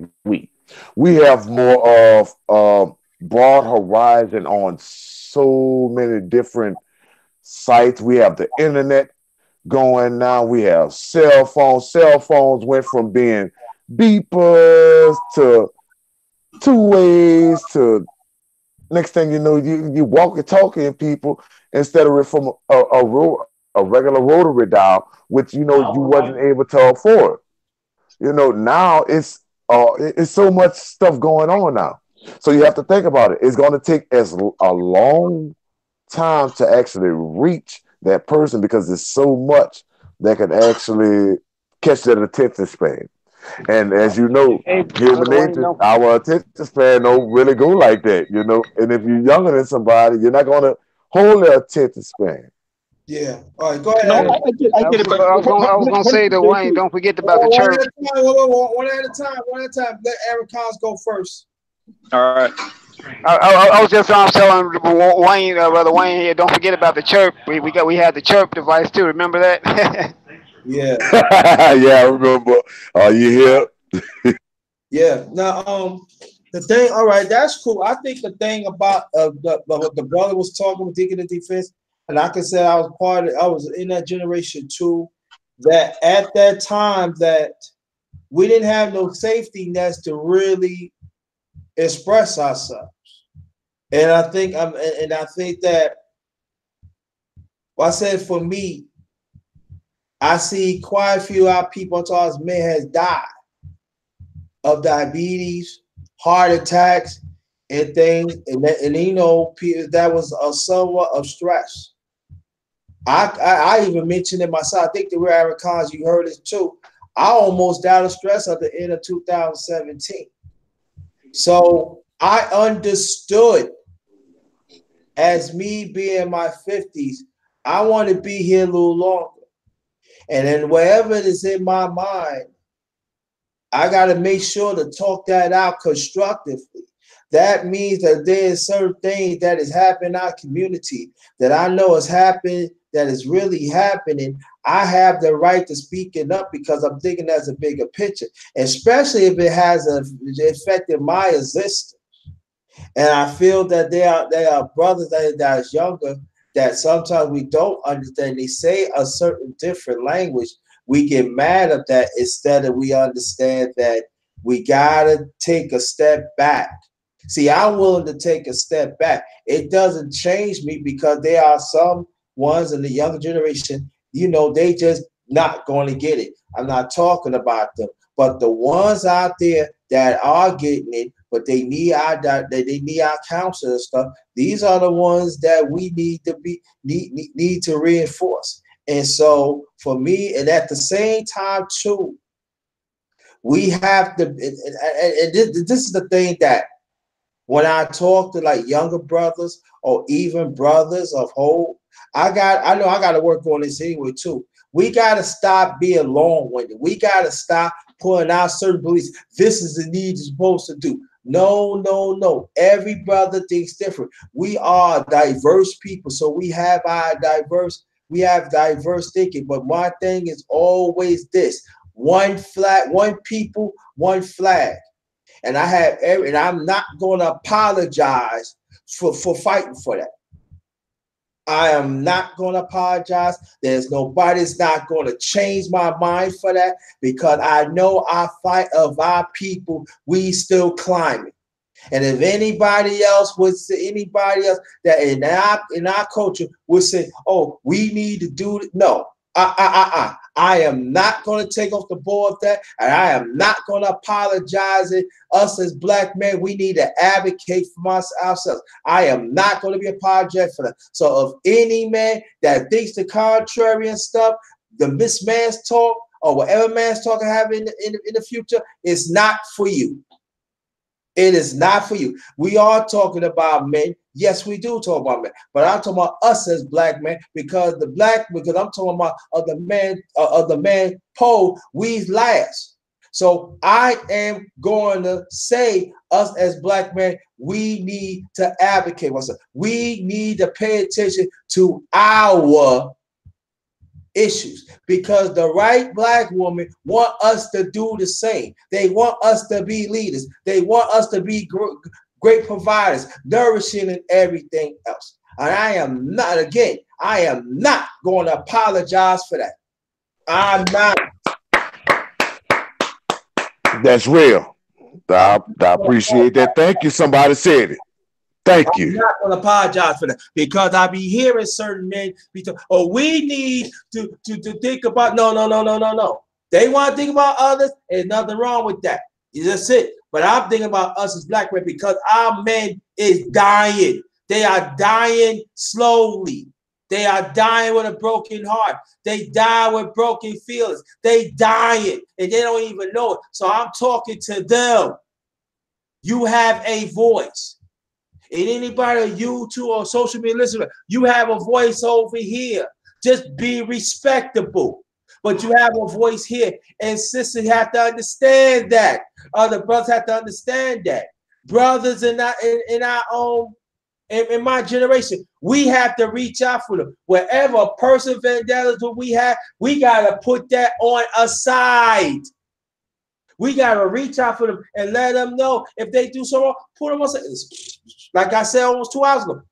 we have more of broad horizon on so many different sites. We have the internet going now. We have cell phones. Cell phones went from being beepers to two ways to next thing you know, you walking talking people instead of it from a regular rotary dial, which you wasn't able to afford. Now it's so much stuff going on now. So you have to think about it. It's going to take a long time to actually reach that person because there's so much that can actually catch that attention span. And as you know, Hey, human Brother Wayne, nature, don't our attention span don't really go like that. And if you're younger than somebody, you're not going to hold their attention span. Yeah. All right, go ahead, No, Yeah, Eric. I get it, but I was gonna say to Wayne, don't forget about the One at church. a time. One at a time. One at a time. Let Eric Collins go first. all right. I was just telling Wayne, Brother Wayne here, don't forget about the chirp. We had the chirp device too. Remember that? Yeah. Yeah, I remember. Are you here? Yeah. Now, the thing. All right, that's cool. I think the thing about what the brother was talking with Deacon of Defense, and like I said, I was part of. I was in that generation too. That at that time that we didn't have no safety nets to really express ourselves, and I think that. Well, I said for me, I see quite a few of our people towards men has died of diabetes, heart attacks, and things, that was a somewhat of stress. I even mentioned it myself. I think the real Aaron Collins, you heard it too. I almost died of stress at the end of 2017. So I understood as me being in my 50s, I want to be here a little longer. And then wherever it is in my mind, I got to make sure to talk that out constructively. That means that there's certain things that is happening in our community that I know is happening, that is really happening. I have the right to speak it up because I'm thinking that's a bigger picture, especially if it has affected my existence. And I feel that there are brothers that is younger that sometimes we don't understand. They say a certain different language. We get mad at that instead of we understand that we gotta take a step back. See, I'm willing to take a step back. It doesn't change me because there are some ones in the younger generation, they just not going to get it. I'm not talking about them, but the ones out there that are getting it, but they need our counsel and stuff. These are the ones that we need to reinforce. And so for me, and at the same time too, we have to. And this is the thing that when I talk to like younger brothers or even brothers of hope, I know I got to work on this anyway too. We got to stop being long-winded. We got to stop putting out certain beliefs. This is the need you're supposed to do. No, no, no. Every brother thinks different. We are diverse people, so we have diverse thinking. But my thing is always this: one flag, one people, one flag. And I'm not going to apologize for fighting for that. I am not going to apologize. There's nobody's not going to change my mind for that because I know our fight of our people, we still climbing. And if anybody else that in our culture would say, "Oh, we need to do it," no, I am not going to take off the board of that, and I am not going to apologize. Us as black men, we need to advocate for ourselves. I am not going to be apologetic for that. So, if any man that thinks the contrary and stuff, the misman's talk or whatever man's talk I have in the future is not for you. It is not for you. We are talking about men. Yes, we do talk about men, but I'm talking about us as black men because I'm talking about of the man pole, we last. So I am going to say, us as black men, we need to advocate ourselves. We need to pay attention to our issues, because the right black woman want us to do the same. They want us to be leaders. They want us to be great providers, nourishing and everything else. And I am not, again, I am not going to apologize for that. I'm not. That's real. I appreciate that. Thank you. Somebody said it. Thank you. I'm not going to apologize for that, because I be hearing certain men be told, oh, we need to think about, no. They want to think about others. There's nothing wrong with that. That's it. But I'm thinking about us as black men, because our men is dying. They are dying slowly. They are dying with a broken heart. They die with broken feelings. They dying and they don't even know it. So I'm talking to them. You have a voice. And anybody on YouTube or social media listener, you have a voice over here. Just be respectable. But you have a voice here. And sisters have to understand that. Other brothers have to understand that. Brothers in our own, in my generation, we have to reach out for them. Wherever person vendettas what we have, we got to put that on aside. We got to reach out for them and let them know if they do so wrong, put them on. Like I said almost 2 hours ago.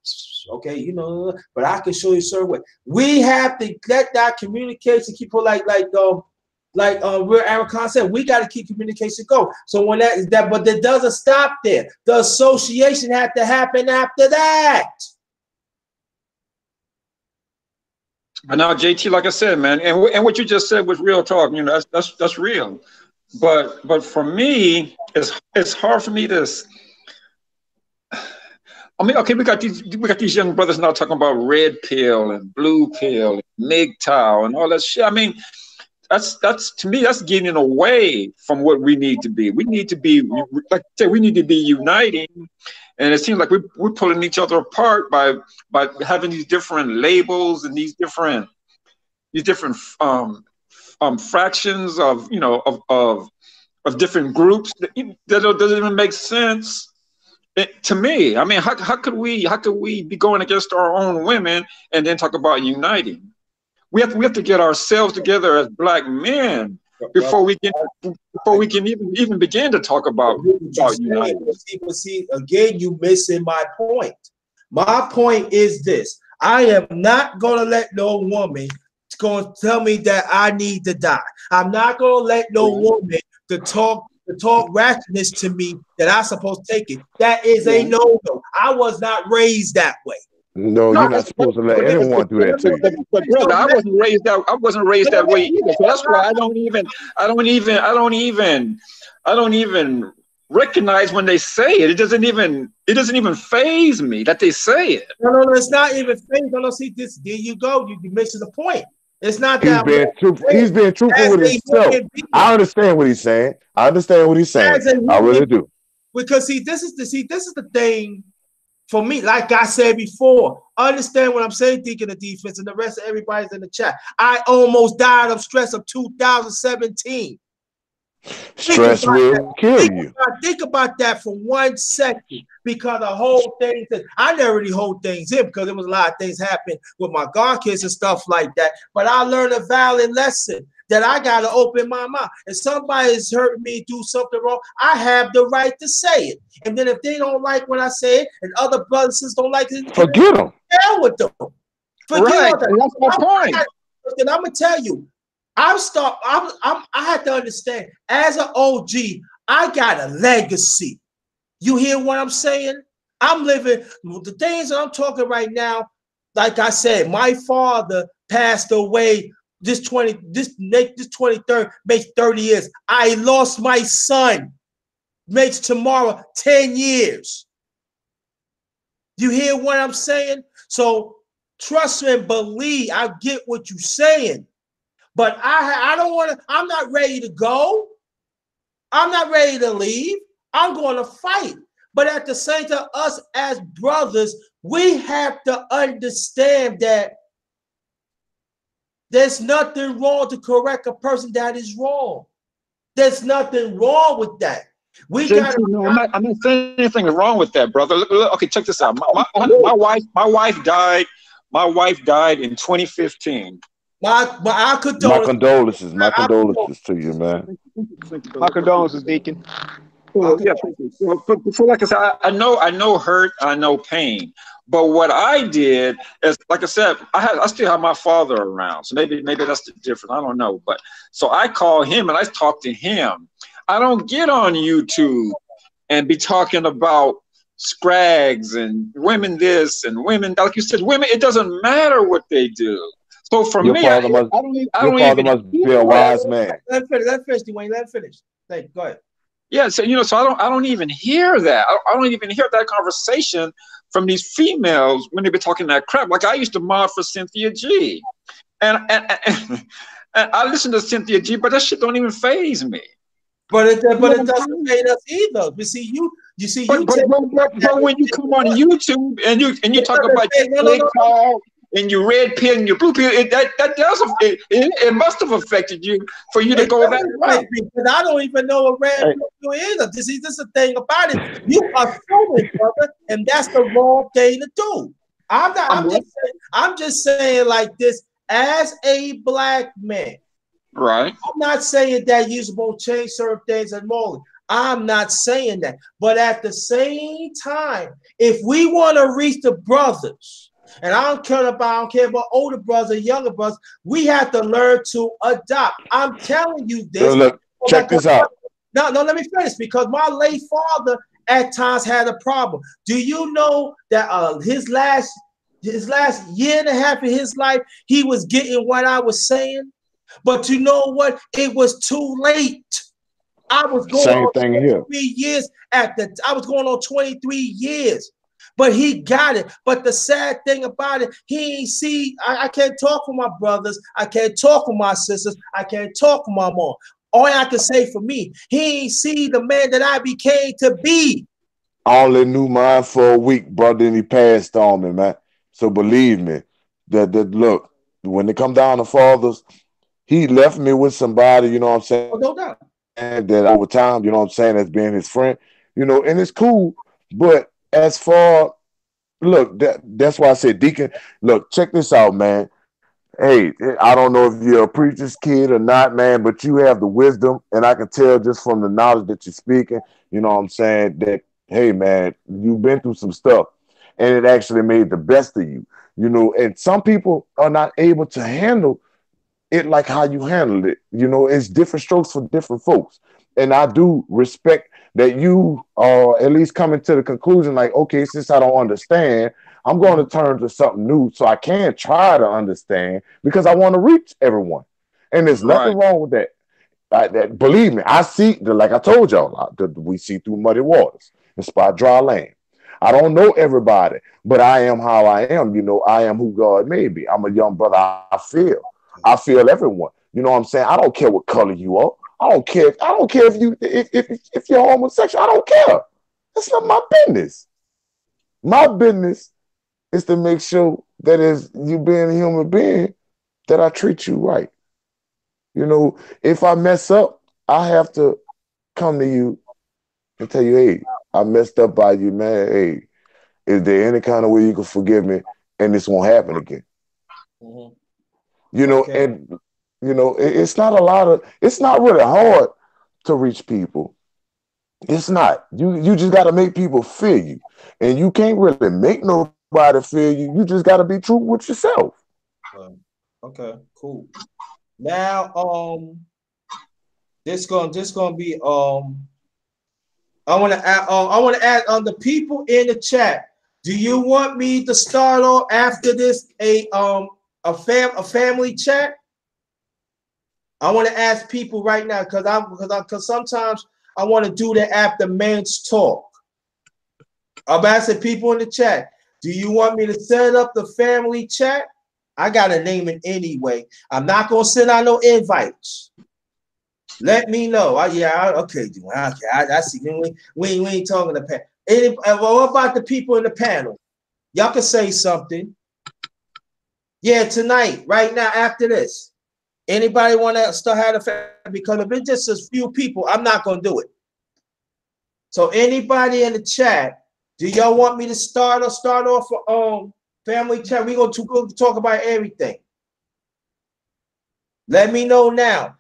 Okay, you know, but I can show you a certain way. We have to let that communication keep like Real Aaron Khan said, we got to keep communication going. So when that, but it doesn't stop there. The association had to happen after that. And now, JT, like I said, man, and what you just said was real talk. You know, that's real. But for me, it's hard for me to. I mean, okay, we got these young brothers now talking about red pill and blue pill and MGTOW and all that shit. I mean, that's to me, that's getting away from what we need to be. We need to be, like I said, we need to be uniting. And it seems like we're pulling each other apart by having these different labels and these different fractions of, you know, of different groups that doesn't even make sense. To me, I mean, how could we be going against our own women and then talk about uniting? We have to get ourselves together as black men before we can even begin to talk about uniting. See, again, you missing my point. My point is this: I am not gonna let no woman going to tell me that I need to die. I'm not gonna let no woman to talk ratchetness to me that I'm supposed to take it. That is a no-no. I was not raised that way. No, you're not supposed to let anyone do that to you. But brother, I wasn't raised that way either. So that's why I don't even recognize when they say it. It doesn't even faze me that they say it. No, it's not even faze. No, see this. There you go. You missing the point. It's not that he's being truthful with himself. I understand what he's saying. I really do. Because this is the thing for me. Like I said before, understand what I'm saying, Deacon of Defense, and the rest of everybody's in the chat. I almost died of stress of 2017. Stress will kill you. Think about that for 1 second, because the whole thing, I never really hold things in because there was a lot of things happening with my godkids and stuff like that. But I learned a valid lesson that I got to open my mouth. If somebody's hurting me, do something wrong, I have the right to say it. And then if they don't like when I say it, and other brothers and sisters don't like it, forget them. Hell with them. Forget them. That's my point. And I'm gonna tell you, I had to understand, as an OG, I got a legacy. You hear what I'm saying? I'm living the things that I'm talking right now. Like I said, my father passed away this 23rd, makes 30 years. I lost my son, makes tomorrow 10 years. You hear what I'm saying? So trust and believe. I get what you're saying. But I don't want to, I'm not ready to go. I'm not ready to leave. I'm going to fight. But at the same time, us as brothers, we have to understand that there's nothing wrong to correct a person that is wrong. There's nothing wrong with that. We JT, got no, I'm not saying anything wrong with that, brother. Okay, check this out. My wife died. My wife died in 2015. my My condolences. condolences. My I- condolences to you, man. My condolences, Deacon. So yeah, thank you. So like I said, I know hurt, I know pain. But what I did is, like I said, I still have my father around. So maybe that's the difference. I don't know. But so I call him and I talk to him. I don't get on YouTube and be talking about scrags and women this and women, like you said, women. It doesn't matter what they do. So for Your me, I father must. Your don't father even must hear be a that. wise man. Let him finish, Dwayne. Let him finish. Thank you. Go ahead. Yeah, so so I don't even hear that. I don't even hear that conversation from these females when they be talking that crap. Like I used to mod for Cynthia G, and I listen to Cynthia G, but that shit don't even faze me. But it You know what I'm doesn't saying? fade us either. But see, you But when you come on YouTube and you it talk doesn't about fade. your big call and your red pill and your blue pill, that does it must have affected you for you to It go that doesn't route. affect me, but I don't even know what red Hey, pill is. This is the thing about it. You assuming, brother, and that's the wrong thing to do. I'm I'm just saying like this as a black man. right, I'm not saying that you're supposed to change certain things and morally. I'm not saying that. But at the same time, if we want to reach the brothers, and I don't care about older brothers, younger brothers, we have to learn to adopt. I'm telling you this. look, check this out. No, let me finish because my late father at times had a problem. Do you know that his last year and a half of his life, he was getting what I was saying? But you know what? It was too late. I was going Same on thing here. 23 years I was going on 23 years. But he got it. But the sad thing about it, he ain't see, I can't talk for my brothers. I can't talk for my sisters. I can't talk for my mom. All I can say for me, he ain't see the man that I became to be. I only knew mine for a week, brother, and he passed on me, man. So believe me, that look, when it come down to fathers, he left me with somebody, you know what I'm saying, Oh, no doubt. that over time, you know what I'm saying, as being his friend, and it's cool. But as far look, that's why I said, Deacon, look, check this out, man. Hey, I don't know if you're a preacher's kid or not, man, but you have the wisdom, and I can tell just from the knowledge that you're speaking, you know what I'm saying, that, hey, man, you've been through some stuff, and it actually made the best of you, and some people are not able to handle it like how you handled it. It's different strokes for different folks. And I do respect that you are at least coming to the conclusion, like, okay, since I don't understand, I'm going to turn to something new so I can try to understand because I want to reach everyone. And there's right, nothing wrong with that. Believe me, I see, like I told y'all, we see through muddy waters and spot dry land. I don't know everybody, but I am how I am. I am who God made me. I'm a young brother. I feel everyone. You know what I'm saying? I don't care what color you are. I don't care. I don't care if you're homosexual. I don't care. That's not my business. My business is to make sure that as you being a human being, that I treat you right. If I mess up, I have to come to you and tell you, hey, I messed up by you, man. Hey, is there any kind of way you can forgive me and this won't happen again? Mhm. Okay. And it's not it's not really hard to reach people. It's not. You just got to make people feel you, and you can't really make nobody feel you. You just got to be true with yourself. Okay, cool. Now, this gonna be I want to add on the people in the chat. Do you want me to start off after this a family chat? I want to ask people right now because sometimes I want to do that after men's talk. I'm asking people in the chat. Do you want me to set up the family chat? I gotta name it anyway. I'm not gonna send out no invites. Let me know. Okay, I see. We ain't talking to panel. What about the people in the panel? Y'all can say something. Yeah, tonight, right now, after this. Anybody want to start having a family? Because if it's just a few people, I'm not gonna do it. So anybody in the chat, do y'all want me to start off family chat? We're gonna talk about everything. Let me know now.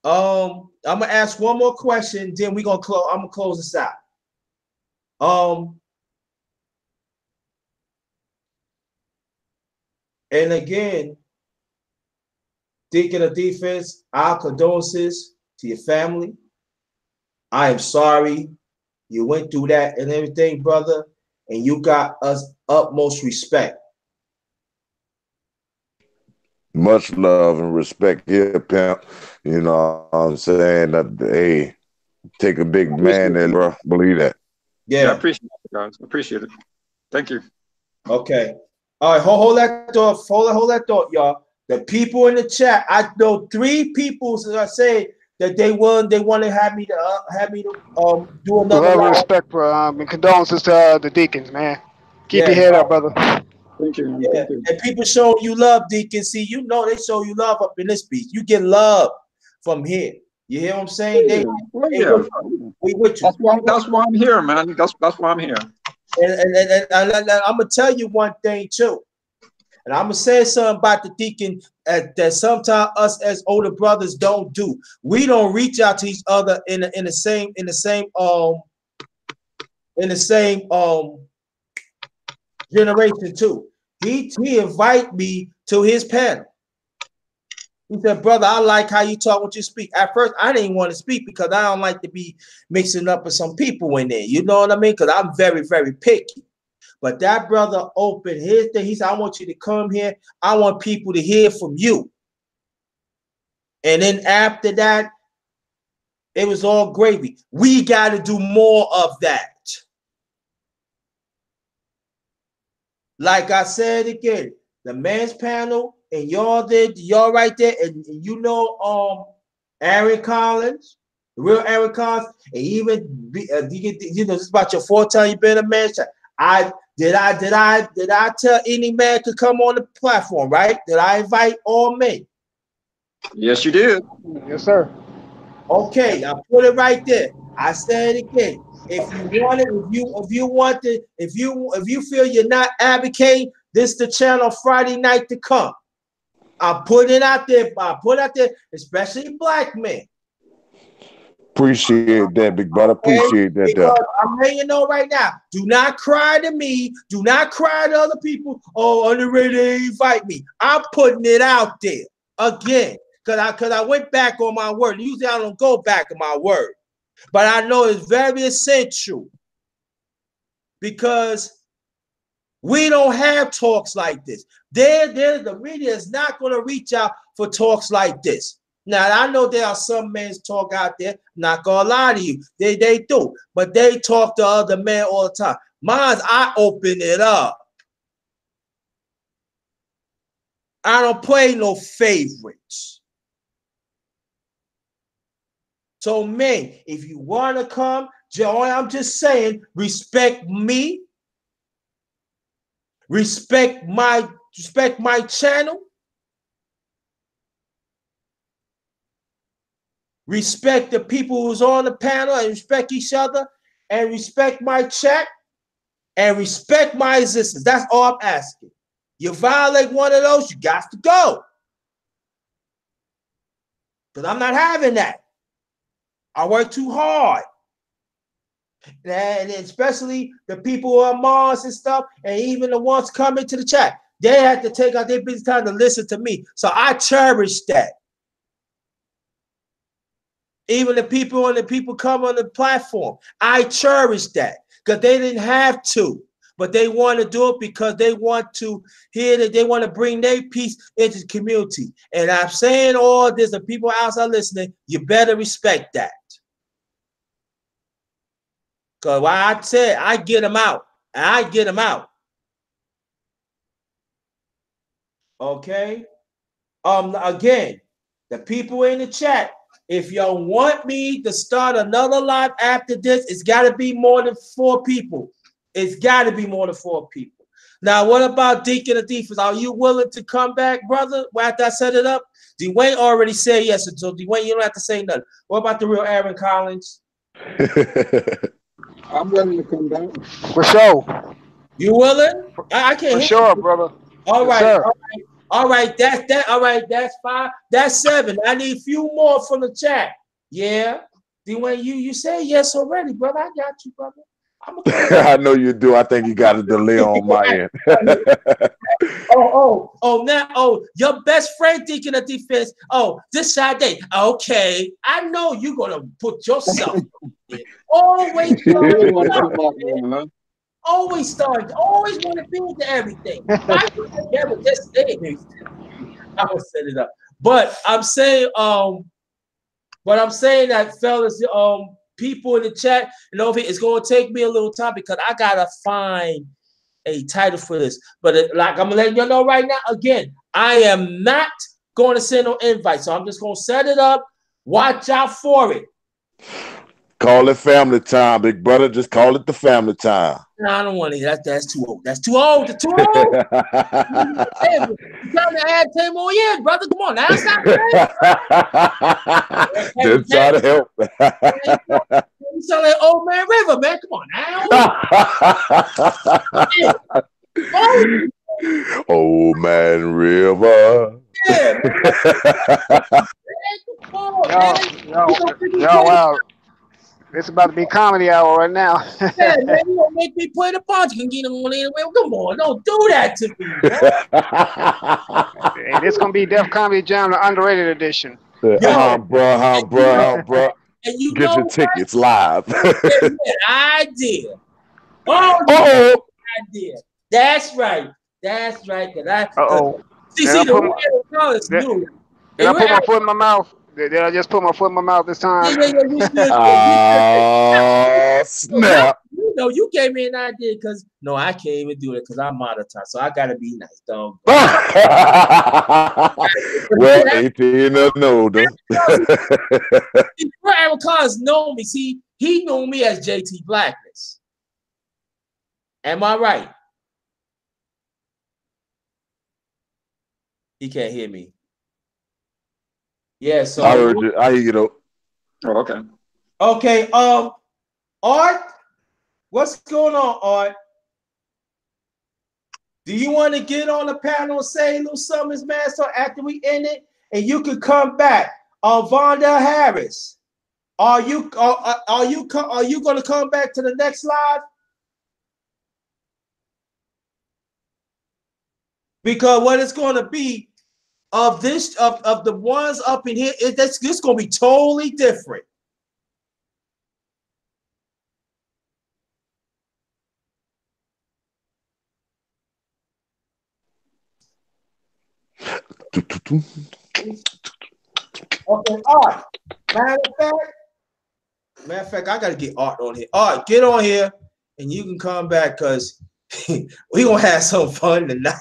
I'm gonna ask one more question, then we're gonna close. I'm gonna close this out. And again, Deacon of Defense, our condolences to your family. I am sorry you went through that and everything, brother, and you got us utmost respect. Much love and respect here, pimp. You know what I'm saying? That, hey, take a big man there, bro. Believe that. Yeah, I Yeah. appreciate it, guys. Appreciate it. Thank you. Okay. All right. Hold that thought. Hold that thought, y'all. The people in the chat. I know 3 people that say that they want to have me to do another Love and live. respect for and condolences to the deacons, man. Keep Yeah. your head up, brother. Thank you, man. Yeah. Thank you. And people showing you love, Deacon. See, you know they show you love up in this piece. You get love from here. You hear what I'm saying? Yeah. Well, They yeah. we with you. That's why I'm here, man. That's why I'm here. And I'm gonna tell you one thing too. And I'm gonna say something about the deacon that sometimes us as older brothers don't do. We don't reach out to each other in the same generation too. He invite me to his panel. He said, brother, I like how you talk when you speak. At first, I didn't want to speak because I don't like to be mixing up with some people in there. You know what I mean? Because I'm very, very picky. But that brother opened his thing. He said, I want you to come here. I want people to hear from you. And then after that, it was all gravy. We got to do more of that. Like I said again, the men's panel, and y'all right there, and you know, Aaron Collins, the real Aaron Collins, and even you know, this is about your 4th time you've been a man. Did I tell any man to come on the platform, right? Did I invite all men? Yes, you did. Yes, sir. Okay, I put it right there. I said it again. If you want it, if you feel you're not advocating, this is the channel Friday night to come. I put it out there. I put out there, especially black men. Appreciate that, big brother. Appreciate that, Because I'm letting you know right now. Do not cry to me. Do not cry to other people. Oh, Underrated didn't invite me. I'm putting it out there again. Cause I went back on my word. Usually I don't go back on my word. But I know it's very essential because we don't have talks like this. The media is not going to reach out for talks like this. Now, I know there are some men's talk out there, not going to lie to you. They do, but they talk to other men all the time. Mine's, I open it up. I don't play no favorites. So, men, if you want to come, Joy, I'm just saying, respect me. Respect my channel. Respect the people who's on the panel and respect each other and respect my chat and respect my existence. That's all I'm asking. You violate one of those, you got to go. Because I'm not having that. I work too hard. And especially the people who are Mars and stuff, and even the ones coming to the chat, they have to take out their busy time to listen to me. So I cherish that. Even the people come on the platform, I cherish that because they didn't have to, but they want to do it because they want to hear that they want to bring their piece into the community. And I'm saying all this, the people outside listening, you better respect that. Because what I said, I get them out. And I get them out. Okay? Again, the people in the chat, if y'all want me to start another live after this, it's got to be more than 4 people. It's got to be more than 4 people. Now, what about Deacon of Defense? Are you willing to come back, brother? After I set it up, Dwayne already said yes. So Dwayne, you don't have to say nothing. What about the real Aaron Collins? I'm willing to come back. For sure. You willing? I can't For hear sure, you. brother. All Yes, right, sir. all right. That's that. All right, that's 5. That's 7. I need a few more from the chat. Yeah, Dwayne, you said yes already, brother. I got you, brother. I'm gonna come back. I know you do. I think you got a delay on my end. Now, your best friend Deacon of Defense. Oh, this Saturday. Okay, I know you're gonna put yourself in. Always You really want to start, come back, man, huh? always start, always want to be into everything. Why you never just say it? I will set it up. But I'm saying, that fellas, people in the chat, it's gonna take me a little time because I gotta find a title for this. But like I'm letting you know right now, again, I am not going to send no invite. So I'm just gonna set it up. Watch out for it. Call it family time, big brother. Just call it the family time. No, I don't want to. That's too old. That's too old. That's too old. You're trying to add 10 more years, brother. Come on, now stop playing. Just try to help. You sound like Old Man River, man. Come on now. Old Man River. Yeah, man. Come on, man. Wow. It's about to be comedy hour right now. Yeah, man, you gonna make me play the part. You can get on anyway. Come on, don't do that to me, man. Hey, this gonna be Def Comedy Jam, the Underrated edition. Bruh. And you Get your tickets live. Idea. Oh, idea. That's right. That's right. See, the way Collins knew. Did I put my foot in my mouth? Did I just put my foot in my mouth this time? Snap. You gave me an idea because I can't even do it because I'm out of time. So I gotta be nice, dog. Well, 18 and older. Aaron Collins know me. See, he knew me as JT Blackness. Am I right? He can't hear me. Yeah, so I heard you. I hear you though. Oh, okay. Okay, Art, what's going on, Art? Do you want to get on the panel and say a little something, man? So after we end it, and you can come back. Vonda Harris, are you going to come back to the next live? Because what it's going to be of the ones up in here, this going to be totally different. Okay, Art. Matter of fact, I gotta get Art on here. Art, get on here, and you can come back because we gonna have some fun tonight.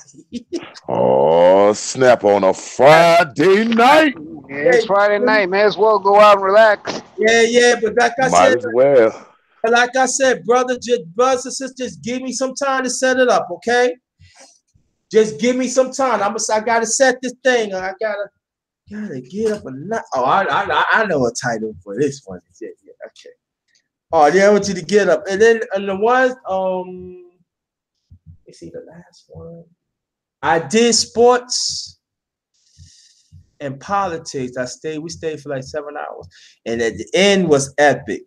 Oh, snap on a Friday night. Yeah, it's Friday night. May as well go out and relax. Yeah, but like I Might said, as well. But like I said, brothers and sisters, give me some time to set it up, okay? Just give me some time. I gotta set this thing. I gotta get up and not. Oh, I know a title for this one. Yeah, okay. Oh, yeah, I want you to get up, and then the ones let's see the last one. I did sports and politics. We stayed for like 7 hours, and at the end was epic.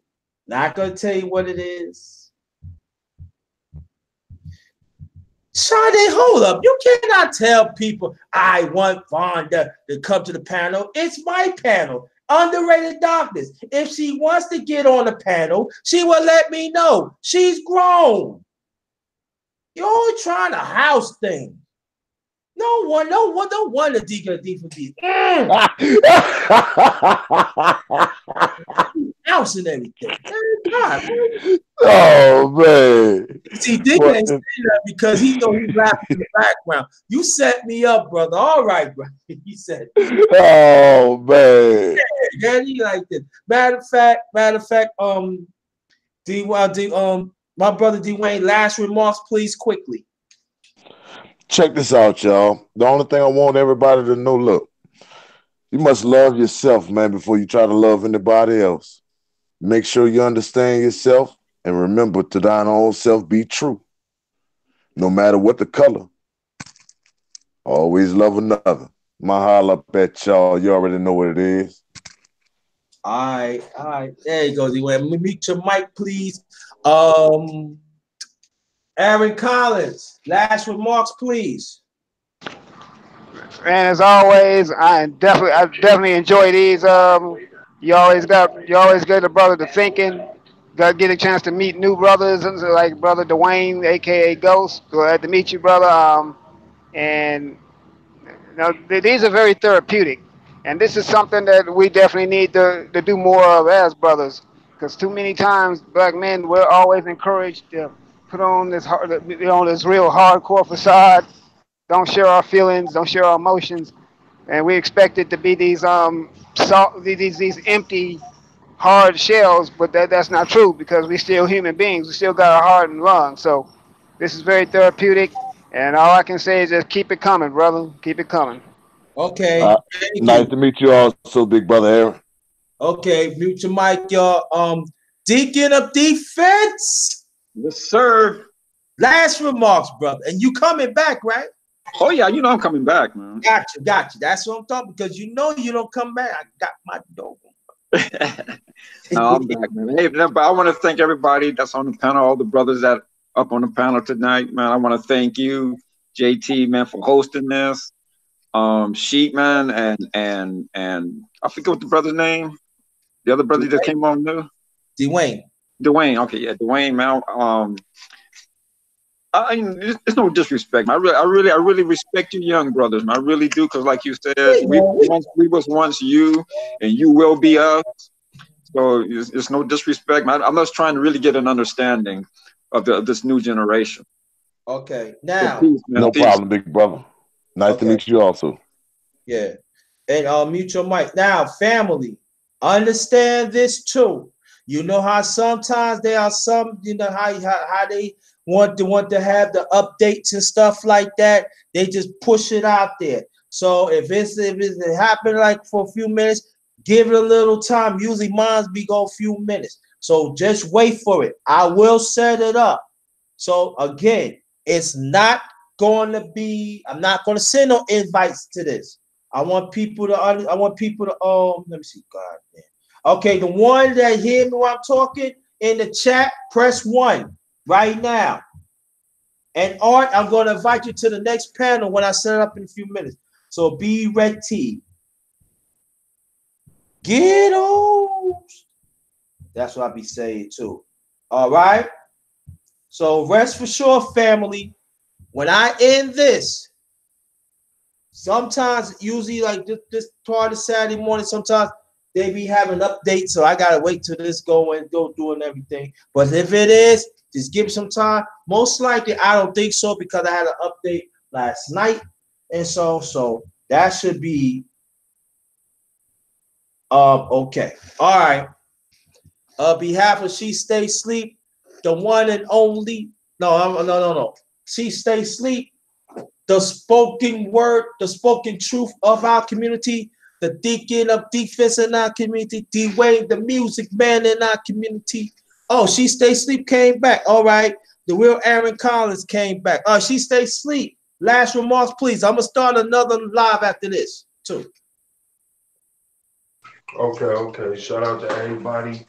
Not gonna tell you what it is. Sade, hold up. You cannot tell people I want Vonda to come to the panel. It's my panel. Underrated Darkness. If she wants to get on the panel, she will let me know. She's grown. You're always trying to house things. No wonder Deacon defense. House and everything. Oh man. See, Dick ain't saying that because he know he's laughing in the background. You set me up, brother. All right, bro. He said. Oh man. Yeah, he like this. Matter of fact, my brother Dwayne, last remarks, please, quickly. Check this out, y'all. The only thing I want everybody to know, look, you must love yourself, man, before you try to love anybody else. Make sure you understand yourself and remember to thine own self be true. No matter what the color, always love another. My holla up at y'all. You already know what it is. All right. There you go. You want to mute your mic, please. Aaron Collins, last remarks, please. And as always, I definitely enjoy these. You always get a brother to thinking. Got to get a chance to meet new brothers, like brother Dwayne, aka Ghost. Glad to meet you, brother. And you know, these are very therapeutic, and this is something that we definitely need to do more of as brothers. Because too many times, black men, we're always encouraged to put on this this real hardcore facade. Don't share our feelings, don't share our emotions, and we expect it to be these empty, hard shells. But that's not true because we still human beings. We still got a heart and lungs. So this is very therapeutic, and all I can say is just keep it coming, brother. Keep it coming. Okay, Uh, thank Nice you. to meet you also, big brother Aaron. Okay, mute your mic, y'all. Deacon of Defense. Yes, sir. Last remarks, brother. And you coming back, right? Oh yeah, you know I'm coming back, man. Got you. That's what I'm talking because you know you don't come back. I got my dope. No, I'm back, man. Hey, but I want to thank everybody that's on the panel, all the brothers that up on the panel tonight, man. I want to thank you, JT, man, for hosting this. Sheep, man, and I forget what the brother's name. The other brother that came on new. Dwayne. Dwayne. Okay, yeah, Dwayne, man. It's no disrespect, man. I really respect you, young brothers, man. I really do, because like you said, we was once you, and you will be us. So it's no disrespect, man. I'm just trying to really get an understanding of this new generation. Okay, So now. peace, man. No Peace. problem, big brother. Nice to Okay. meet you also. Yeah. And mute your mic. Now, family, understand this too. You know how sometimes there are some, you know how they want to have the updates and stuff like that. They just push it out there. So if it's happening like for a few minutes, give it a little time. Usually mine's be go a few minutes. So just wait for it. I will set it up. So again, it's not going to be, I'm not going to send no invites to this. I want people to let me see. God damn. Okay, the one that hear me while I'm talking in the chat, press 1 right now. And Art, I'm going to invite you to the next panel when I set it up in a few minutes. So be ready. Get on. That's what I be saying too. All right. So rest for sure, family. When I end this, sometimes, usually like this part of Saturday morning, sometimes they be having updates, so I gotta wait till this go doing everything. But if it is, just give me some time. Most likely, I don't think so because I had an update last night, and so that should be okay. All right. Behalf of She Stay Sleep, the one and only. No. She Stay Sleep. The spoken word, the spoken truth of our community, the deacon of defense in our community, D-Wayne, the music man in our community. Oh, She Stay Sleep came back. All right. The real Aaron Collins came back. She Stay Sleep. Last remarks, please. I'm going to start another live after this, too. Okay. Shout out to everybody.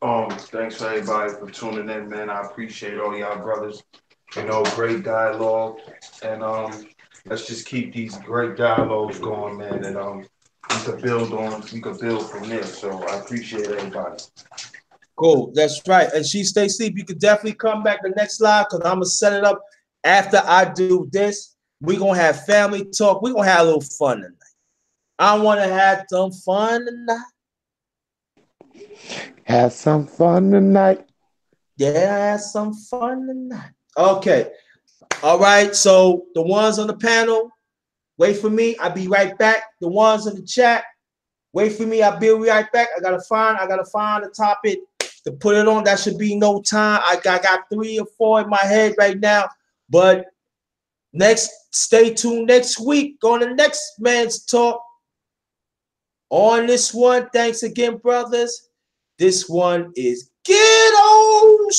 Thanks for everybody for tuning in, man. I appreciate all y'all brothers. You know, great dialogue, and let's just keep these great dialogues going, man. And we could build from there. So I appreciate everybody. Cool, that's right. And She Stay Sleep. You could definitely come back the next live because I'm gonna set it up after I do this. We're gonna have family talk. We're gonna have a little fun tonight. I want to have some fun tonight. Have some fun tonight. Yeah, have some fun tonight. Okay. All right. So the ones on the panel, wait for me. I'll be right back. The ones in the chat, wait for me. I'll be right back. I gotta find the topic to put it on. That should be no time. I got 3 or 4 in my head right now, but Stay tuned next week on the next man's talk. On this one, thanks again, brothers. This one is Ghetto